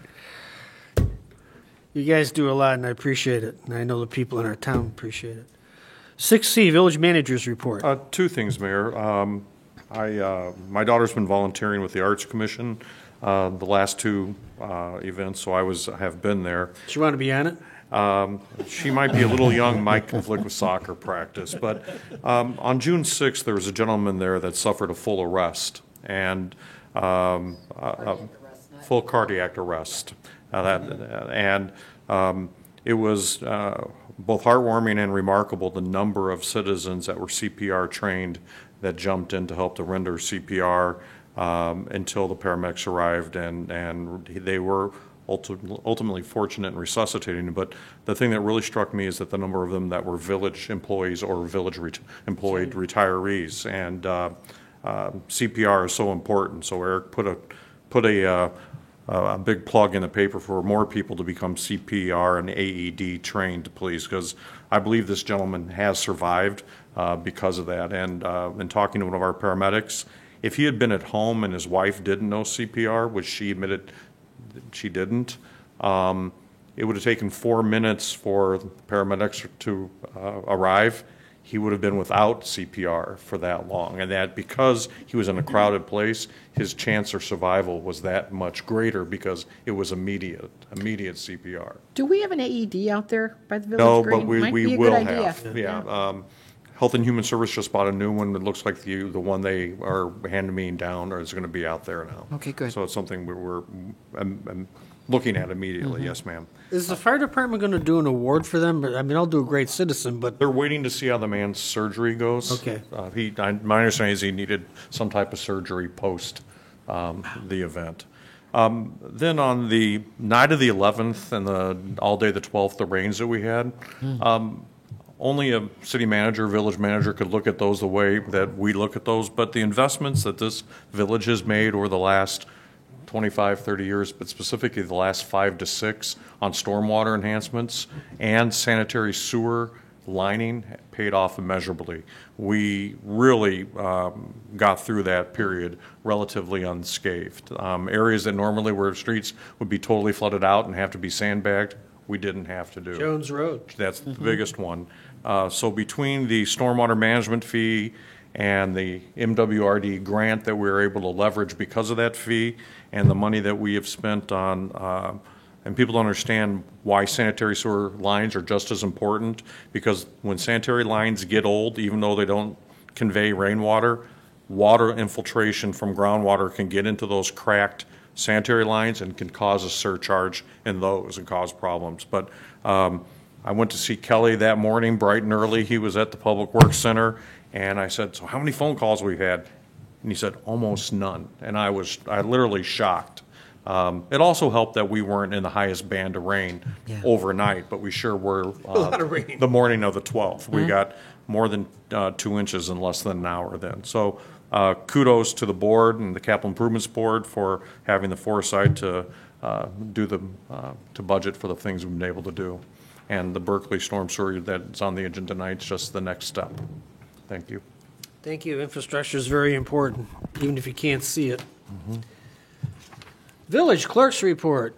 You guys do a lot, and I appreciate it. And I know the people in our town appreciate it. 6C, Village Manager's Report. 2 things, Mayor. My daughter's been volunteering with the Arts Commission the last 2 events, so I have been there. Do you want to be on it? She might be a little young, might conflict with soccer practice, but on June 6th, there was a gentleman there that suffered a full arrest and full cardiac arrest. It was both heartwarming and remarkable the number of citizens that were CPR trained that jumped in to help to render CPR until the paramedics arrived, and they were ultimately fortunate in resuscitating. But the thing that really struck me is that the number of them that were village employees or village employed retirees, and CPR is so important. So Eric put a big plug in the paper for more people to become CPR and AED trained, please, because I believe this gentleman has survived because of that. And in talking to one of our paramedics, if he had been at home and his wife didn't know CPR, which she admitted she didn't, It would have taken 4 minutes for the paramedics to arrive. He would have been without CPR for that long. And that because he was in a crowded place, his chance of survival was that much greater because it was immediate CPR. Do we have an AED out there by the Village No, Green? but Might be we a will good idea. have. Yeah. Health and Human Service just bought a new one. It looks like the one they are handing me down or is going to be out there now. Okay, good. So it's something I'm looking at immediately. Mm-hmm. Yes, ma'am. Is the fire department going to do an award for them? I mean, I'll do a great citizen, but They're waiting to see how the man's surgery goes. Okay. My understanding is he needed some type of surgery post the event. Then on the night of the 11th and all day the 12th, the rains that we had, only a city manager, village manager could look at those the way that we look at those. But the investments that this village has made over the last 25, 30 years, but specifically the last 5 to 6 on stormwater enhancements and sanitary sewer lining paid off immeasurably. We really got through that period relatively unscathed. Areas that normally where streets would be totally flooded out and have to be sandbagged, we didn't have to do. Jones Road. That's the biggest one. So between the stormwater management fee and the MWRD grant that we were able to leverage because of that fee and the money that we have spent on, and people don't understand why sanitary sewer lines are just as important, because when sanitary lines get old, even though they don't convey rainwater, water infiltration from groundwater can get into those cracked sanitary lines and can cause a surcharge in those and cause problems. But I went to see Kelly that morning bright and early. He was at the Public Works Center, and I said, so how many phone calls we've had? And he said, almost none. And I literally shocked. It also helped that we weren't in the highest band of rain overnight, but we sure were the morning of the 12th. We got more than 2 inches in less than an hour then. So kudos to the board and the Capital Improvements Board for having the foresight to to budget for the things we've been able to do. And the Berkeley storm sewer that's on the agenda tonight is just the next step. Thank you. Thank you. Infrastructure is very important, even if you can't see it. Village Clerk's report.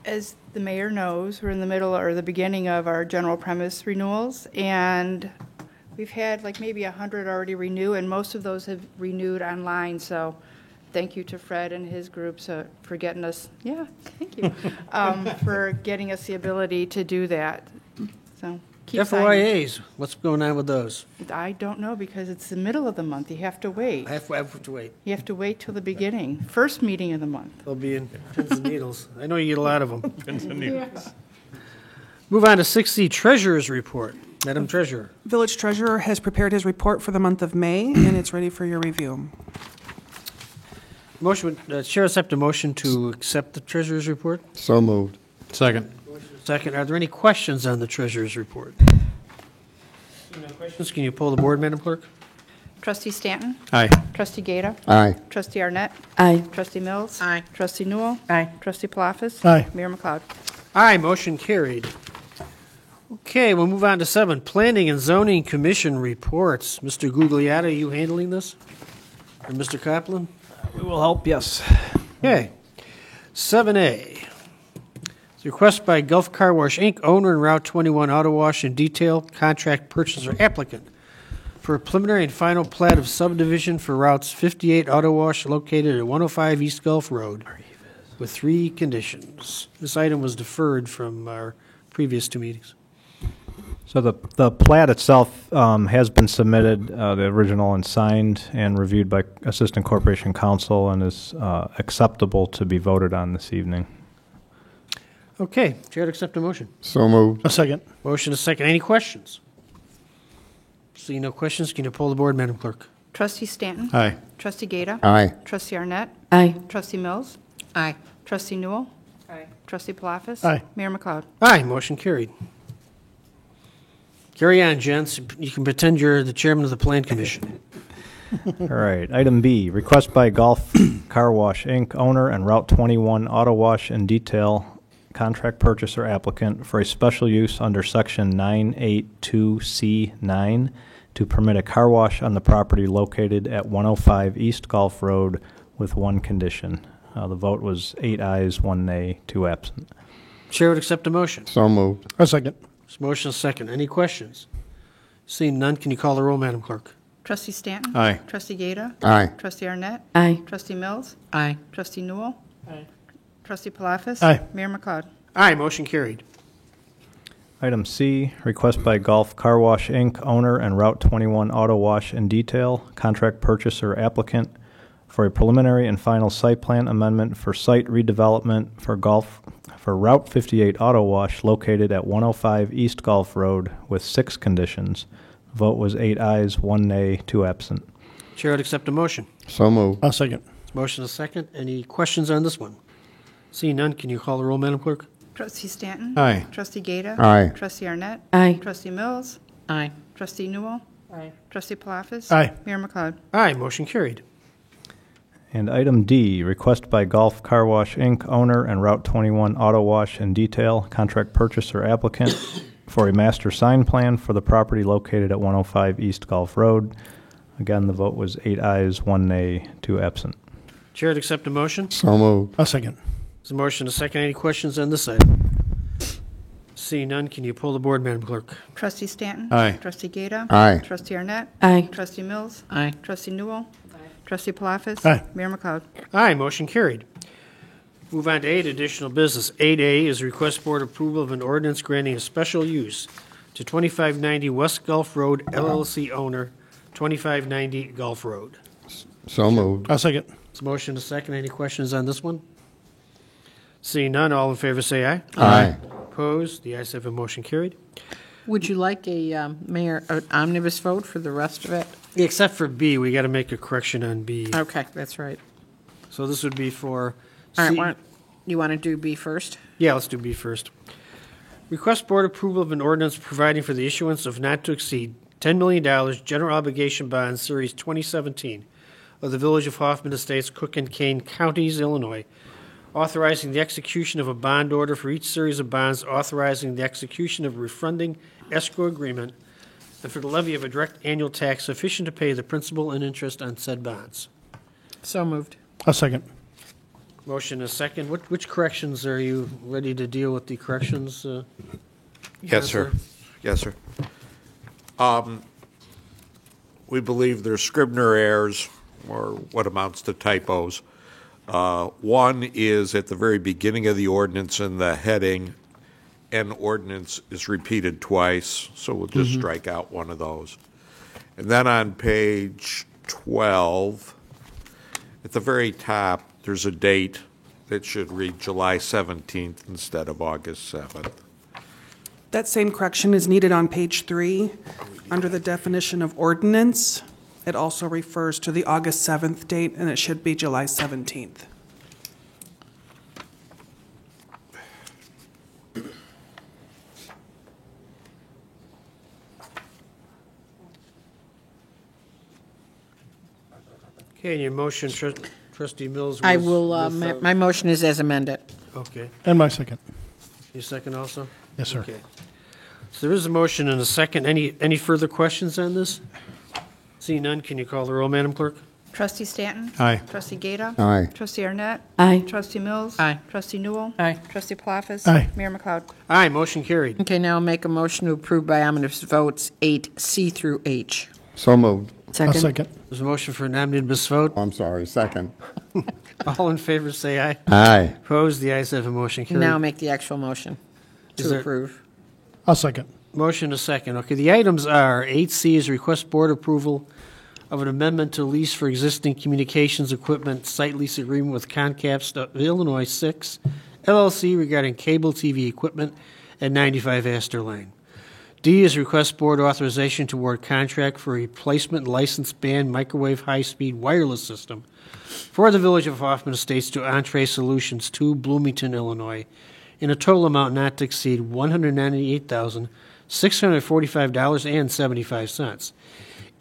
As the mayor knows, we're in the middle or the beginning of our general premise renewals, and we've had like maybe 100 already renew, and most of those have renewed online. So thank you to Fred and his groups for getting us, thank you, for getting us the ability to do that. So keep FYAs, what's going on with those? I don't know, because it's the middle of the month. You have to wait. I have to wait. You have to wait till the beginning, first meeting of the month. They'll be in pins and needles. I know you get a lot of them. Pins and needles. Move on to 6C, Treasurer's Report. Madam Treasurer. Village Treasurer has prepared his report for the month of May, and it's ready for your review. Motion, Chair accept a motion to accept the Treasurer's Report. So moved. Second. Second. Are there any questions on the Treasurer's Report? No questions. Can you pull the board, Madam Clerk? Trustee Stanton? Aye. Trustee Gata? Aye. Trustee Arnett? Aye. Trustee Mills? Aye. Trustee Newell? Aye. Trustee Palafis? Aye. Mayor McLeod? Aye, motion carried. Okay, we'll move on to 7, Planning and Zoning Commission reports. Mr. Gugliotta, are you handling this? Or Mr. Kaplan? We will help, yes. Okay. 7A. It's a request by Gulf Car Wash, Inc., owner and Route 21 Auto Wash and Detail Contract Purchaser applicant for a preliminary and final plat of subdivision for Routes 58 Auto Wash located at 105 East Gulf Road with 3 conditions. This item was deferred from our previous 2 meetings. So the plat itself has been submitted, the original, and signed and reviewed by Assistant Corporation Counsel, and is acceptable to be voted on this evening. Okay, Chair to accept a motion. So moved. A second. Motion a second. Any questions? See no questions. Can you pull the board, Madam Clerk? Trustee Stanton? Aye. Trustee Gata? Aye. Trustee Arnett? Aye. Trustee Mills? Aye. Trustee Newell? Aye. Trustee Palafis? Aye. Mayor McLeod? Aye, motion carried. Carry on, gents. You can pretend you're the chairman of the Plan Commission. All right. Item B, request by Gulf Car Wash, Inc., owner and Route 21 Auto Wash and Detail Contract Purchaser applicant for a special use under Section 982C9 to permit a car wash on the property located at 105 East Gulf Road with 1 condition. The vote was 8 ayes, 1 nay, 2 absent. Chair would accept a motion. So moved. A second. There's a motion, a second. Any questions? Seeing none, can you call the roll, Madam Clerk? Trustee Stanton? Aye. Trustee Gata? Aye. Trustee Arnett? Aye. Trustee Mills? Aye. Trustee Newell? Aye. Trustee Palafis? Aye. Mayor McLeod? Aye, motion carried. Item C, request by Gulf Car Wash, Inc., owner and Route 21 Auto Wash and Detail, contract purchaser applicant for a preliminary and final site plan amendment for site redevelopment for Route 58 Auto Wash located at 105 East Gulf Road with 6 conditions. Vote was 8 ayes, 1 nay, 2 absent. Chair would accept a motion. So moved. A second. Motion, a second. Any questions on this one? Seeing none, can you call the roll, Madam Clerk? Trustee Stanton? Aye. Trustee Gata? Aye. Trustee Arnett? Aye. Trustee Mills? Aye. Trustee Newell? Aye. Trustee Palafis? Aye. Mayor McLeod? Aye, motion carried. And item D, request by Gulf Car Wash, Inc., owner and Route 21 Auto Wash and Detail, contract purchaser applicant for a master sign plan for the property located at 105 East Gulf Road. Again, the vote was 8 ayes, 1 nay, 2 absent. Chair would accept a motion. So moved. A second. There's a motion, a second. Any questions on this item? Seeing none, can you pull the board, Madam Clerk? Trustee Stanton? Aye. Trustee Gata? Aye. Trustee Arnett? Aye. Trustee Mills? Aye. Trustee Newell? Trustee Palafis? Aye. Mayor McLeod? Aye, motion carried. Move on to 8, additional business. 8A is request board approval of an ordinance granting a special use to 2590 West Gulf Road LLC owner, 2590 Gulf Road. So moved. A second. There's a motion, a second. Any questions on this one? Seeing none, all in favor say aye. Aye. Opposed? The ayes have a motion carried. Would you like a, Mayor, an omnibus vote for the rest of it? Except for B, we got to make a correction on B. Okay, that's right. So this would be for All C. right, you want to do B first? Yeah, let's do B first. Request board approval of an ordinance providing for the issuance of not to exceed $10 million general obligation bond series 2017 of the Village of Hoffman Estates, Cook and Kane Counties, Illinois, authorizing the execution of a bond order for each series of bonds, authorizing the execution of a refunding escrow agreement, and for the levy of a direct annual tax sufficient to pay the principal and interest on said bonds. So moved. A second. Motion is second. Which corrections are you ready to deal with? The corrections? Yes, sir. Yes, sir. We believe there's Scribner errors, or what amounts to typos. One is at the very beginning of the ordinance in the heading, "An ordinance" is repeated twice, so we'll just strike out one of those. And then on page 12, at the very top, there's a date that should read July 17th instead of August 7th. That same correction is needed on page 3. Under the definition of ordinance, it also refers to the August 7th date, and it should be July 17th. Okay, and your motion, Trustee Mills. I was will, with, my motion is as amended. Okay. And my second. Your second also? Yes, sir. Okay. So there is a motion and a second. Any further questions on this? Seeing none, can you call the roll, Madam Clerk? Trustee Stanton? Aye. Trustee Gata? Aye. Trustee Arnett? Aye. Trustee Mills? Aye. Trustee Newell? Aye. Trustee Palafis? Aye. Mayor McLeod? Aye, motion carried. Okay, now I'll make a motion to approve by omnibus votes 8C through H. So moved. A Second. second. There's a motion for an omnibus vote. I'm sorry, second. All in favor, say aye. Aye. Opposed? The ayes have a motion carried. Now I'll make the actual motion Is to there- approve. A second. Motion a second. Okay, the items are 8C is request board approval of an amendment to lease for existing communications equipment site lease agreement with Comcast of Illinois 6 LLC regarding cable TV equipment at 95 Astor Lane. D is request board authorization to award contract for replacement licensed band microwave high-speed wireless system for the Village of Hoffman Estates to Entree Solutions 2, Bloomington, Illinois, in a total amount not to exceed $198,645.75.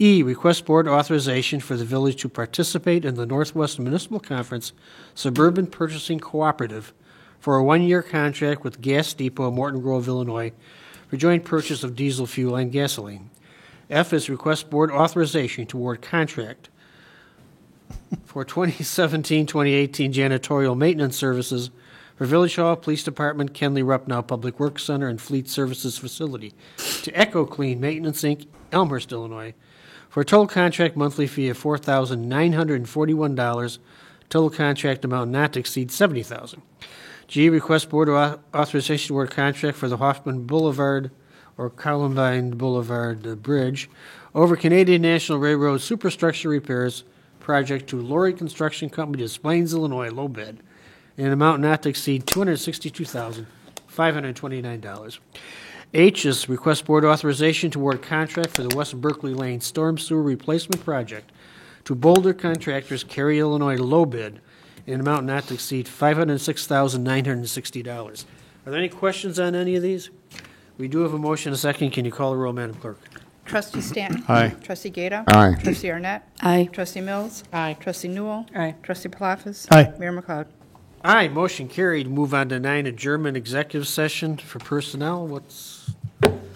E, request board authorization for the village to participate in the Northwest Municipal Conference Suburban Purchasing Cooperative for a one-year contract with Gas Depot, Morton Grove, Illinois, for joint purchase of diesel fuel and gasoline. F is request board authorization to award contract for 2017-2018 janitorial maintenance services for Village Hall, Police Department, Kenley Rupnow Public Works Center, and Fleet Services Facility to Echo Clean Maintenance, Inc., Elmhurst, Illinois, for a total contract monthly fee of $4,941, total contract amount not to exceed $70,000. G, request board authorization to award contract for the Hoffman Boulevard or Columbine Boulevard Bridge over Canadian National Railroad superstructure repairs project to Lorry Construction Company, Des Plaines, Illinois, low bid, in an amount not to exceed $262,529. H is request board authorization to award contract for the West Berkeley Lane Storm Sewer Replacement Project to Boulder Contractors, Cary, Illinois, low bid, in an amount not to exceed $506,960. Are there any questions on any of these? We do have a motion, a second. Can you call the roll, Madam Clerk? Trustee Stanton? Aye. Trustee Gata? Aye. Trustee Arnett? Aye. Trustee Mills? Aye. Trustee Newell? Aye. Trustee Palafis? Aye. Mayor McLeod? Aye, motion carried. Move on to 9, adjournment executive session for personnel.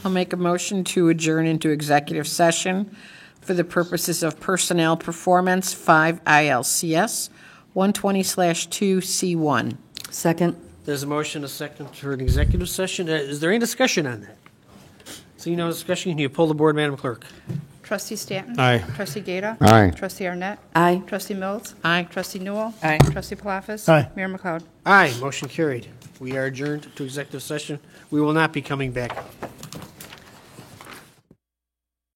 I'll make a motion to adjourn into executive session for the purposes of personnel performance 5 ILCS 120/2C1. Second. There's a motion, a second for an executive session. Is there any discussion on that? Seeing no discussion, can you pull the board, Madam Clerk? Trustee Stanton? Aye. Trustee Gata? Aye. Trustee Arnett? Aye. Trustee Mills? Aye. Trustee Newell? Aye. Trustee Palafis? Aye. Mayor McLeod? Aye, motion carried. We are adjourned to executive session. We will not be coming back.